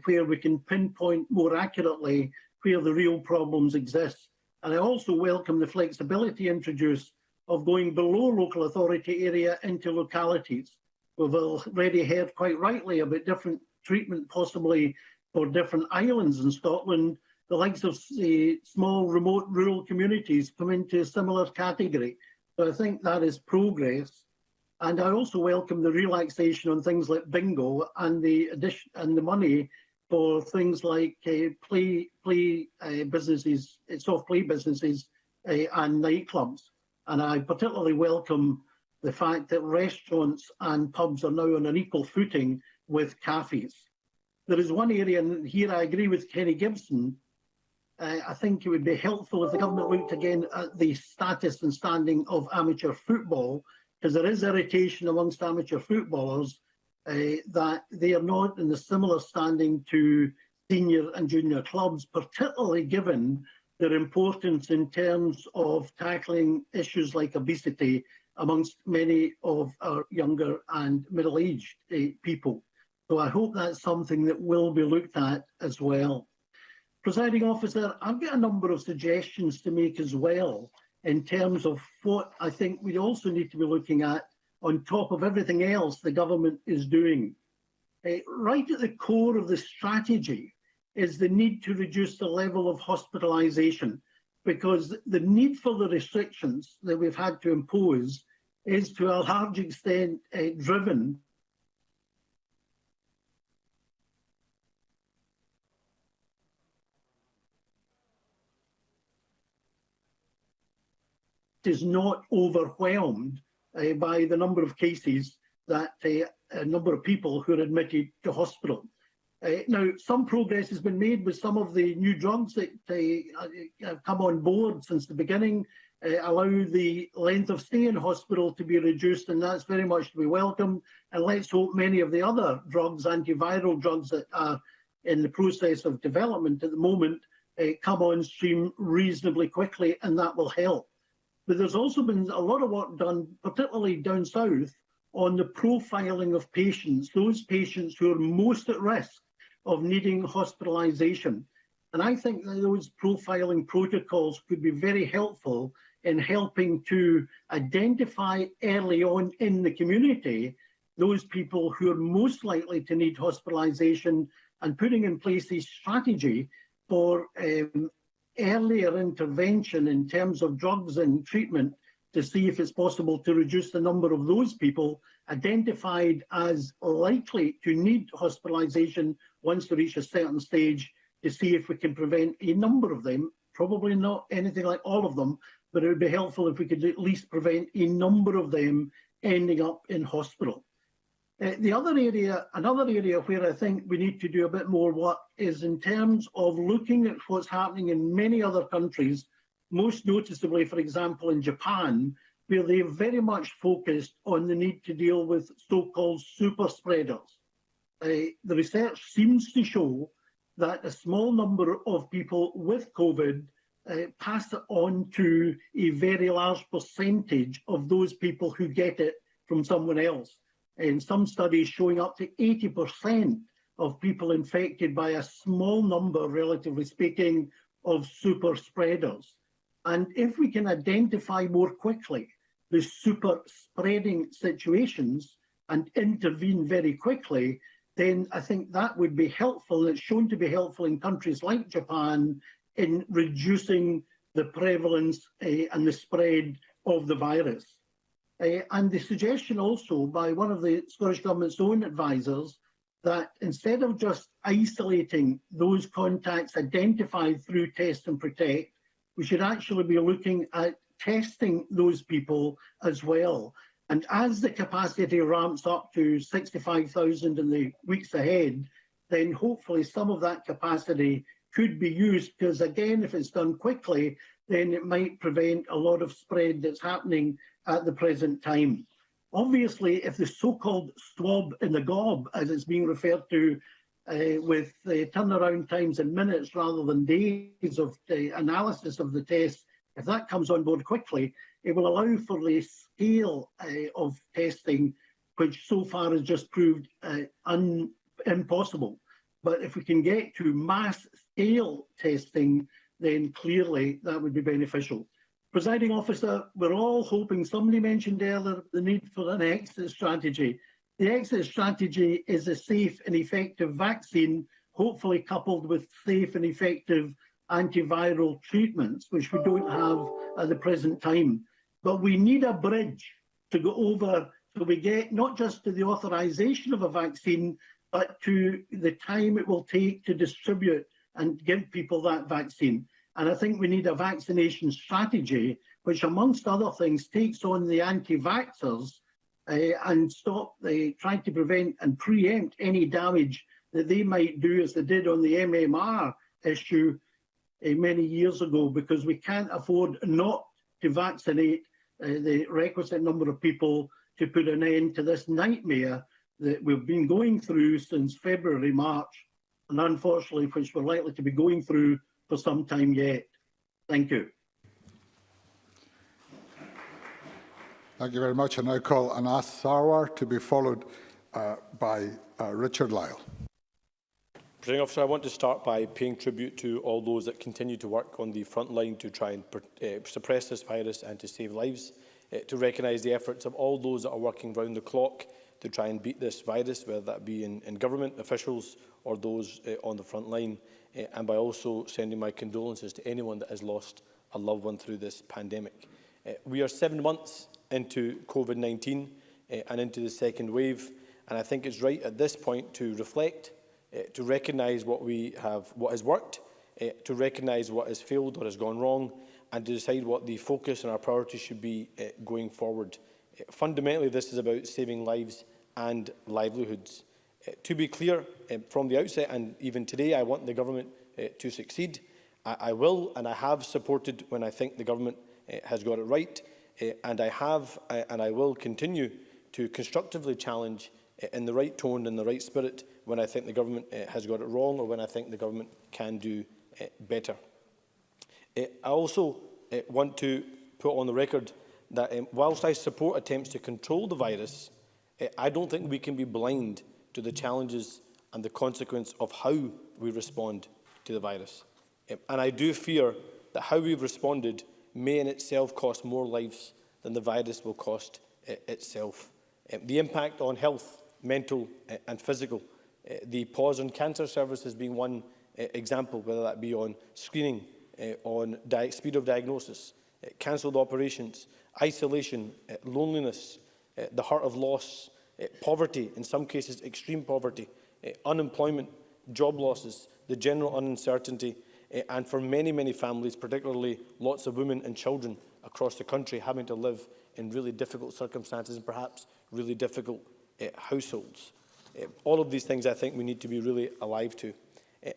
where we can pinpoint more accurately where the real problems exist. And I also welcome the flexibility introduced of going below local authority area into localities. We've already heard quite rightly about different treatment possibly for different islands in Scotland. The likes of small remote rural communities come into a similar category. So I think that is progress. And I also welcome the relaxation on things like bingo and the addition and the money for things like play businesses, soft play businesses and nightclubs. And I particularly welcome the fact that restaurants and pubs are now on an equal footing with cafes. There is one area, and here I agree with Kenny Gibson, I think it would be helpful if the government looked again at the status and standing of amateur football, because there is irritation amongst amateur footballers that they are not in a similar standing to senior and junior clubs, particularly given their importance in terms of tackling issues like obesity amongst many of our younger and middle-aged people. So I hope that's something that will be looked at as well. Presiding Officer, I've got a number of suggestions to make as well in terms of what I think we also need to be looking at on top of everything else the government is doing. Right at the core of the strategy is the need to reduce the level of hospitalisation, because the need for the restrictions that we've had to impose is to a large extent driven is not overwhelmed by the number of cases that a number of people who are admitted to hospital. Now, some progress has been made with some of the new drugs that have come on board since the beginning, allow the length of stay in hospital to be reduced, and that's very much to be welcomed. And let's hope many of the other drugs, antiviral drugs that are in the process of development at the moment, come on stream reasonably quickly, and that will help. But there's also been a lot of work done, particularly down south, on the profiling of patients, those patients who are most at risk of needing hospitalisation. And I think that those profiling protocols could be very helpful in helping to identify early on in the community those people who are most likely to need hospitalisation and putting in place a strategy for earlier intervention in terms of drugs and treatment to see if it's possible to reduce the number of those people identified as likely to need hospitalisation once they reach a certain stage, to see if we can prevent a number of them, probably not anything like all of them, but it would be helpful if we could at least prevent a number of them ending up in hospital. Another area where I think we need to do a bit more work is in terms of looking at what's happening in many other countries, most noticeably, for example, in Japan, where they've very much focused on the need to deal with so-called super spreaders. The research seems to show that a small number of people with COVID pass it on to a very large percentage of those people who get it from someone else. And some studies showing up to 80% of people infected by a small number, relatively speaking, of super spreaders. And if we can identify more quickly the super spreading situations and intervene very quickly, then I think that would be helpful. It's shown to be helpful in countries like Japan in reducing the prevalence and the spread of the virus. And the suggestion also by one of the Scottish Government's own advisors that instead of just isolating those contacts identified through Test and Protect, we should actually be looking at testing those people as well. And as the capacity ramps up to 65,000 in the weeks ahead, then hopefully some of that capacity could be used, because again, if it's done quickly, then it might prevent a lot of spread that's happening at the present time. Obviously, if the so-called swab in the gob, as it's being referred to, with turnaround times in minutes rather than days of the analysis of the test, if that comes on board quickly, it will allow for the scale of testing, which so far has just proved impossible. But if we can get to mass scale testing, then clearly that would be beneficial. Presiding Officer, we're all hoping, somebody mentioned earlier the need for an exit strategy. The exit strategy is a safe and effective vaccine, hopefully coupled with safe and effective antiviral treatments, which we don't have at the present time. But we need a bridge to go over so we get not just to the authorization of a vaccine, but to the time it will take to distribute and give people that vaccine. And I think we need a vaccination strategy, which amongst other things takes on the anti-vaxxers and stop trying to prevent and preempt any damage that they might do, as they did on the MMR issue many years ago, because we can't afford not to vaccinate the requisite number of people to put an end to this nightmare that we've been going through since February, March, and unfortunately, which we're likely to be going through for some time yet. Thank you. Thank you very much. I now call Anas Sarwar to be followed by Richard Lyle. Presiding Officer, I want to start by paying tribute to all those that continue to work on the front line to try and suppress this virus and to save lives, to recognise the efforts of all those that are working round the clock to try and beat this virus, whether that be in government officials or those on the front line, and by also sending my condolences to anyone that has lost a loved one through this pandemic. We are 7 months into COVID-19 and into the second wave, and I think it's right at this point to reflect, to recognise what has worked, to recognise what has failed or has gone wrong, and to decide what the focus and our priorities should be going forward. Fundamentally, this is about saving lives and livelihoods. To be clear, from the outset and even today, I want the government to succeed. I will and I have supported when I think the government has got it right, and I have and I will continue to constructively challenge in the right tone and the right spirit when I think the government has got it wrong or when I think the government can do better. I also want to put on the record that whilst I support attempts to control the virus, I don't think we can be blind to the challenges and the consequence of how we respond to the virus. And I do fear that how we've responded may in itself cost more lives than the virus will cost itself. The impact on health, mental and physical. The pause on cancer services being one example, whether that be on screening, on speed of diagnosis, cancelled operations, isolation, loneliness, the hurt of loss, poverty, in some cases extreme poverty, unemployment, job losses, the general uncertainty, and for many, many families, particularly lots of women and children across the country having to live in really difficult circumstances and perhaps really difficult households. All of these things I think we need to be really alive to.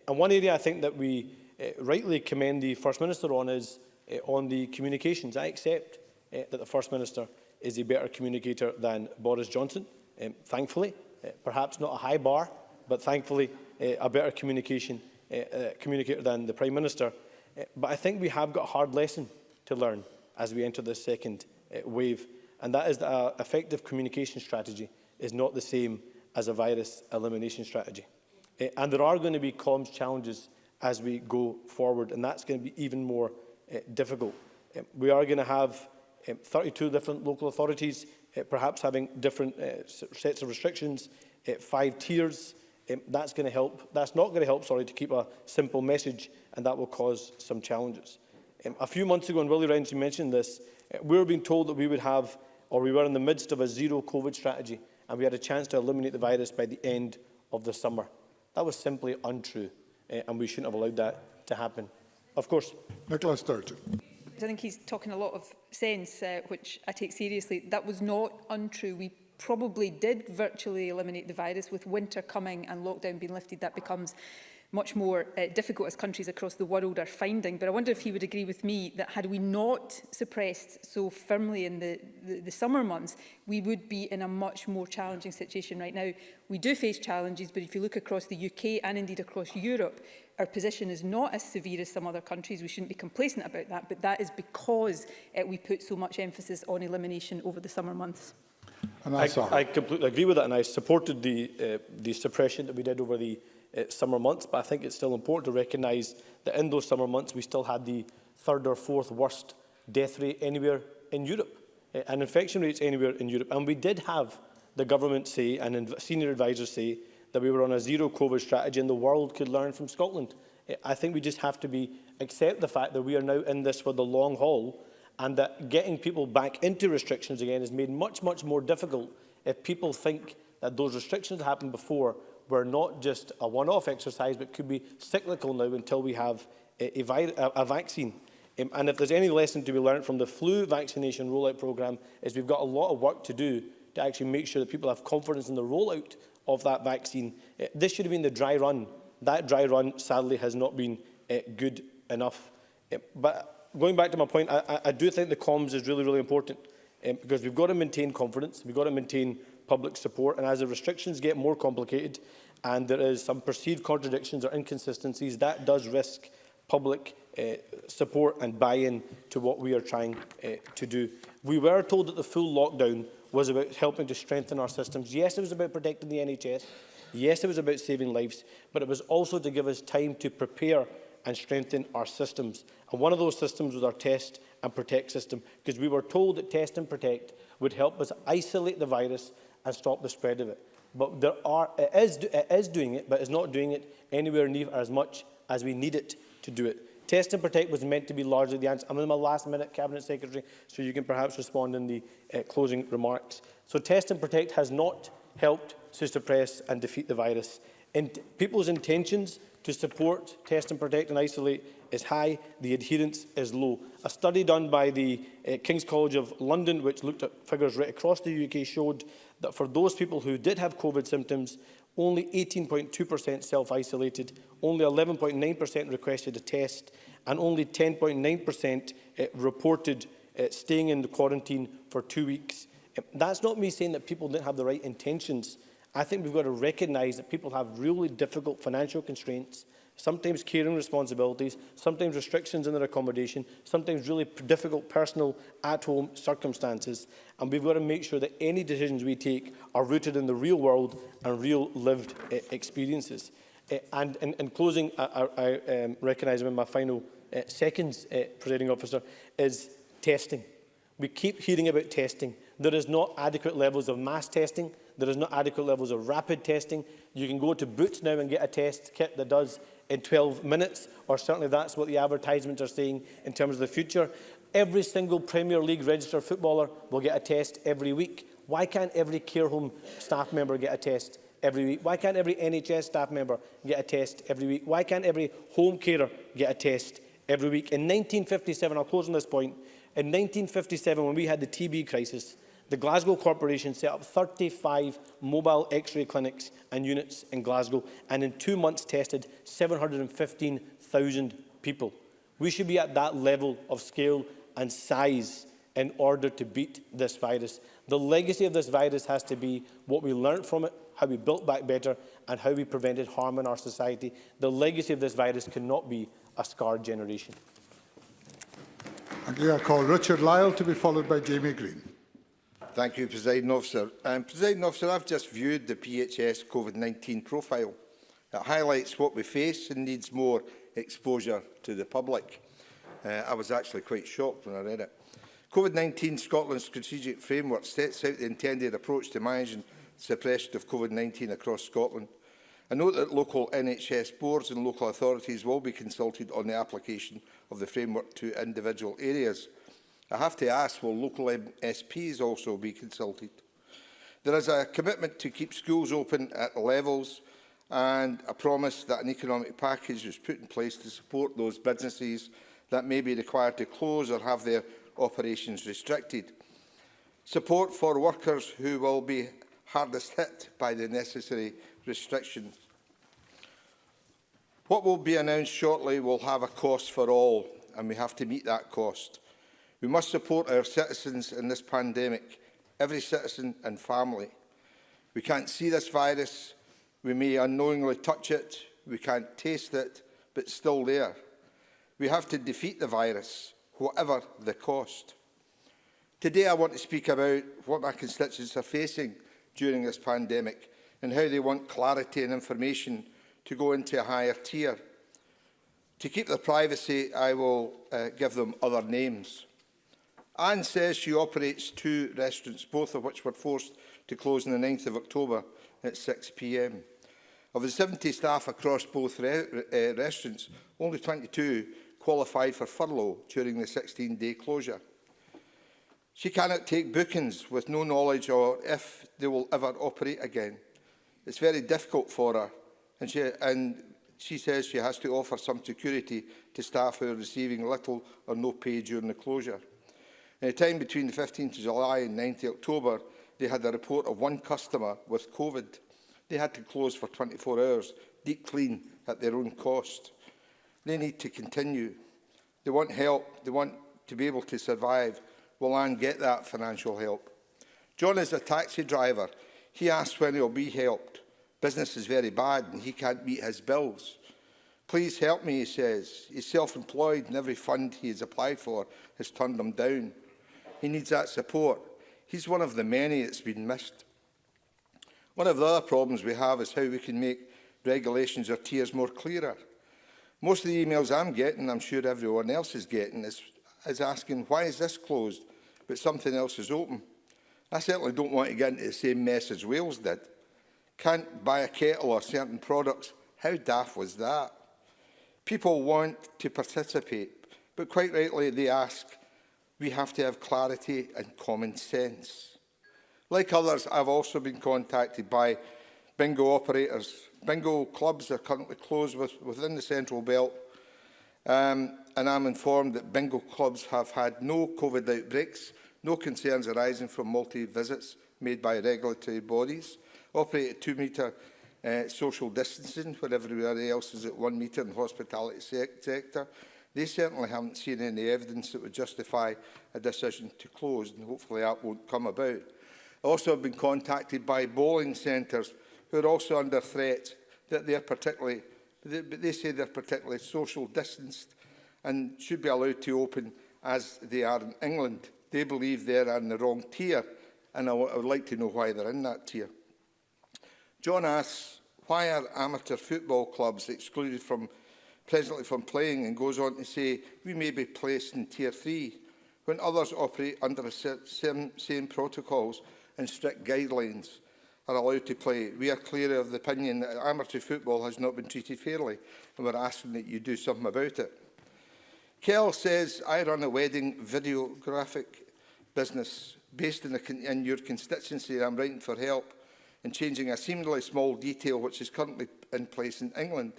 And one area I think that we rightly commend the First Minister on is on the communications. I accept that the First Minister is a better communicator than Boris Johnson, thankfully. Perhaps not a high bar, but thankfully a better communicator than the Prime Minister. But I think we have got a hard lesson to learn as we enter this second wave, and that is that an effective communication strategy is not the same as a virus elimination strategy. And there are going to be comms challenges as we go forward, and that's going to be even more difficult. We are going to have 32 different local authorities, perhaps having different sets of restrictions, 5 tiers. That's going to help. That's not going to help, sorry, to keep a simple message, and that will cause some challenges. A few months ago, and Willie Ryan mentioned this, we were being told that we would have, or we were in the midst of a zero COVID strategy, and we had a chance to eliminate the virus by the end of the summer. That was simply untrue, and we shouldn't have allowed that to happen. Of course. Nicola Sturgeon. I think he's talking a lot of sense, which I take seriously. That was not untrue. We probably did virtually eliminate the virus. With winter coming and lockdown being lifted, that becomes much more difficult, as countries across the world are finding. But I wonder if he would agree with me that had we not suppressed so firmly in the summer months, we would be in a much more challenging situation right now. We do face challenges, but if you look across the UK and indeed across Europe, our position is not as severe as some other countries. We shouldn't be complacent about that, but that is because we put so much emphasis on elimination over the summer months. I completely agree with that, and I supported the suppression that we did over the summer months, but I think it's still important to recognise that in those summer months we still had the 3rd or 4th worst death rate anywhere in Europe, and infection rates anywhere in Europe. And we did have the government say, and senior advisors say, that we were on a zero COVID strategy and the world could learn from Scotland. I think we just have to accept the fact that we are now in this for the long haul, and that getting people back into restrictions again is made much, much more difficult if people think that those restrictions that happened before were not just a one-off exercise, but could be cyclical now until we have a vaccine. And if there's any lesson to be learned from the flu vaccination rollout programme, is we've got a lot of work to do to actually make sure that people have confidence in the rollout of that vaccine. This should have been the dry run. That dry run, sadly, has not been good enough. But going back to my point, I do think the comms is really, really important, because we've got to maintain confidence, we've got to maintain public support, and as the restrictions get more complicated and there is some perceived contradictions or inconsistencies, that does risk public support and buy-in to what we are trying to do. We were told that the full lockdown was about helping to strengthen our systems. Yes, it was about protecting the NHS. Yes, it was about saving lives, but it was also to give us time to prepare and strengthen our systems. And one of those systems was our Test and Protect system, because we were told that Test and Protect would help us isolate the virus and stop the spread of it. But it is doing it, but it's not doing it anywhere near as much as we need it to do it. Test and Protect was meant to be largely the answer. I'm in my last minute, Cabinet Secretary, so you can perhaps respond in the closing remarks. So Test and Protect has not helped to suppress and defeat the virus. People's intentions to support Test and Protect and isolate is high, the adherence is low. A study done by the King's College of London, which looked at figures right across the UK, showed that for those people who did have COVID symptoms, only 18.2% self-isolated, only 11.9% requested a test, and only 10.9% reported staying in the quarantine for 2 weeks. That's not me saying that people didn't have the right intentions. I think we've got to recognise that people have really difficult financial constraints, sometimes caring responsibilities, sometimes restrictions in their accommodation, sometimes really difficult personal at-home circumstances. And we've got to make sure that any decisions we take are rooted in the real world and real lived experiences. And in closing, I recognise in my final seconds, Presiding Officer, is testing. We keep hearing about testing. There is not adequate levels of mass testing. There is not adequate levels of rapid testing. You can go to Boots now and get a test kit that does in 12 minutes, or certainly that's what the advertisements are saying in terms of the future. Every single Premier League registered footballer will get a test every week. Why can't every care home staff member get a test every week? Why can't every NHS staff member get a test every week? Why can't every home carer get a test every week? In 1957, I'll close on this point, in 1957 when we had the TB crisis, the Glasgow Corporation set up 35 mobile X-ray clinics and units in Glasgow, and in 2 months tested 715,000 people. We should be at that level of scale and size in order to beat this virus. The legacy of this virus has to be what we learned from it, how we built back better, and how we prevented harm in our society. The legacy of this virus cannot be a scarred generation. Thank you. I call Richard Lyle to be followed by Jamie Green. Thank you, Presiding Officer. Presiding Officer, I've just viewed the PHS COVID-19 profile. It highlights what we face and needs more exposure to the public. I was actually quite shocked when I read it. COVID-19 Scotland's strategic framework sets out the intended approach to managing the suppression of COVID-19 across Scotland. I note that local NHS boards and local authorities will be consulted on the application of the framework to individual areas. I have to ask, will local MSPs also be consulted? There is a commitment to keep schools open at levels and a promise that an economic package is put in place to support those businesses that may be required to close or have their operations restricted. Support for workers who will be hardest hit by the necessary restrictions. What will be announced shortly will have a cost for all, and we have to meet that cost. We must support our citizens in this pandemic, every citizen and family. We can't see this virus, we may unknowingly touch it, we can't taste it, but it's still there. We have to defeat the virus, whatever the cost. Today I want to speak about what my constituents are facing during this pandemic and how they want clarity and information to go into a higher tier. To keep their privacy, I will give them other names. Anne says she operates 2 restaurants, both of which were forced to close on the 9th of October at 6 p.m. Of the 70 staff across both restaurants, only 22 qualified for furlough during the 16-day closure. She cannot take bookings with no knowledge or if they will ever operate again. It's very difficult for her, and she says she has to offer some security to staff who are receiving little or no pay during the closure. In the time between the 15th of July and 9th of October, they had a report of 1 customer with COVID. They had to close for 24 hours, deep clean at their own cost. They need to continue. They want help. They want to be able to survive. Will Anne get that financial help? John is a taxi driver. He asks when he will be helped. Business is very bad and he can't meet his bills. Please help me, he says. He's self-employed and every fund he has applied for has turned him down. He needs that support. He's one of the many that's been missed. One of the other problems we have is how we can make regulations or tiers more clearer. Most of the emails I'm getting, I'm sure everyone else is getting, is asking, why is this closed, but something else is open? I certainly don't want to get into the same mess as Wales did. Can't buy a kettle or certain products. How daft was that? People want to participate, but quite rightly they ask, we have to have clarity and common sense. Like others, I've also been contacted by bingo operators. Bingo clubs are currently closed within the Central Belt, and I'm informed that bingo clubs have had no COVID outbreaks, no concerns arising from multi-visits made by regulatory bodies, operate at 2-metre social distancing, where everybody else is at 1 metre in the hospitality sector. They certainly haven't seen any evidence that would justify a decision to close, and hopefully that won't come about. I also have been contacted by bowling centres who are also under threat, that they say they're particularly social distanced and should be allowed to open as they are in England. They believe they're in the wrong tier, and I would like to know why they're in that tier. John asks, why are amateur football clubs excluded presently from playing, and goes on to say, we may be placed in Tier 3. when others operate under the same protocols and strict guidelines are allowed to play. We are clear of the opinion that amateur football has not been treated fairly, and we're asking that you do something about it. Kell says, I run a wedding videographic business based in your constituency. I'm writing for help in changing a seemingly small detail which is currently in place in England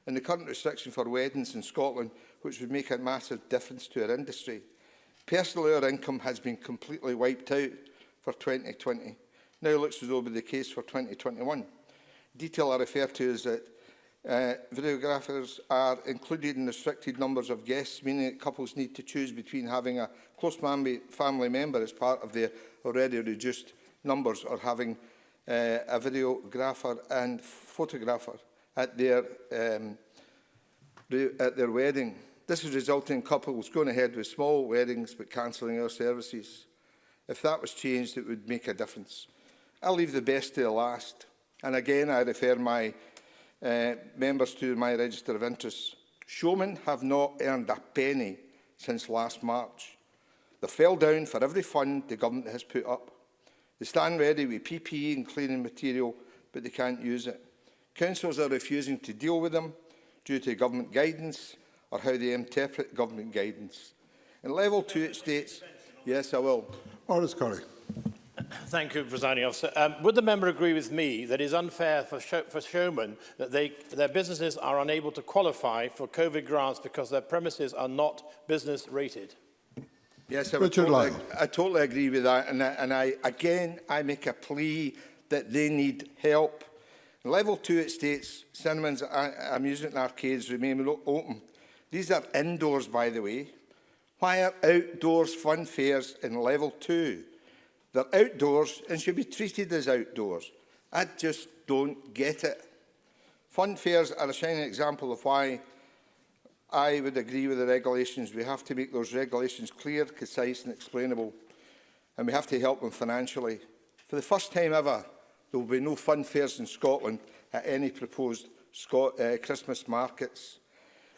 and the current restriction for weddings in Scotland, which would make a massive difference to our industry. Personally, our income has been completely wiped out for 2020. Now looks as though it will be the case for 2021. Detail I refer to is that videographers are included in restricted numbers of guests, meaning that couples need to choose between having a close family member as part of their already reduced numbers or having a videographer and photographer at their wedding. This is resulting in couples going ahead with small weddings but cancelling our services. If that was changed, it would make a difference. I'll leave the best to the last. And again, I refer my members to my register of interests. Showmen have not earned a penny since last March. They fell down for every fund the government has put up. They stand ready with PPE and cleaning material, but they can't use it. Councils are refusing to deal with them due to government guidance or how they interpret government guidance. In level 2 it states, yes, I will. Maurice Curry. Thank you, Presiding Officer. Would the member agree with me that it is unfair for showmen that their businesses are unable to qualify for COVID grants because their premises are not business rated? Yes, I totally agree with that. And I make a plea that they need help. In level 2 it states cinemas, amusement arcades remain open. These are indoors, by the way. Why are outdoors fun fairs in level 2? They're outdoors and should be treated as outdoors. I just don't get it. Fun fairs are a shining example of why I would agree with the regulations. We have to make those regulations clear, concise and explainable, and we have to help them financially. For the first time ever, there will be no fun fairs in Scotland at any proposed Christmas markets.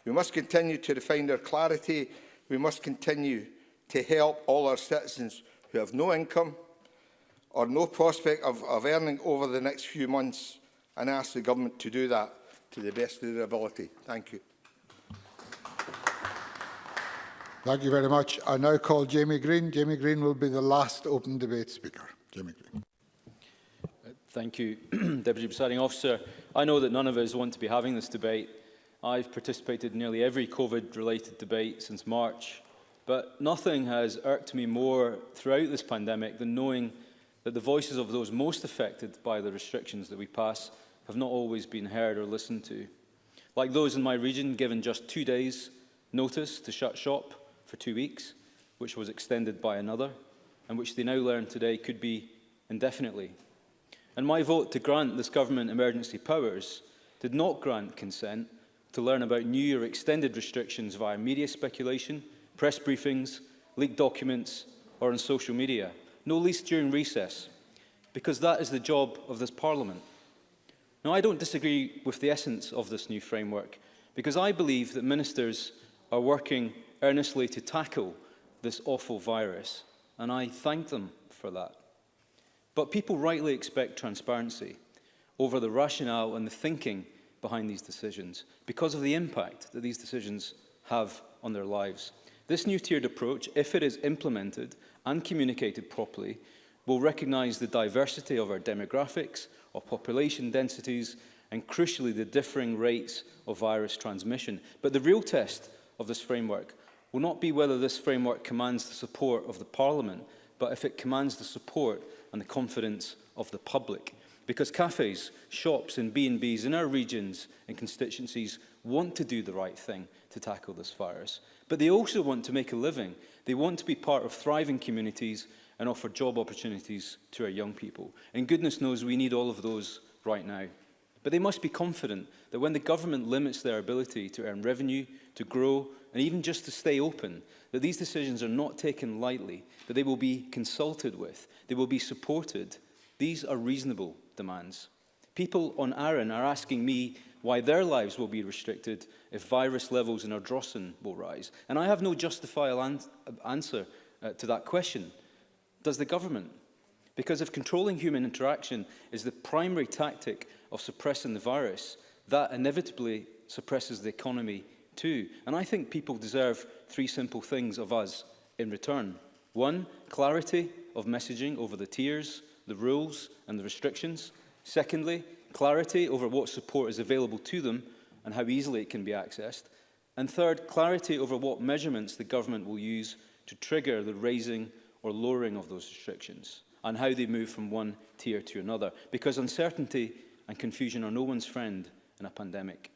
We must continue to refine our clarity. We must continue to help all our citizens who have no income or no prospect of earning over the next few months, and ask the government to do that to the best of their ability. Thank you. Thank you very much. I now call Jamie Green. Jamie Green will be the last open debate speaker. Jamie Green. Thank you, Deputy Presiding Officer. I know that none of us want to be having this debate. I've participated in nearly every COVID-related debate since March, but nothing has irked me more throughout this pandemic than knowing that the voices of those most affected by the restrictions that we pass have not always been heard or listened to. Like those in my region given just 2 days' notice to shut shop for 2 weeks, which was extended by another, and which they now learn today could be indefinitely. And my vote to grant this government emergency powers did not grant consent to learn about new or extended restrictions via media speculation, press briefings, leaked documents, or on social media, no least during recess, because that is the job of this Parliament. Now, I don't disagree with the essence of this new framework, because I believe that ministers are working earnestly to tackle this awful virus, and I thank them for that. But people rightly expect transparency over the rationale and the thinking behind these decisions, because of the impact that these decisions have on their lives. This new tiered approach, if it is implemented and communicated properly, will recognise the diversity of our demographics, our population densities, and crucially the differing rates of virus transmission. But the real test of this framework will not be whether this framework commands the support of the Parliament, but if it commands the support and the confidence of the public. Because cafes, shops and B&Bs in our regions and constituencies want to do the right thing to tackle this virus. But they also want to make a living. They want to be part of thriving communities and offer job opportunities to our young people. And goodness knows we need all of those right now. But they must be confident that when the government limits their ability to earn revenue, to grow, and even just to stay open, that these decisions are not taken lightly, that they will be consulted with, they will be supported. These are reasonable demands. People on Arran are asking me why their lives will be restricted if virus levels in Ardrossan will rise. And I have no justifiable answer to that question. Does the government? Because if controlling human interaction is the primary tactic of suppressing the virus, that inevitably suppresses the economy too. And I think people deserve three simple things of us in return. One, clarity of messaging over the tiers, the rules and the restrictions. Secondly, clarity over what support is available to them and how easily it can be accessed. And third, clarity over what measurements the government will use to trigger the raising or lowering of those restrictions and how they move from one tier to another, because uncertainty and confusion are no one's friend in a pandemic.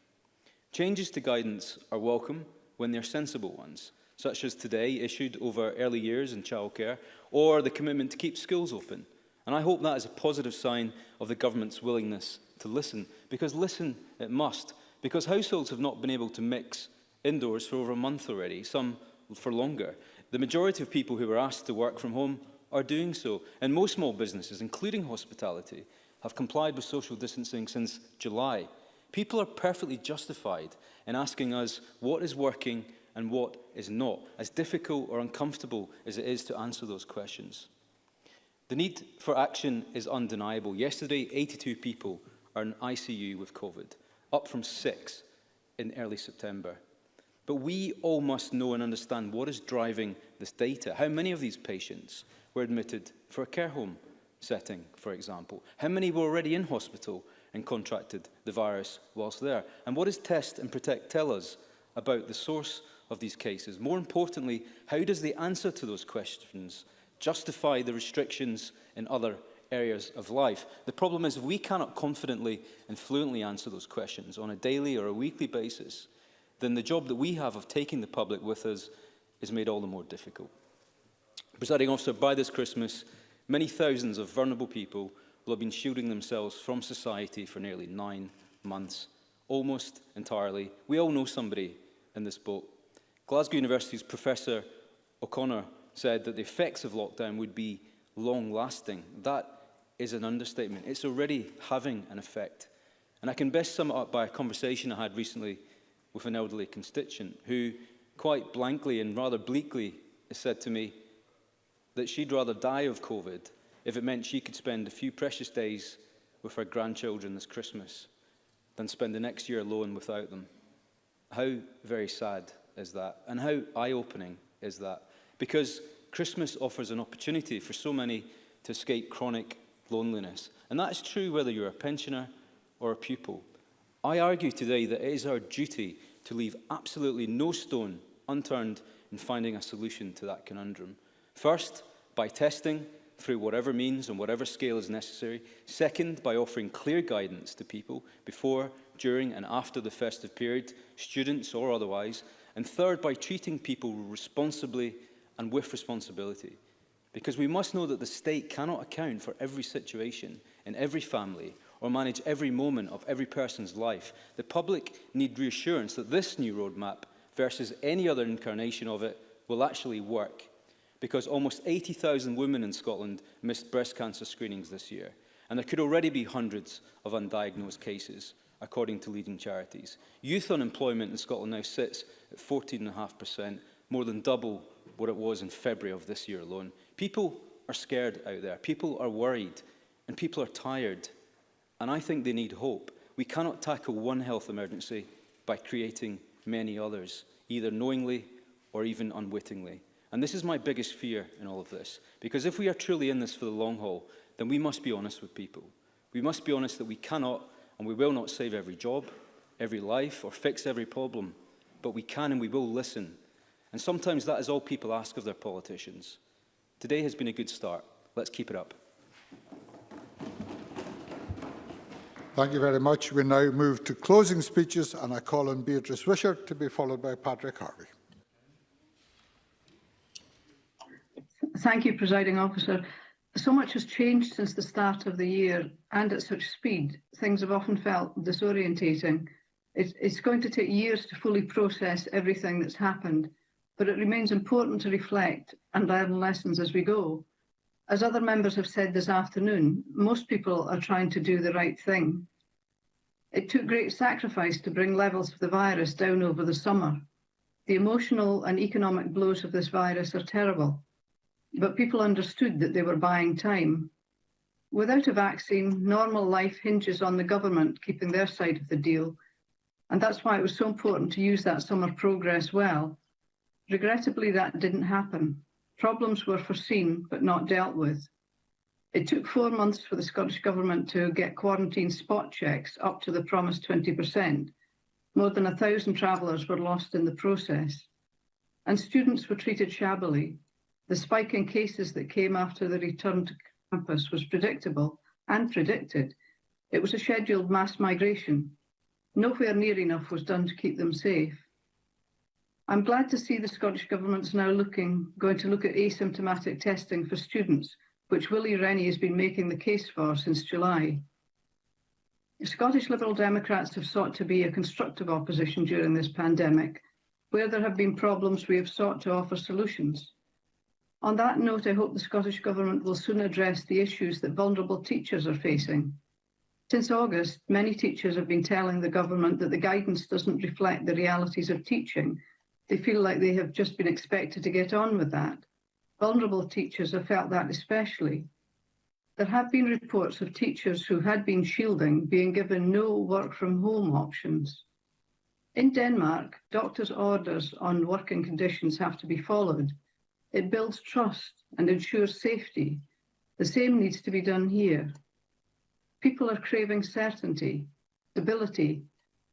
Changes to guidance are welcome when they're sensible ones, such as today issued over early years and childcare, or the commitment to keep schools open. And I hope that is a positive sign of the government's willingness to listen, because listen it must, because households have not been able to mix indoors for over a month already, some for longer. The majority of people who were asked to work from home are doing so, and most small businesses, including hospitality, have complied with social distancing since July. People are perfectly justified in asking us what is working and what is not, as difficult or uncomfortable as it is to answer those questions. The need for action is undeniable. Yesterday, 82 people are in ICU with COVID, up from 6 in early September. But we all must know and understand what is driving this data. How many of these patients were admitted for a care home setting, for example? How many were already in hospital and contracted the virus whilst there? And what does Test and Protect tell us about the source of these cases? More importantly, how does the answer to those questions justify the restrictions in other areas of life? The problem is, if we cannot confidently and fluently answer those questions on a daily or a weekly basis, then the job that we have of taking the public with us is made all the more difficult. Presiding Officer, by this Christmas, many thousands of vulnerable people will have been shielding themselves from society for nearly 9 months, almost entirely. We all know somebody in this boat. Glasgow University's Professor O'Connor said that the effects of lockdown would be long-lasting. That is an understatement. It's already having an effect. And I can best sum it up by a conversation I had recently with an elderly constituent who quite blankly and rather bleakly said to me that she'd rather die of COVID if it meant she could spend a few precious days with her grandchildren this Christmas than spend the next year alone without them. How very sad is that? And how eye-opening is that? Because Christmas offers an opportunity for so many to escape chronic loneliness. And that is true whether you're a pensioner or a pupil. I argue today that it is our duty to leave absolutely no stone unturned in finding a solution to that conundrum. First, by testing through whatever means and whatever scale is necessary. Second, by offering clear guidance to people before, during and after the festive period, students or otherwise. And third, by treating people responsibly and with responsibility. Because we must know that the state cannot account for every situation in every family or manage every moment of every person's life. The public need reassurance that this new roadmap versus any other incarnation of it will actually work. Because almost 80,000 women in Scotland missed breast cancer screenings this year. And there could already be hundreds of undiagnosed cases, according to leading charities. Youth unemployment in Scotland now sits at 14.5%, more than double what it was in February of this year alone. People are scared out there. People are worried. And people are tired. And I think they need hope. We cannot tackle one health emergency by creating many others, either knowingly or even unwittingly. And this is my biggest fear in all of this. Because if we are truly in this for the long haul, then we must be honest with people. We must be honest that we cannot and we will not save every job, every life, or fix every problem. But we can and we will listen. And sometimes that is all people ask of their politicians. Today has been a good start. Let's keep it up. Thank you very much. We now move to closing speeches, and I call on Beatrice Wishart to be followed by Patrick Harvey. Thank you, Presiding Officer. So much has changed since the start of the year, and at such speed, things have often felt disorientating. It's going to take years to fully process everything that's happened, but it remains important to reflect and learn lessons as we go. As other members have said this afternoon, most people are trying to do the right thing. It took great sacrifice to bring levels of the virus down over the summer. The emotional and economic blows of this virus are terrible. but people understood that they were buying time. Without a vaccine, normal life hinges on the government keeping their side of the deal, and that's why it was so important to use that summer progress well. Regrettably, that didn't happen. Problems were foreseen but not dealt with. It took 4 months for the Scottish Government to get quarantine spot checks up to the promised 20%. More than 1,000 travellers were lost in the process. And students were treated shabbily. The spike in cases that came after the return to campus was predictable and predicted. It was a scheduled mass migration. Nowhere near enough was done to keep them safe. I'm glad to see the Scottish Government's now going to look at asymptomatic testing for students, which Willie Rennie has been making the case for since July. The Scottish Liberal Democrats have sought to be a constructive opposition during this pandemic. Where there have been problems, we have sought to offer solutions. On that note, I hope the Scottish Government will soon address the issues that vulnerable teachers are facing. Since August, many teachers have been telling the Government that the guidance doesn't reflect the realities of teaching. They feel like they have just been expected to get on with that. Vulnerable teachers have felt that especially. There have been reports of teachers who had been shielding being given no work from home options. In Denmark, doctors' orders on working conditions have to be followed. It builds trust and ensures safety. The same needs to be done here. People are craving certainty, stability,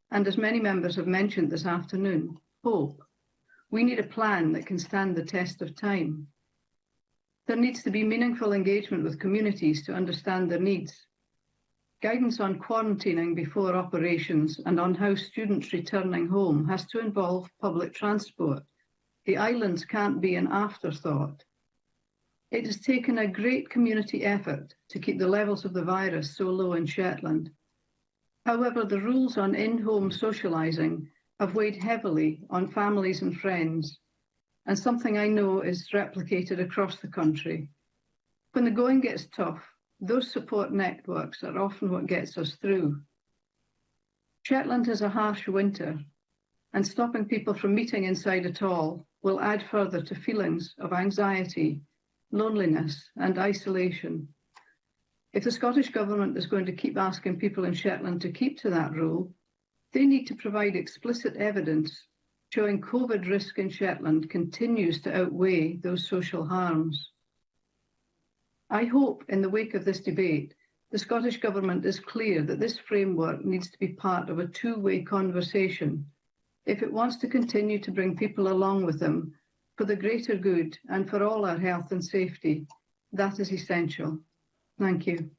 and as many members have mentioned this afternoon, hope. We need a plan that can stand the test of time. There needs to be meaningful engagement with communities to understand their needs. Guidance on quarantining before operations and on how students returning home has to involve public transport. The islands can't be an afterthought. It has taken a great community effort to keep the levels of the virus so low in Shetland. However, the rules on in-home socialising have weighed heavily on families and friends, and something I know is replicated across the country. When the going gets tough, those support networks are often what gets us through. Shetland has a harsh winter, and stopping people from meeting inside at all will add further to feelings of anxiety, loneliness and isolation. If the Scottish Government is going to keep asking people in Shetland to keep to that rule, they need to provide explicit evidence showing COVID risk in Shetland continues to outweigh those social harms. I hope in the wake of this debate, the Scottish Government is clear that this framework needs to be part of a two-way conversation if it wants to continue to bring people along with them for the greater good and for all our health and safety. That is essential. Thank you.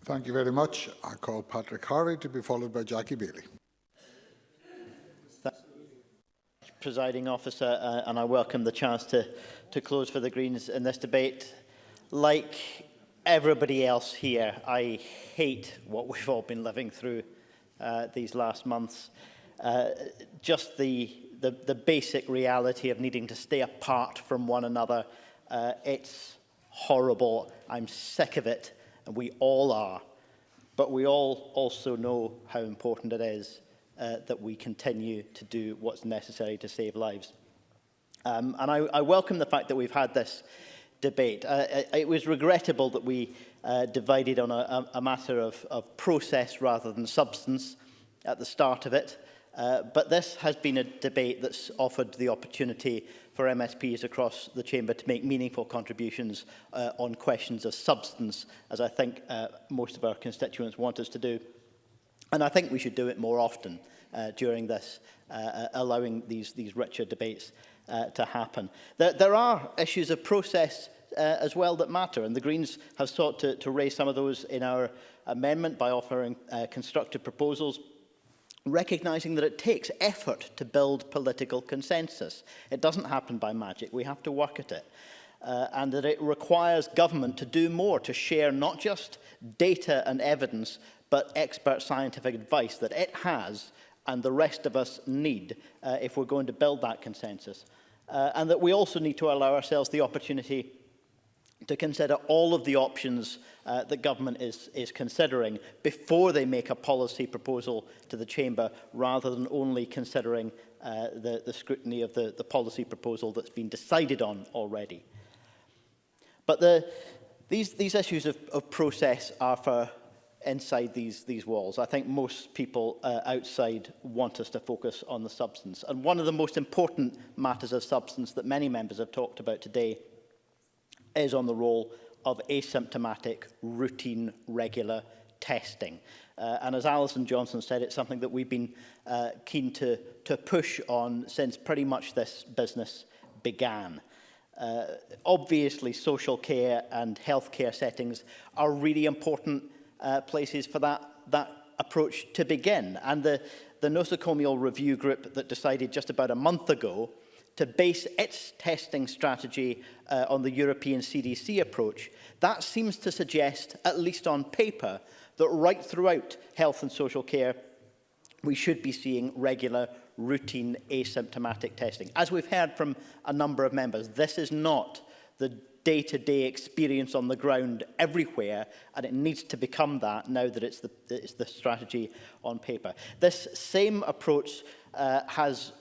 Thank you very much. I call Patrick Harvey to be followed by Jackie Bailey. Presiding Officer, and I welcome the chance to close for the Greens in this debate. Like everybody else here, I hate what we've all been living through these last months. Just the basic reality of needing to stay apart from one another. It's horrible. I'm sick of it, and we all are. But we all also know how important it is that we continue to do what's necessary to save lives. And I welcome the fact that we've had this debate. It was regrettable that we divided on a matter of process rather than substance at the start of it. But this has been a debate that's offered the opportunity for MSPs across the chamber to make meaningful contributions on questions of substance, as I think most of our constituents want us to do. And I think we should do it more often during this, allowing these richer debates to happen. There are issues of process as well that matter, and the Greens have sought to raise some of those in our amendment by offering constructive proposals, recognising that it takes effort to build political consensus. It doesn't happen by magic. We have to work at it. And that it requires government to do more to share not just data and evidence, but expert scientific advice that it has and the rest of us need if we're going to build that consensus. And that we also need to allow ourselves the opportunity to consider all of the options that government is considering before they make a policy proposal to the Chamber, rather than only considering the scrutiny of the policy proposal that's been decided on already. But these issues of process are for inside these walls. I think most people outside want us to focus on the substance. And one of the most important matters of substance that many members have talked about today is on the role of asymptomatic, routine, regular testing. And as Alison Johnson said, it's something that we've been keen to push on since pretty much this business began. Obviously, social care and healthcare settings are really important places for that approach to begin. And the nosocomial review group that decided just about a month ago to base its testing strategy on the European CDC approach, that seems to suggest, at least on paper, that right throughout health and social care, we should be seeing regular, routine, asymptomatic testing. As we've heard from a number of members, this is not the day-to-day experience on the ground everywhere, and it needs to become that now that it's the strategy on paper. This same approach has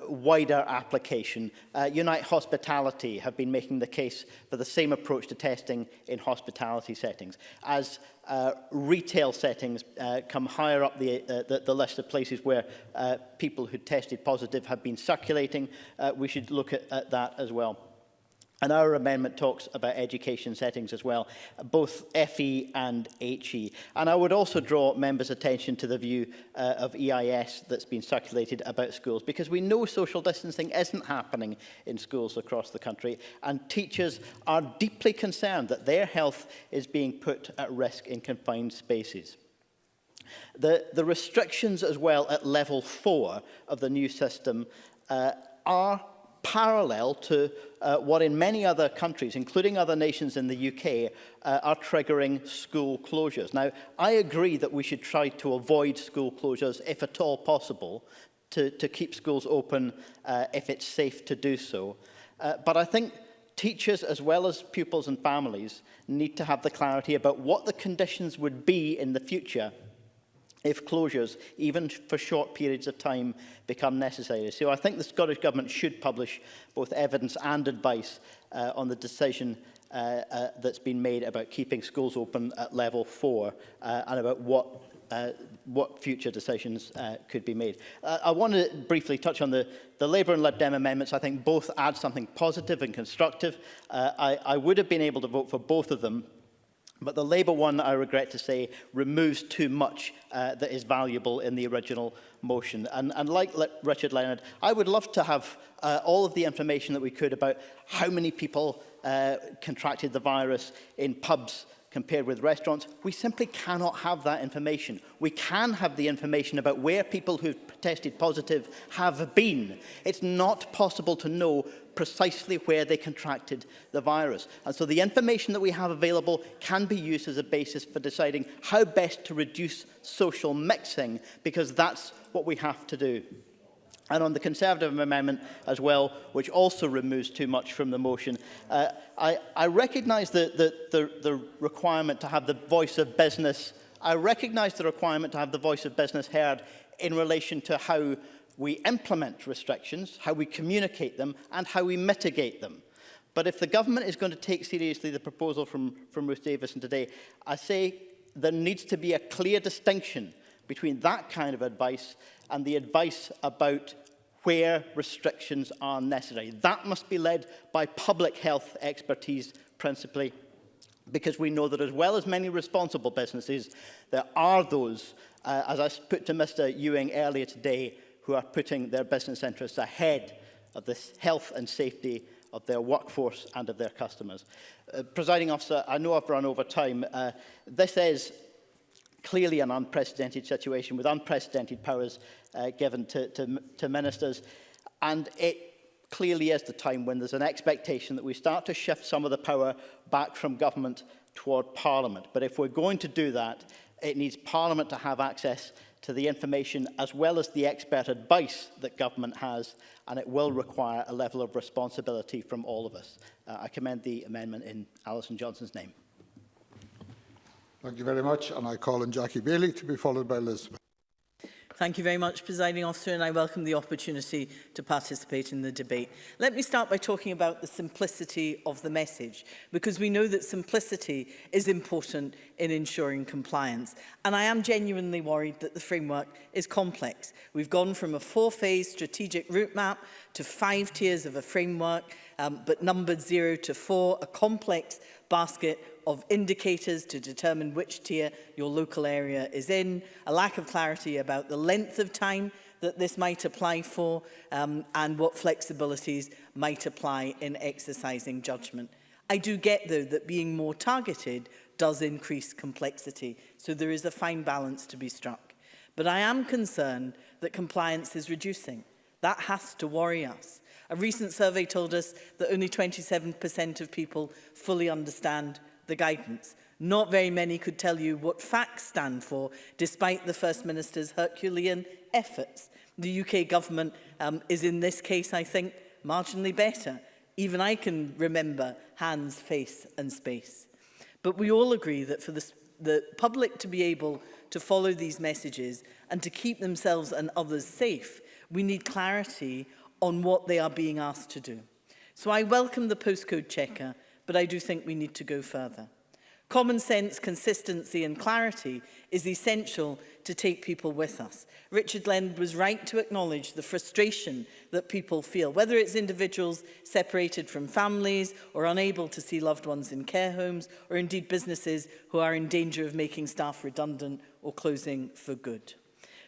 wider application. Unite Hospitality have been making the case for the same approach to testing in hospitality settings. As retail settings come higher up the list of places where people who tested positive have been circulating, we should look at that as well. And our amendment talks about education settings as well, both FE and HE. And I would also draw members' attention to the view of EIS that's been circulated about schools, because we know social distancing isn't happening in schools across the country, and teachers are deeply concerned that their health is being put at risk in confined spaces. The restrictions as well at level 4 of the new system are parallel to what in many other countries, including other nations in the UK, are triggering school closures. Now, I agree that we should try to avoid school closures if at all possible, to keep schools open if it's safe to do so. But I think teachers, as well as pupils and families, need to have the clarity about what the conditions would be in the future if closures, even for short periods of time, become necessary. So I think the Scottish Government should publish both evidence and advice on the decision that's been made about keeping schools open at level 4 and about what future decisions could be made. I want to briefly touch on the Labour and Lib Dem amendments. I think both add something positive and constructive. I would have been able to vote for both of them, but the Labour one, I regret to say, removes too much that is valuable in the original motion. And like Richard Leonard, I would love to have all of the information that we could about how many people contracted the virus in pubs compared with restaurants. We simply cannot have that information. We can have the information about where people who tested positive have been. It's not possible to know precisely where they contracted the virus. And so the information that we have available can be used as a basis for deciding how best to reduce social mixing, because that's what we have to do. And on the Conservative amendment as well, which also removes too much from the motion, I recognise the requirement to have the voice of business. I recognise the requirement to have the voice of business heard in relation to how we implement restrictions, how we communicate them, and how we mitigate them. But if the government is going to take seriously the proposal from Ruth Davidson today, I say there needs to be a clear distinction between that kind of advice and the advice about where restrictions are necessary. That must be led by public health expertise principally, because we know that as well as many responsible businesses, there are those, as I put to Mr Ewing earlier today, who are putting their business interests ahead of the health and safety of their workforce and of their customers. Presiding Officer, I know I've run over time. This is clearly an unprecedented situation with unprecedented powers given to ministers, and it clearly is the time when there's an expectation that we start to shift some of the power back from government toward Parliament. But if we're going to do that, it needs Parliament to have access to the information as well as the expert advice that government has, and it will require a level of responsibility from all of us. I commend the amendment in Alison Johnson's name. Thank you very much, and I call on Jackie Bailey to be followed by Elizabeth. Thank you very much, Presiding Officer, and I welcome the opportunity to participate in the debate. Let me start by talking about the simplicity of the message, because we know that simplicity is important in ensuring compliance. And I am genuinely worried that the framework is complex. We've gone from a 4-phase strategic route map to 5 tiers of a framework, but numbered 0 to 4, a complex basket of indicators to determine which tier your local area is in, a lack of clarity about the length of time that this might apply for, and what flexibilities might apply in exercising judgment. I do get, though, that being more targeted does increase complexity, so there is a fine balance to be struck. But I am concerned that compliance is reducing. That has to worry us. A recent survey told us that only 27% of people fully understand the guidance. Not very many could tell you what facts stand for, despite the First Minister's Herculean efforts. The UK government is in this case, I think, marginally better. Even I can remember hands, face and space. But we all agree that for the public to be able to follow these messages and to keep themselves and others safe, we need clarity on what they are being asked to do. So I welcome the postcode checker, but I do think we need to go further. Common sense, consistency and clarity is essential to take people with us. Richard Lend was right to acknowledge the frustration that people feel, whether it's individuals separated from families or unable to see loved ones in care homes, or indeed businesses who are in danger of making staff redundant or closing for good.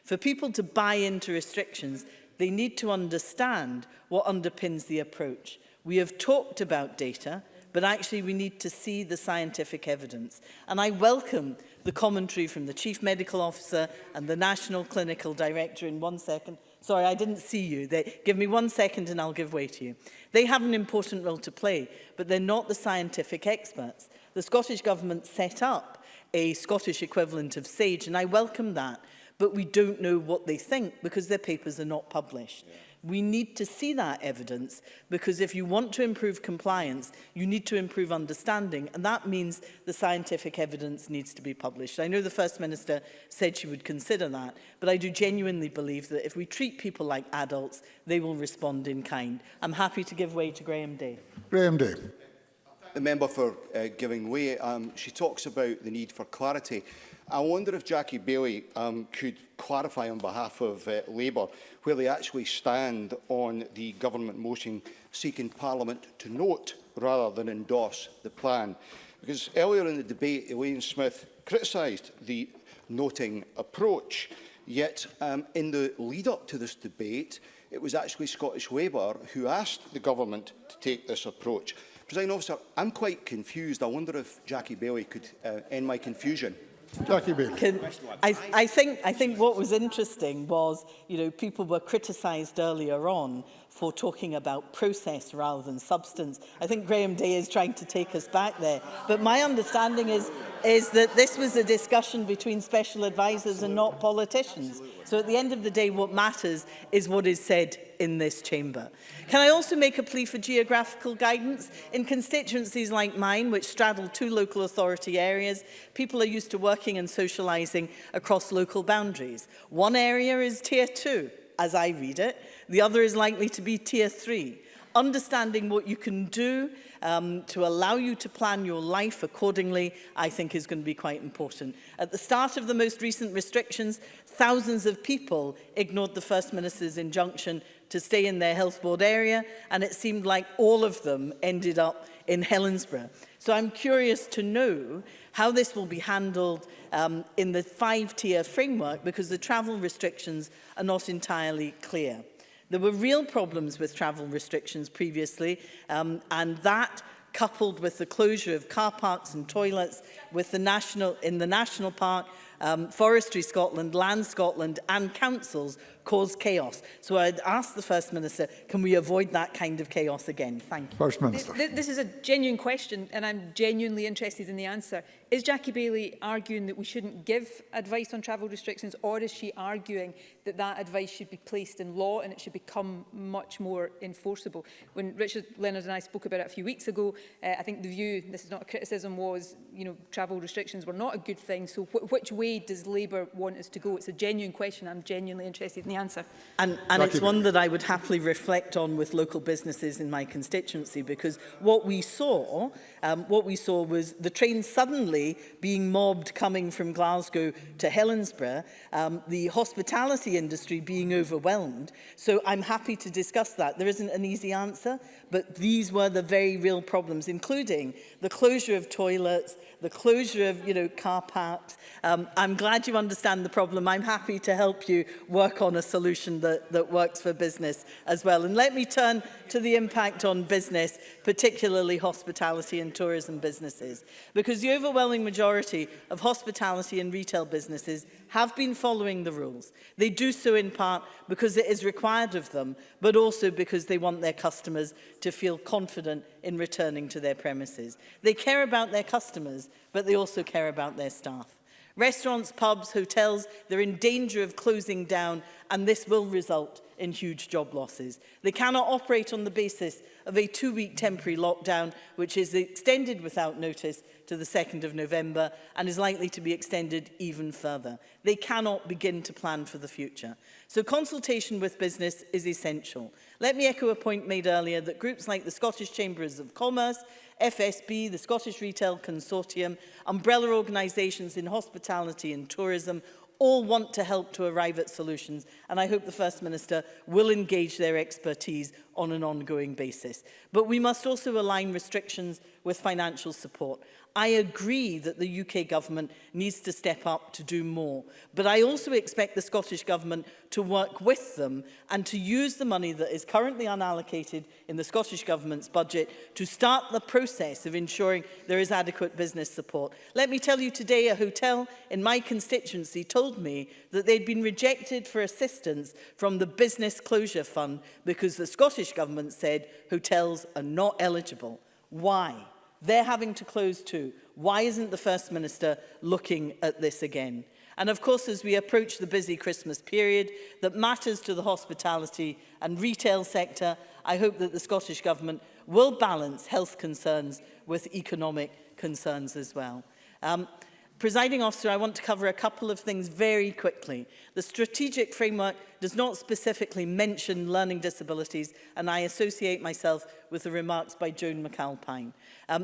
For people to buy into restrictions, they need to understand what underpins the approach. We have talked about data, but actually we need to see the scientific evidence. And I welcome the commentary from the Chief Medical Officer and the National Clinical Director in 1 second. Sorry, I didn't see you. Give me 1 second and I'll give way to you. They have an important role to play, but they're not the scientific experts. The Scottish Government set up a Scottish equivalent of SAGE, and I welcome that. But we don't know what they think because their papers are not published. Yeah. We need to see that evidence, because if you want to improve compliance, you need to improve understanding, and that means the scientific evidence needs to be published. I know the First Minister said she would consider that, but I do genuinely believe that if we treat people like adults, they will respond in kind. I'm happy to give way to Graham Day. Graham Day. The member for giving way. She talks about the need for clarity. I wonder if Jackie Bailey could clarify on behalf of Labour where they actually stand on the government motion seeking Parliament to note rather than endorse the plan. Because earlier in the debate, Elaine Smith criticised the noting approach, yet in the lead-up to this debate, it was actually Scottish Labour who asked the government to take this approach. Presiding Officer, I'm quite confused. I wonder if Jackie Bailey could end my confusion. Jackie Bailey. I think what was interesting was, people were criticised earlier on for talking about process rather than substance. I think Graham Day is trying to take us back there. But my understanding is that this was a discussion between special advisers and not politicians. So at the end of the day, what matters is what is said in this chamber. Can I also make a plea for geographical guidance? In constituencies like mine, which straddle 2 local authority areas, people are used to working and socialising across local boundaries. One area is Tier 2, as I read it. The other is likely to be Tier 3. Understanding what you can do to allow you to plan your life accordingly, I think is going to be quite important. At the start of the most recent restrictions, thousands of people ignored the First Minister's injunction to stay in their health board area, and it seemed like all of them ended up in Helensburgh. So I'm curious to know how this will be handled in the 5-tier framework, because the travel restrictions are not entirely clear. There were real problems with travel restrictions previously, and that, coupled with the closure of car parks and toilets in the national park, Forestry Scotland, Land Scotland and councils caused chaos. So I'd ask the First Minister, can we avoid that kind of chaos again? Thank you. First Minister. This is a genuine question and I'm genuinely interested in the answer. Is Jackie Baillie arguing that we shouldn't give advice on travel restrictions, or is she arguing that that advice should be placed in law and it should become much more enforceable? When Richard Leonard and I spoke about it a few weeks ago, I think the view, this is not a criticism, was travel restrictions were not a good thing. So which way does Labour want us to go? It's a genuine question. I'm genuinely interested in the answer. And it's one that I would happily reflect on with local businesses in my constituency, because what we saw was the train suddenly being mobbed coming from Glasgow to Helensburgh, the hospitality industry being overwhelmed. So I'm happy to discuss that. There isn't an easy answer, but these were the very real problems, including the closure of toilets, the closure of car parks. I'm glad you understand the problem. I'm happy to help you work on a solution that works for business as well. And let me turn to the impact on business, particularly hospitality and tourism businesses, because the overwhelming majority of hospitality and retail businesses have been following the rules. They do so in part because it is required of them, but also because they want their customers to feel confident in returning to their premises. They care about their customers, but they also care about their staff. Restaurants, pubs, hotels, they're in danger of closing down, and this will result in huge job losses. They cannot operate on the basis of a 2-week temporary lockdown, which is extended without notice to the 2nd of November and is likely to be extended even further. They cannot begin to plan for the future. So consultation with business is essential. Let me echo a point made earlier that groups like the Scottish Chambers of Commerce, FSB, the Scottish Retail Consortium, umbrella organisations in hospitality and tourism all want to help to arrive at solutions, and I hope the First Minister will engage their expertise on an ongoing basis. But we must also align restrictions with financial support. I agree that the UK Government needs to step up to do more, but I also expect the Scottish Government to work with them and to use the money that is currently unallocated in the Scottish Government's budget to start the process of ensuring there is adequate business support. Let me tell you today, a hotel in my constituency told me that they'd been rejected for assistance from the Business Closure Fund because the Scottish Government said hotels are not eligible. Why? They're having to close too. Why isn't the First Minister looking at this again? And of course, as we approach the busy Christmas period that matters to the hospitality and retail sector, I hope that the Scottish Government will balance health concerns with economic concerns as well. Presiding Officer, I want to cover a couple of things very quickly. The strategic framework does not specifically mention learning disabilities, and I associate myself with the remarks by Joan McAlpine.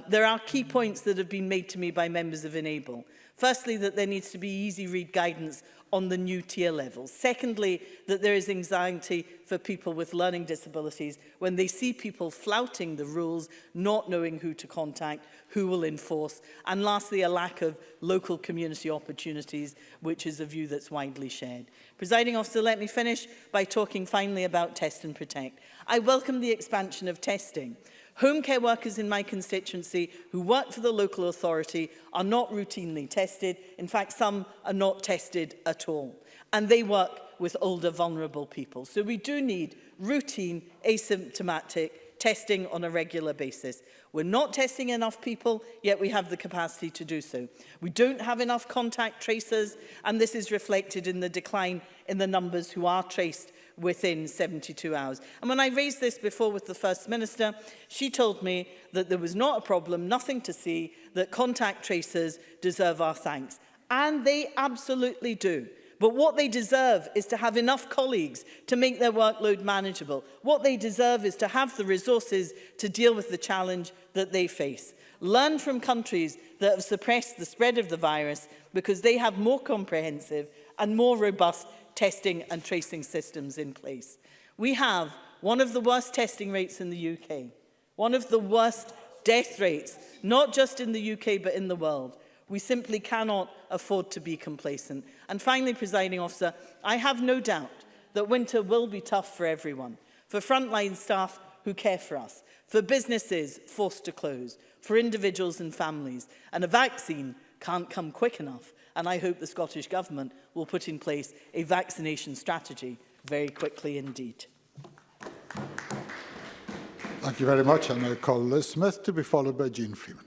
There are key points that have been made to me by members of Enable. Firstly, that there needs to be easy-read guidance on the new tier levels. Secondly, that there is anxiety for people with learning disabilities when they see people flouting the rules, not knowing who to contact, who will enforce. And lastly, a lack of local community opportunities, which is a view that's widely shared. Presiding Officer, let me finish by talking finally about Test and Protect. I welcome the expansion of testing. Home care workers in my constituency who work for the local authority are not routinely tested. In fact, some are not tested at all. And they work with older, vulnerable people. So we do need routine, asymptomatic testing on a regular basis. We're not testing enough people, yet we have the capacity to do so. We don't have enough contact tracers, and this is reflected in the decline in the numbers who are traced within 72 hours. And when I raised this before with the First Minister, she told me that there was not a problem, nothing to see, that contact tracers deserve our thanks. And they absolutely do. But what they deserve is to have enough colleagues to make their workload manageable. What they deserve is to have the resources to deal with the challenge that they face. Learn from countries that have suppressed the spread of the virus because they have more comprehensive and more robust testing and tracing systems in place. We have one of the worst testing rates in the UK, one of the worst death rates, not just in the UK but in the world. We simply cannot afford to be complacent. And finally, Presiding Officer, I have no doubt that winter will be tough for everyone, for frontline staff who care for us, for businesses forced to close, for individuals and families. And a vaccine can't come quick enough and I hope the Scottish Government will put in place a vaccination strategy very quickly indeed. Thank you very much. And I call Liz Smith to be followed by Jean Freeman.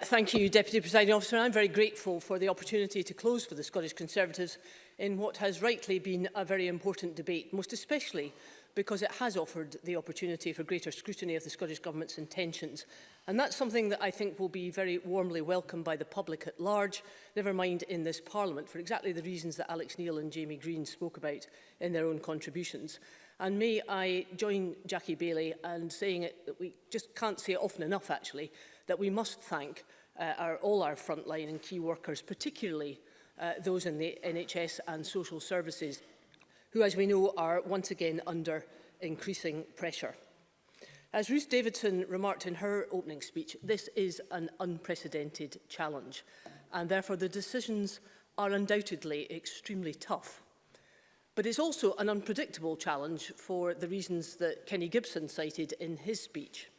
Thank you, Deputy Presiding Officer. I'm very grateful for the opportunity to close for the Scottish Conservatives in what has rightly been a very important debate, most especially because it has offered the opportunity for greater scrutiny of the Scottish Government's intentions. And that's something that I think will be very warmly welcomed by the public at large, never mind in this Parliament, for exactly the reasons that Alex Neil and Jamie Green spoke about in their own contributions. And may I join Jackie Baillie in saying it, that we just can't say it often enough, actually, that we must thank all our frontline and key workers, particularly those in the NHS and social services, who, as we know, are once again under increasing pressure. As Ruth Davidson remarked in her opening speech, this is an unprecedented challenge, and therefore the decisions are undoubtedly extremely tough. But it's also an unpredictable challenge for the reasons that Kenny Gibson cited in his speech.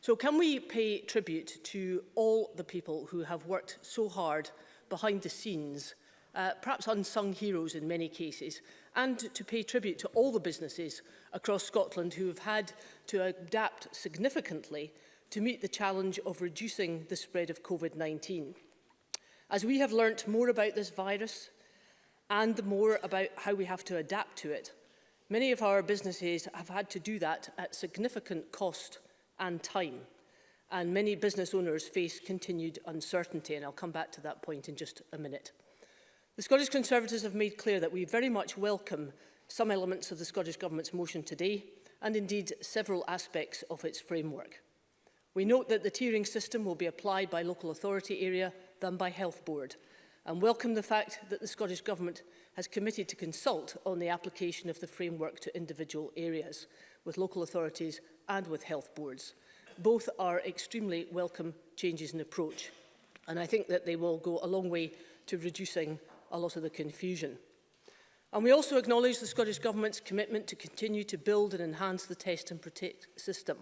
So can we pay tribute to all the people who have worked so hard behind the scenes, perhaps unsung heroes in many cases, and to pay tribute to all the businesses across Scotland who have had to adapt significantly to meet the challenge of reducing the spread of COVID-19. As we have learnt more about this virus and more about how we have to adapt to it, many of our businesses have had to do that at significant cost and time, and many business owners face continued uncertainty, and I'll come back to that point in just a minute. The Scottish Conservatives have made clear that we very much welcome some elements of the Scottish Government's motion today, and indeed several aspects of its framework. We note that the tiering system will be applied by local authority area than by Health Board, and welcome the fact that the Scottish Government has committed to consult on the application of the framework to individual areas, with local authorities and with health boards. Both are extremely welcome changes in approach, and I think that they will go a long way to reducing a lot of the confusion. And we also acknowledge the Scottish Government's commitment to continue to build and enhance the test and protect system,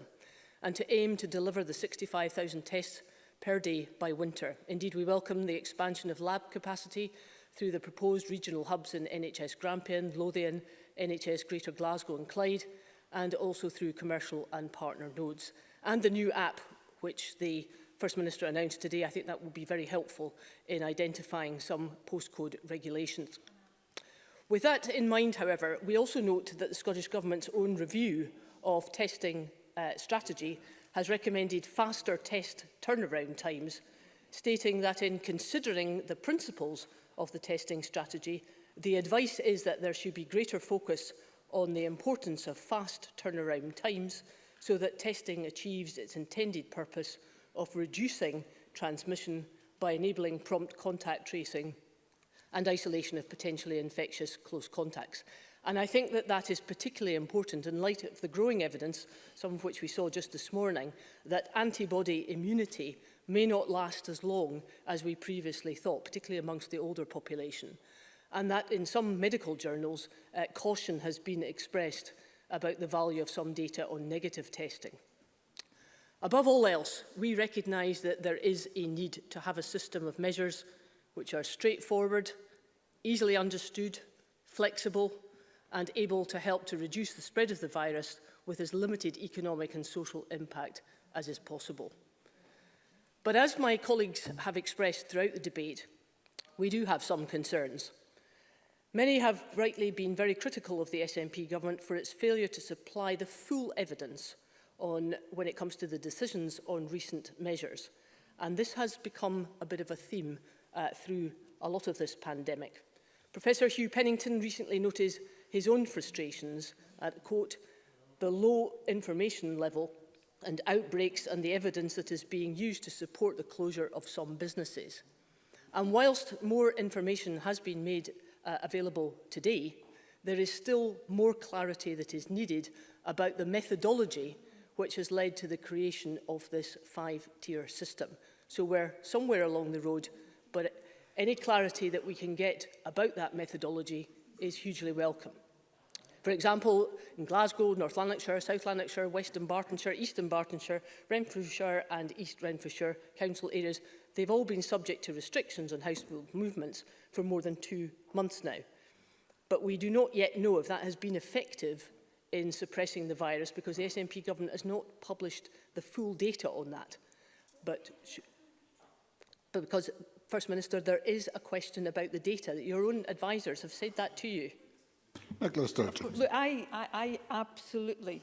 and to aim to deliver the 65,000 tests per day by winter. Indeed, we welcome the expansion of lab capacity through the proposed regional hubs in NHS Grampian, Lothian, NHS Greater Glasgow and Clyde, and also through commercial and partner nodes. And the new app, which the First Minister announced today, I think that will be very helpful in identifying some postcode regulations. With that in mind, however, we also note that the Scottish Government's own review of testing strategy has recommended faster test turnaround times, stating that in considering the principles of the testing strategy, the advice is that there should be greater focus on the importance of fast turnaround times so that testing achieves its intended purpose of reducing transmission by enabling prompt contact tracing and isolation of potentially infectious close contacts. And I think that that is particularly important in light of the growing evidence, some of which we saw just this morning, that antibody immunity may not last as long as we previously thought, particularly amongst the older population. And that in some medical journals, caution has been expressed about the value of some data on negative testing. Above all else, we recognise that there is a need to have a system of measures which are straightforward, easily understood, flexible, and able to help to reduce the spread of the virus with as limited economic and social impact as is possible. But as my colleagues have expressed throughout the debate, we do have some concerns. Many have rightly been very critical of the SNP government for its failure to supply the full evidence when it comes to the decisions on recent measures. And this has become a bit of a theme through a lot of this pandemic. Professor Hugh Pennington recently noted his own frustrations at, quote, the low information level and outbreaks and the evidence that is being used to support the closure of some businesses. And whilst more information has been made available today, there is still more clarity that is needed about the methodology which has led to the creation of this 5-tier system. So we're somewhere along the road, but any clarity that we can get about that methodology is hugely welcome. For example, in Glasgow, North Lanarkshire, South Lanarkshire, Western Bartonshire, Eastern Bartonshire, Renfrewshire and East Renfrewshire council areas, they've all been subject to restrictions on household movements for more than 2 months now. But we do not yet know if that has been effective in suppressing the virus, because the SNP government has not published the full data on that. But because, First Minister, there is a question about the data, that your own advisers have said that to you. Nicola Sturgeon. Look, I absolutely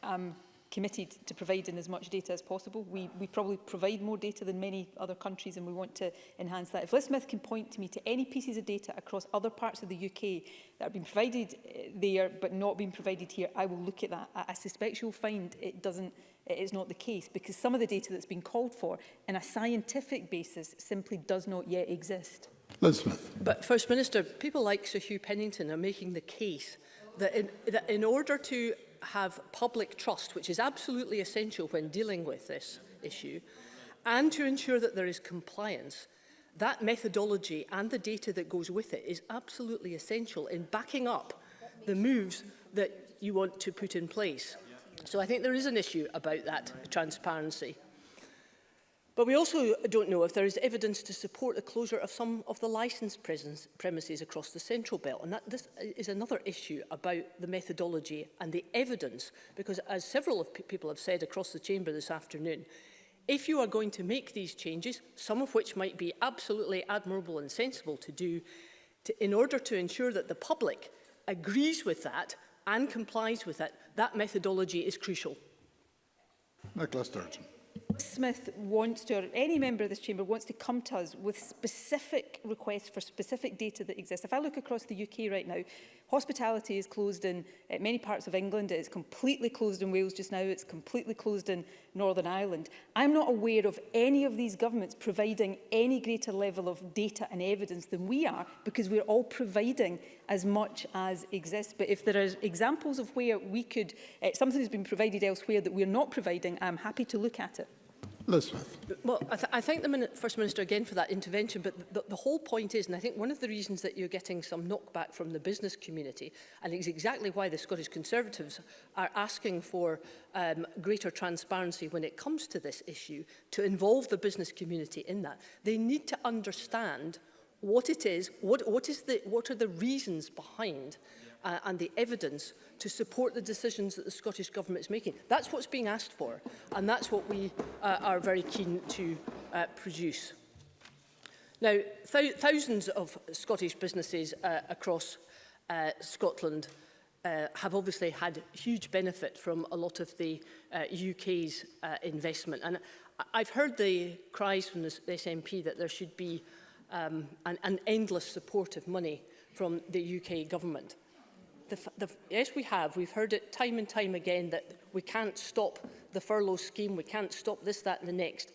am committed to providing as much data as possible. We probably provide more data than many other countries, and we want to enhance that. If Liz Smith can point to me to any pieces of data across other parts of the UK that have been provided there but not been provided here, I will look at that. I suspect you'll find it is not the case, because some of the data that's been called for on a scientific basis simply does not yet exist. Liz Smith. But, First Minister, people like Sir Hugh Pennington are making the case that in order to have public trust, which is absolutely essential when dealing with this issue, and to ensure that there is compliance, that methodology and the data that goes with it is absolutely essential in backing up the moves that you want to put in place. So I think there is an issue about that transparency. But we also don't know if there is evidence to support the closure of some of the licensed premises across the Central Belt. And this is another issue about the methodology and the evidence, because as several of people have said across the chamber this afternoon, if you are going to make these changes, some of which might be absolutely admirable and sensible to do, in order to ensure that the public agrees with that and complies with it, that methodology is crucial. Nicola Sturgeon. Smith wants to, or any member of this chamber wants to come to us with specific requests for specific data that exists. If I look across the UK right now, hospitality is closed in many parts of England. It is completely closed in Wales just now. It's completely closed in Northern Ireland. I'm not aware of any of these governments providing any greater level of data and evidence than we are, because we're all providing as much as exists. But if there are examples of where we could, something has been provided elsewhere that we're not providing, I'm happy to look at it. Liz Smith. Well, I thank the First Minister again for that intervention, but the whole point is, and I think one of the reasons that you're getting some knockback from the business community, and it's exactly why the Scottish Conservatives are asking for greater transparency when it comes to this issue, to involve the business community in that. They need to understand what it is, what are the reasons behind and the evidence to support the decisions that the Scottish Government is making. That's what's being asked for, and that's what we are very keen to produce. Now, thousands of Scottish businesses across Scotland have obviously had huge benefit from a lot of the UK's investment. And I've heard the cries from the SNP that there should be an endless support of money from the UK Government. Yes, we have. We've heard it time and time again that we can't stop the furlough scheme, we can't stop this, that and the next.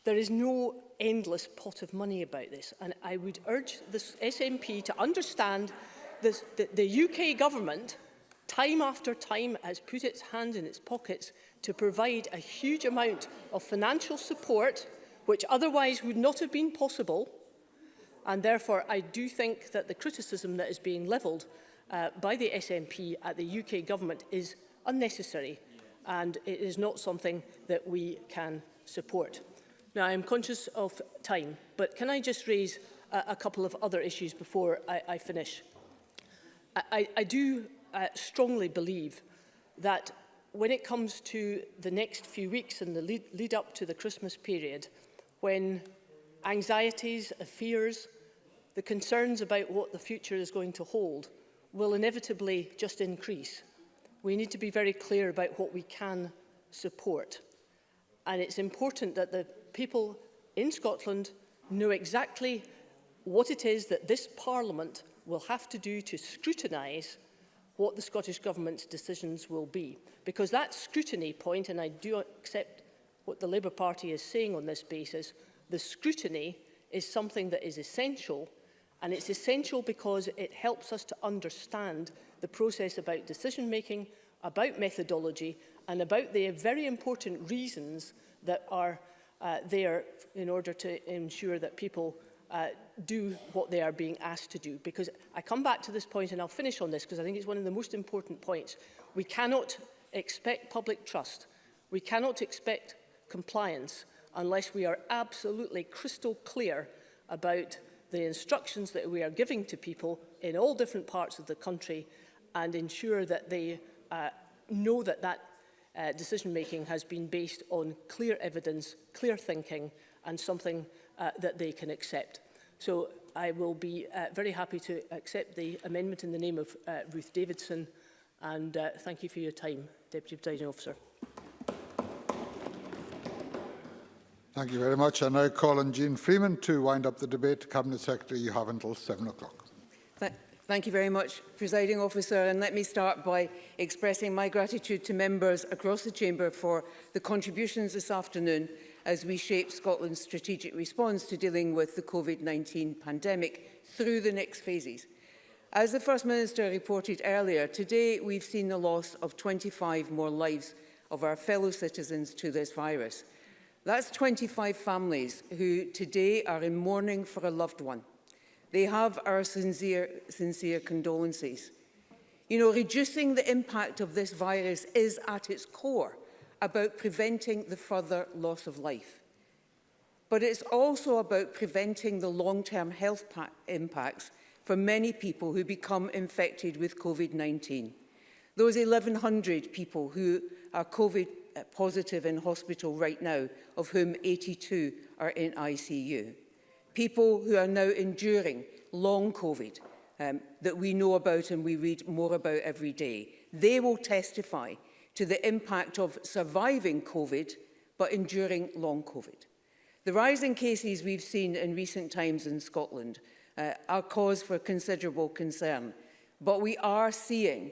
There is no endless pot of money about this, and I would urge the SNP to understand this, the UK Government, time after time, has put its hand in its pockets to provide a huge amount of financial support, which otherwise would not have been possible, and therefore I do think that the criticism that is being levelled by the SNP at the UK Government is unnecessary, and it is not something that we can support. Now, I am conscious of time, but can I just raise a couple of other issues before I finish? I do strongly believe that when it comes to the next few weeks and the lead up to the Christmas period, when anxieties, fears, the concerns about what the future is going to hold will inevitably just increase, we need to be very clear about what we can support. And it's important that the people in Scotland know exactly what it is that this Parliament will have to do to scrutinise what the Scottish Government's decisions will be. Because that scrutiny point, and I do accept what the Labour Party is saying on this basis, the scrutiny is something that is essential. And it's essential because it helps us to understand the process about decision-making, about methodology, and about the very important reasons that are there in order to ensure that people do what they are being asked to do. Because I come back to this point, and I'll finish on this, because I think it's one of the most important points. We cannot expect public trust. We cannot expect compliance unless we are absolutely crystal clear about the instructions that we are giving to people in all different parts of the country and ensure that they know that decision-making has been based on clear evidence, clear thinking and something that they can accept. So I will be very happy to accept the amendment in the name of Ruth Davidson, and thank you for your time, Deputy Presiding Officer. Thank you very much. I now call on Jean Freeman to wind up the debate. Cabinet Secretary, you have until 7 o'clock. Thank you very much, Presiding Officer, and let me start by expressing my gratitude to members across the Chamber for the contributions this afternoon as we shape Scotland's strategic response to dealing with the COVID-19 pandemic through the next phases. As the First Minister reported earlier, today we've seen the loss of 25 more lives of our fellow citizens to this virus. That's 25 families who today are in mourning for a loved one. They have our sincere condolences. You know, reducing the impact of this virus is at its core about preventing the further loss of life. But it's also about preventing the long-term health impacts for many people who become infected with COVID-19. Those 1,100 people who are COVID positive in hospital right now, of whom 82 are in ICU. People who are now enduring long COVID that we know about and we read more about every day. They will testify to the impact of surviving COVID but enduring long COVID. The rising cases we've seen in recent times in Scotland are cause for considerable concern, but we are seeing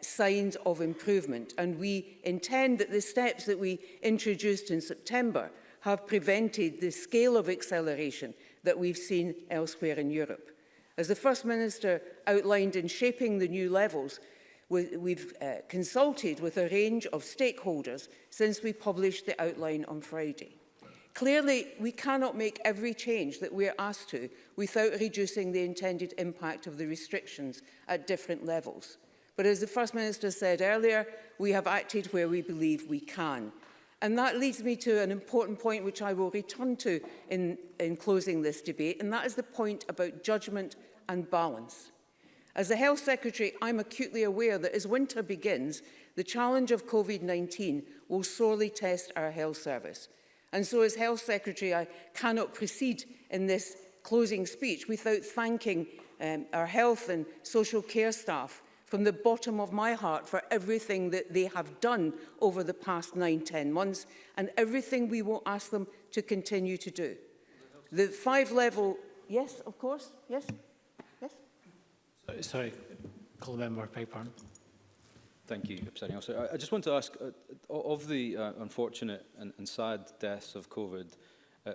signs of improvement, and we intend that the steps that we introduced in September have prevented the scale of acceleration that we've seen elsewhere in Europe. As the First Minister outlined in shaping the new levels, we've consulted with a range of stakeholders since we published the outline on Friday. Clearly, we cannot make every change that we're asked to without reducing the intended impact of the restrictions at different levels. But as the First Minister said earlier, we have acted where we believe we can. And that leads me to an important point which I will return to in closing this debate, and that is the point about judgment and balance. As the Health Secretary, I'm acutely aware that as winter begins, the challenge of COVID-19 will sorely test our health service. And so as Health Secretary, I cannot proceed in this closing speech without thanking our health and social care staff from the bottom of my heart for everything that they have done over the past 9-10 months and everything we will ask them to continue to do. The 5-level... Yes, of course. Yes. Yes. Sorry, call the member, Piper. Thank you, Presiding Officer. I just want to ask, of the unfortunate and sad deaths of COVID,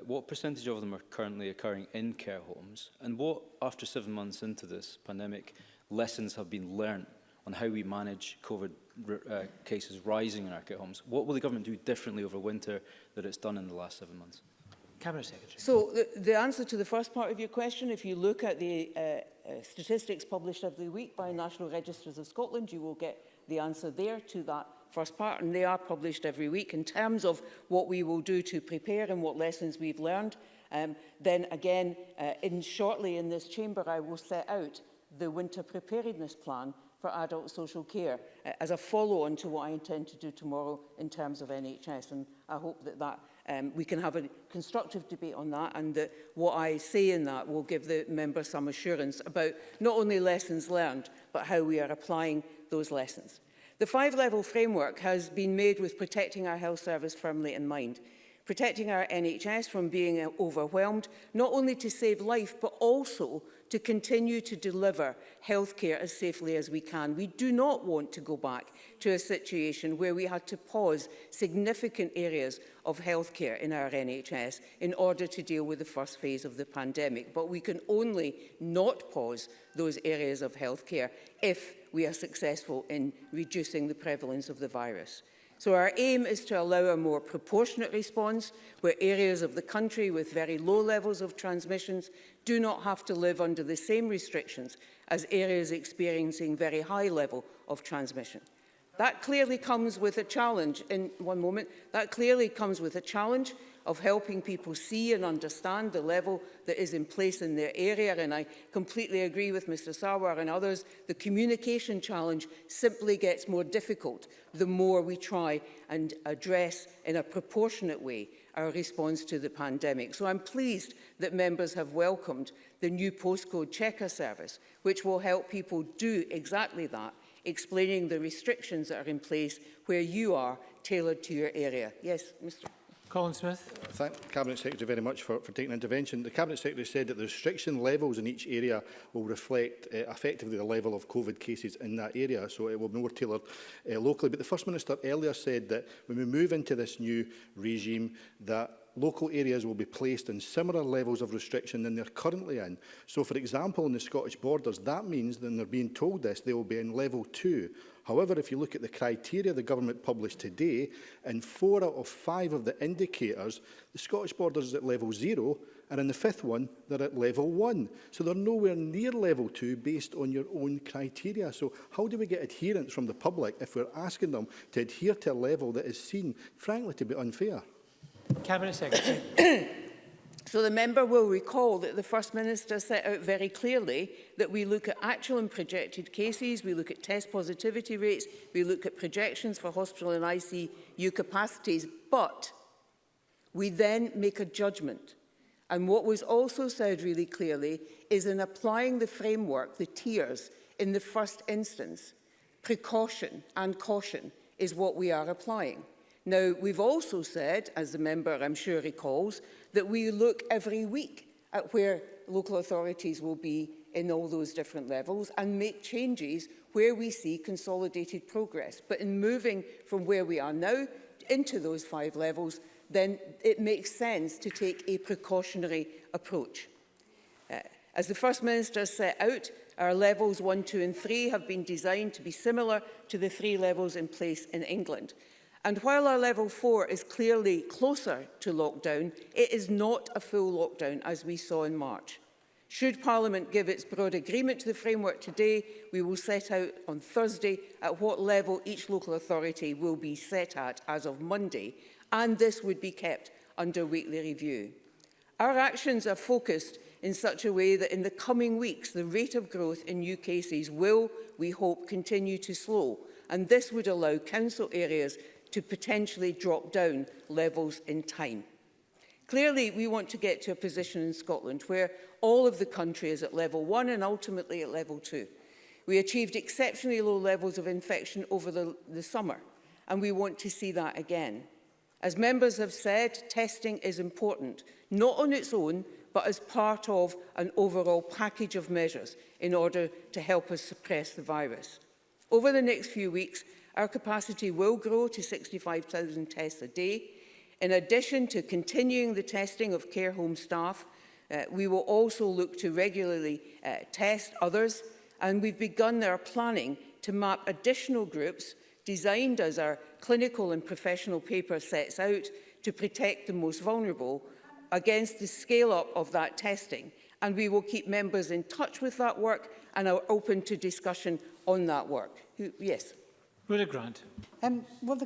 what percentage of them are currently occurring in care homes? And what, after 7 months into this pandemic, lessons have been learned on how we manage COVID cases rising in our care homes? What will the government do differently over winter that it's done in the last 7 months? Cabinet Secretary. So the answer to the first part of your question, if you look at the statistics published every week by National Registers of Scotland, you will get the answer there to that first part, and they are published every week. In terms of what we will do to prepare and what lessons we've learned, then again, shortly in this chamber, I will set out the winter preparedness plan for adult social care as a follow-on to what I intend to do tomorrow in terms of NHS. And I hope that we can have a constructive debate on that, and that what I say in that will give the member some assurance about not only lessons learned, but how we are applying those lessons. The 5-level framework has been made with protecting our health service firmly in mind. Protecting our NHS from being overwhelmed, not only to save life, but also to continue to deliver healthcare as safely as we can. We do not want to go back to a situation where we had to pause significant areas of healthcare in our NHS in order to deal with the first phase of the pandemic. But we can only not pause those areas of healthcare if we are successful in reducing the prevalence of the virus. So our aim is to allow a more proportionate response where areas of the country with very low levels of transmissions do not have to live under the same restrictions as areas experiencing very high level of transmission. That clearly comes with a challenge. In one moment, that clearly comes with a challenge of helping people see and understand the level that is in place in their area. And I completely agree with Mr Sarwar and others. The communication challenge simply gets more difficult the more we try and address in a proportionate way our response to the pandemic. So I'm pleased that members have welcomed the new postcode checker service, which will help people do exactly that, explaining the restrictions that are in place where you are, tailored to your area. Yes, Mr. Colin Smith. Thank the Cabinet Secretary very much for taking intervention. The Cabinet Secretary said that the restriction levels in each area will reflect effectively the level of COVID cases in that area, so it will be more tailored locally. But the First Minister earlier said that when we move into this new regime, that local areas will be placed in similar levels of restriction than they're currently in. So, for example, in the Scottish Borders, that means that they're being told this, they will be in level 2. However, if you look at the criteria the government published today, in 4 out of 5 of the indicators, the Scottish Borders is at level 0, and in the 5th one, they're at level 1. So they're nowhere near level 2 based on your own criteria. So how do we get adherence from the public if we're asking them to adhere to a level that is seen, frankly, to be unfair? Cabinet Secretary. So the member will recall that the First Minister set out very clearly that we look at actual and projected cases, we look at test positivity rates, we look at projections for hospital and ICU capacities, but we then make a judgment. And what was also said really clearly is in applying the framework, the tiers, in the first instance, precaution and caution is what we are applying. Now, we've also said, as the member I'm sure recalls, that we look every week at where local authorities will be in all those different levels and make changes where we see consolidated progress. But in moving from where we are now into those 5 levels, then it makes sense to take a precautionary approach. As the First Minister set out, our levels 1, 2 and 3 have been designed to be similar to the 3 levels in place in England. And while our level 4 is clearly closer to lockdown, it is not a full lockdown as we saw in March. Should Parliament give its broad agreement to the framework today, we will set out on Thursday at what level each local authority will be set at as of Monday, and this would be kept under weekly review. Our actions are focused in such a way that in the coming weeks, the rate of growth in new cases will, we hope, continue to slow, and this would allow council areas to potentially drop down levels in time. Clearly, we want to get to a position in Scotland where all of the country is at level 1 and ultimately at level 2. We achieved exceptionally low levels of infection over the summer, and we want to see that again. As members have said, testing is important, not on its own, but as part of an overall package of measures in order to help us suppress the virus. Over the next few weeks, our capacity will grow to 65,000 tests a day. In addition to continuing the testing of care home staff, we will also look to regularly test others, and we've begun our planning to map additional groups designed as our clinical and professional paper sets out to protect the most vulnerable against the scale-up of that testing. And we will keep members in touch with that work and are open to discussion on that work. Yes. Rhoda Grant. Will the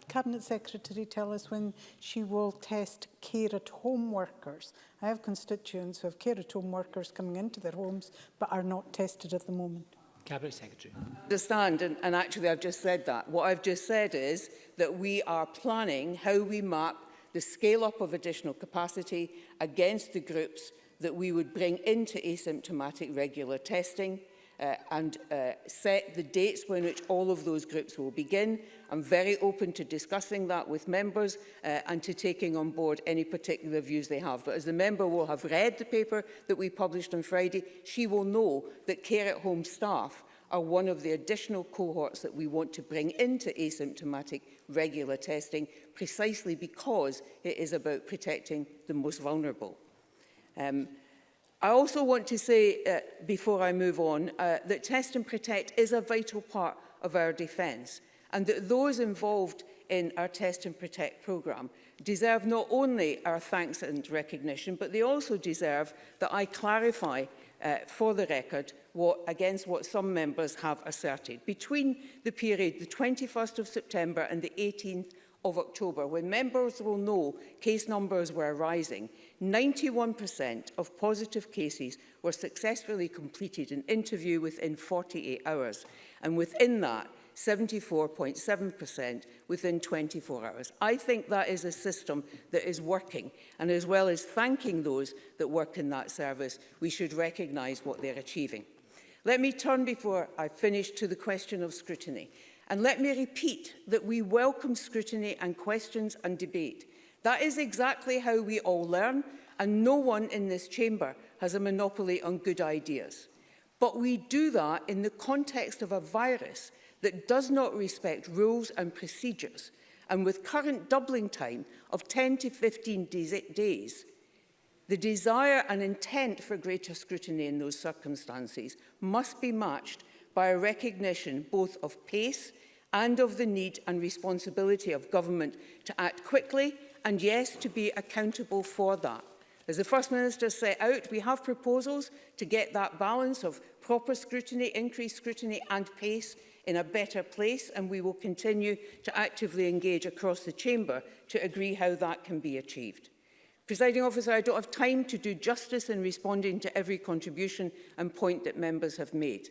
Cabinet Secretary tell us when she will test care-at-home workers? I have constituents who have care-at-home workers coming into their homes but are not tested at the moment. Cabinet Secretary. I understand, and actually I've just said that. What I've just said is that we are planning how we map the scale-up of additional capacity against the groups that we would bring into asymptomatic regular testing. And set the dates when which all of those groups will begin. I'm very open to discussing that with members and to taking on board any particular views they have. But as the member will have read the paper that we published on Friday, she will know that care-at-home staff are one of the additional cohorts that we want to bring into asymptomatic regular testing, precisely because it is about protecting the most vulnerable. I also want to say, before I move on, that Test and Protect is a vital part of our defence, and that those involved in our Test and Protect programme deserve not only our thanks and recognition, but they also deserve that I clarify for the record, against what some members have asserted. Between the period the 21st of September and the 18th of October, when members will know case numbers were rising, 91% of positive cases were successfully completed in interview within 48 hours, and within that, 74.7% within 24 hours. I think that is a system that is working, and as well as thanking those that work in that service, we should recognise what they're achieving. Let me turn, before I finish, to the question of scrutiny. And let me repeat that we welcome scrutiny and questions and debate. That is exactly how we all learn, and no one in this chamber has a monopoly on good ideas. But we do that in the context of a virus that does not respect rules and procedures, and with current doubling time of 10 to 15 days, the desire and intent for greater scrutiny in those circumstances must be matched by a recognition both of pace and of the need and responsibility of government to act quickly and, yes, to be accountable for that. As the First Minister set out, we have proposals to get that balance of proper scrutiny, increased scrutiny and pace in a better place, and we will continue to actively engage across the chamber to agree how that can be achieved. Presiding Officer, I don't have time to do justice in responding to every contribution and point that members have made.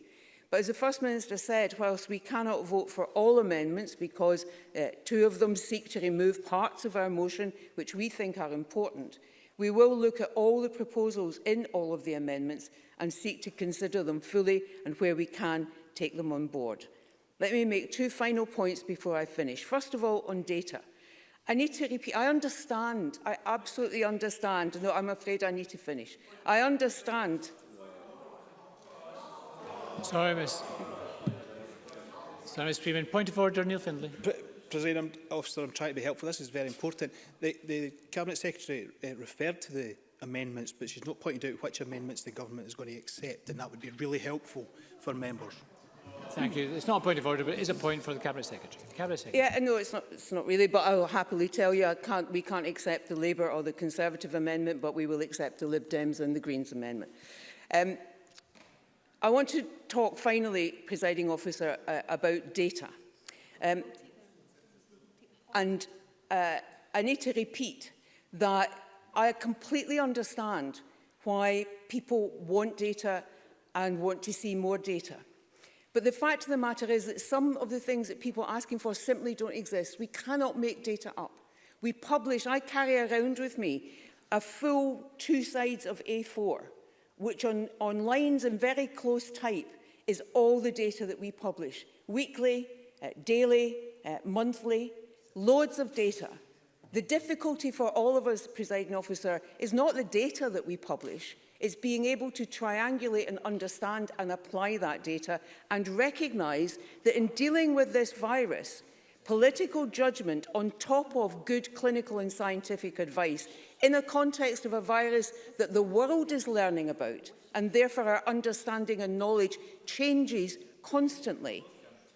But as the First Minister said, whilst we cannot vote for all amendments because two of them seek to remove parts of our motion which we think are important, we will look at all the proposals in all of the amendments and seek to consider them fully, and where we can, take them on board. Let me make two final points before I finish. First of all, on data. I need to repeat, I understand, I absolutely understand. No, I'm afraid I need to finish. I understand. Sorry, Ms Freeman. Point of order, Neil Findlay. President Officer, I'm trying to be helpful. This is very important. The Cabinet Secretary referred to the amendments, but she's not pointed out which amendments the government is going to accept, and that would be really helpful for members. Thank you. It's not a point of order, but it is a point for the Cabinet Secretary. Cabinet Secretary. Yeah, no, it's not really, but I will happily tell you we can't accept the Labour or the Conservative amendment, but we will accept the Lib Dems and the Greens amendment. I want to talk finally, Presiding Officer, about data. And I need to repeat that I completely understand why people want data and want to see more data. But the fact of the matter is that some of the things that people are asking for simply don't exist. We cannot make data up. We publish, I carry around with me a full 2 sides of A4, which on lines in very close type is all the data that we publish. Weekly, daily, monthly, loads of data. The difficulty for all of us, Presiding Officer, is not the data that we publish. It's being able to triangulate and understand and apply that data and recognise that in dealing with this virus, political judgment on top of good clinical and scientific advice in a context of a virus that the world is learning about, and therefore our understanding and knowledge changes constantly,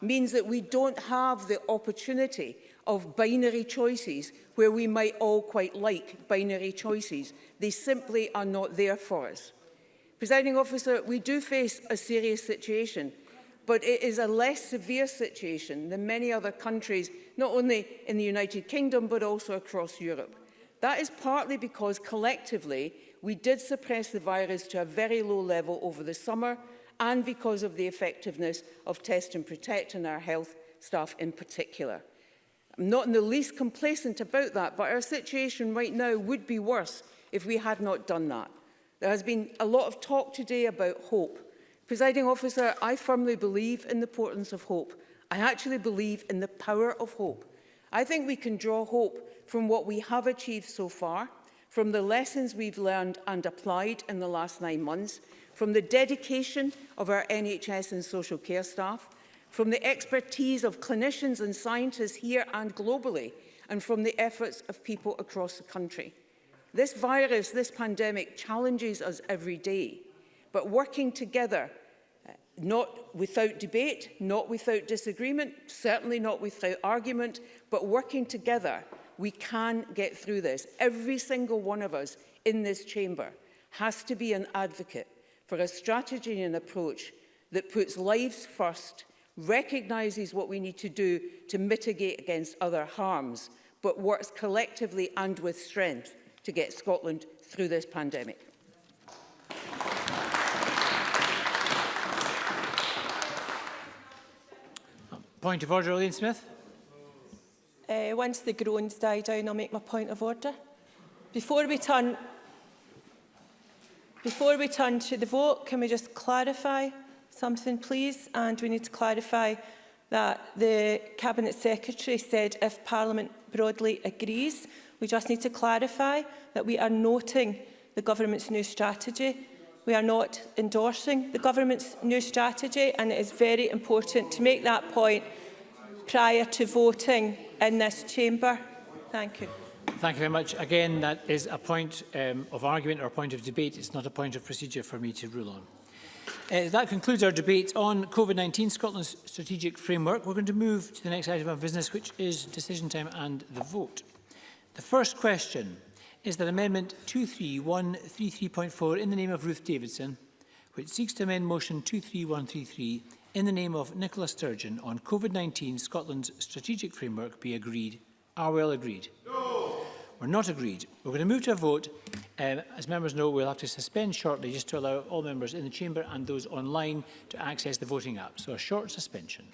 means that we don't have the opportunity of binary choices where we might all quite like binary choices. They simply are not there for us. Presiding Officer, we do face a serious situation, but it is a less severe situation than many other countries, not only in the United Kingdom, but also across Europe. That is partly because collectively we did suppress the virus to a very low level over the summer, and because of the effectiveness of Test and Protect and our health staff in particular. I'm not in the least complacent about that, but our situation right now would be worse if we had not done that. There has been a lot of talk today about hope. Presiding Officer, I firmly believe in the importance of hope. I actually believe in the power of hope. I think we can draw hope from what we have achieved so far, from the lessons we've learned and applied in the last 9 months, from the dedication of our NHS and social care staff, from the expertise of clinicians and scientists here and globally, and from the efforts of people across the country. This virus, this pandemic, challenges us every day, but working together, not without debate, not without disagreement, certainly not without argument, but working together, we can get through this. Every single one of us in this chamber has to be an advocate for a strategy and approach that puts lives first, recognises what we need to do to mitigate against other harms, but works collectively and with strength to get Scotland through this pandemic. Point of order, Elaine Smith. Once the groans die down, I'll make my point of order. Before we turn to the vote, can we just clarify something, please? And we need to clarify that the Cabinet Secretary said if Parliament broadly agrees. We just need to clarify that we are noting the Government's new strategy. We are not endorsing the Government's new strategy, and it is very important to make that point prior to voting in this chamber. Thank you. Thank you very much. Again, that is a point of argument or a point of debate. It's not a point of procedure for me to rule on. That concludes our debate on COVID-19, Scotland's strategic framework. We're going to move to the next item of business, which is decision time and the vote. The first question is that Amendment 23133.4 in the name of Ruth Davidson, which seeks to amend Motion 23133 in the name of Nicola Sturgeon on COVID-19, Scotland's strategic framework, be agreed. Are we all agreed? No. We're not agreed. We're going to move to a vote. As members know, we'll have to suspend shortly just to allow all members in the chamber and those online to access the voting app. So a short suspension.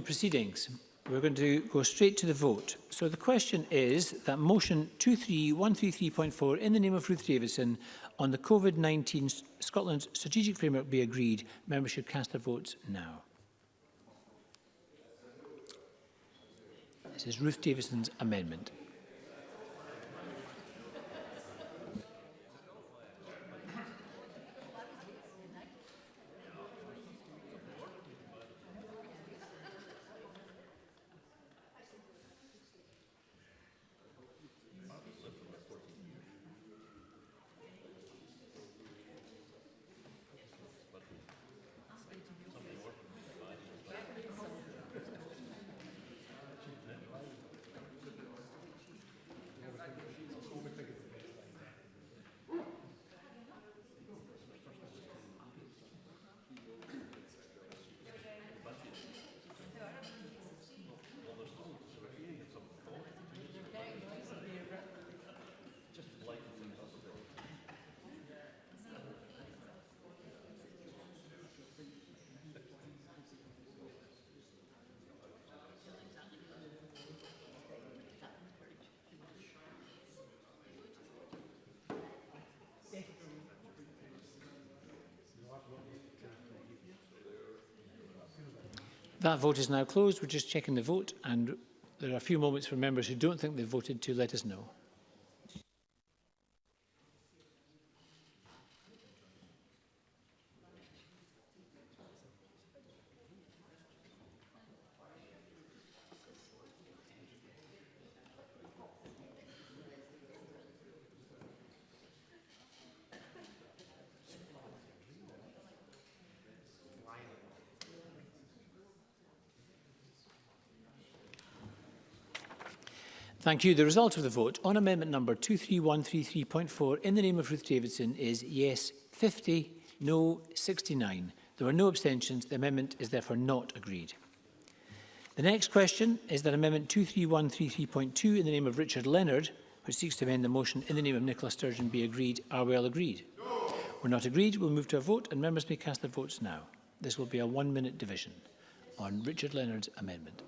proceedings. We're going to go straight to the vote. So the question is that motion 23133.4 in the name of Ruth Davidson on the COVID-19 Scotland Strategic Framework be agreed. Members should cast their votes now. This is Ruth Davidson's amendment. That vote is now closed. We're just checking the vote, and there are a few moments for members who don't think they've voted to let us know. Thank you. The result of the vote on amendment number 23133.4 in the name of Ruth Davidson is yes 50, no 69. There were no abstentions. The amendment is therefore not agreed. The next question is that amendment 23133.2 in the name of Richard Leonard, which seeks to amend the motion in the name of Nicola Sturgeon, be agreed. Are we all agreed? No. We're not agreed. We'll move to a vote, and members may cast their votes now. This will be a 1-minute division on Richard Leonard's amendment.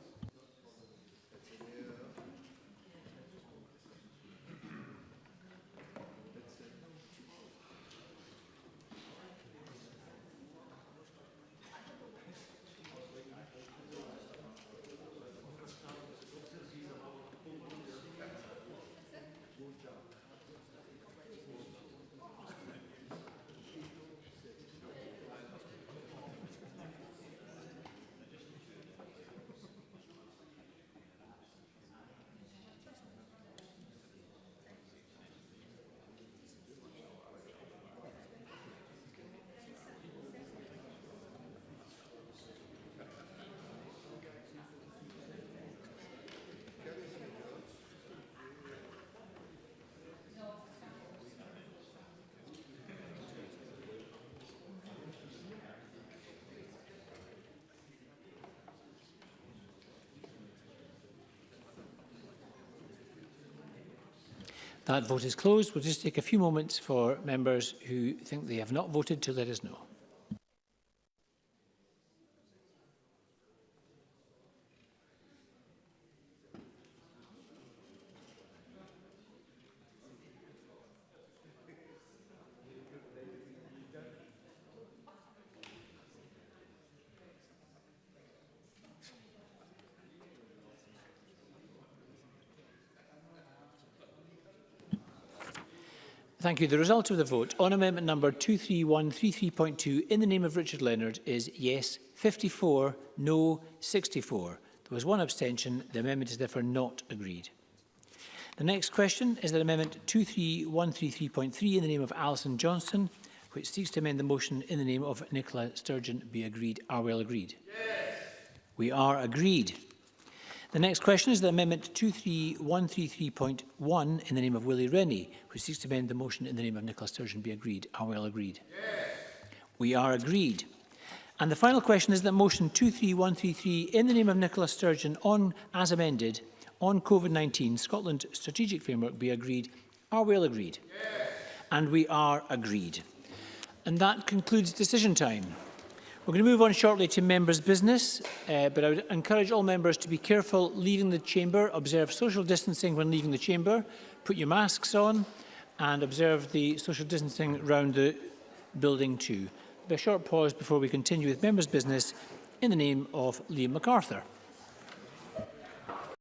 That vote is closed. We'll just take a few moments for members who think they have not voted to let us know. Thank you. The result of the vote on amendment number 23133.2 in the name of Richard Leonard is yes 54, no 64. There was one abstention. The amendment is therefore not agreed. The next question is that amendment 23133.3 in the name of Alison Johnston, which seeks to amend the motion in the name of Nicola Sturgeon, be agreed. Are we all agreed? Yes. We are agreed. The next question is that amendment 23133.1 in the name of Willie Rennie, which seeks to amend the motion in the name of Nicola Sturgeon, be agreed. Are we all agreed? Yes. We are agreed. And the final question is that motion 23133 in the name of Nicola Sturgeon on, as amended, on COVID-19 Scotland Strategic Framework be agreed. Are we all agreed? Yes. And we are agreed. And that concludes decision time. We're going to move on shortly to members' business, but I would encourage all members to be careful leaving the chamber, observe social distancing when leaving the chamber, put your masks on and observe the social distancing around the building too. A short pause before we continue with members' business in the name of Liam MacArthur.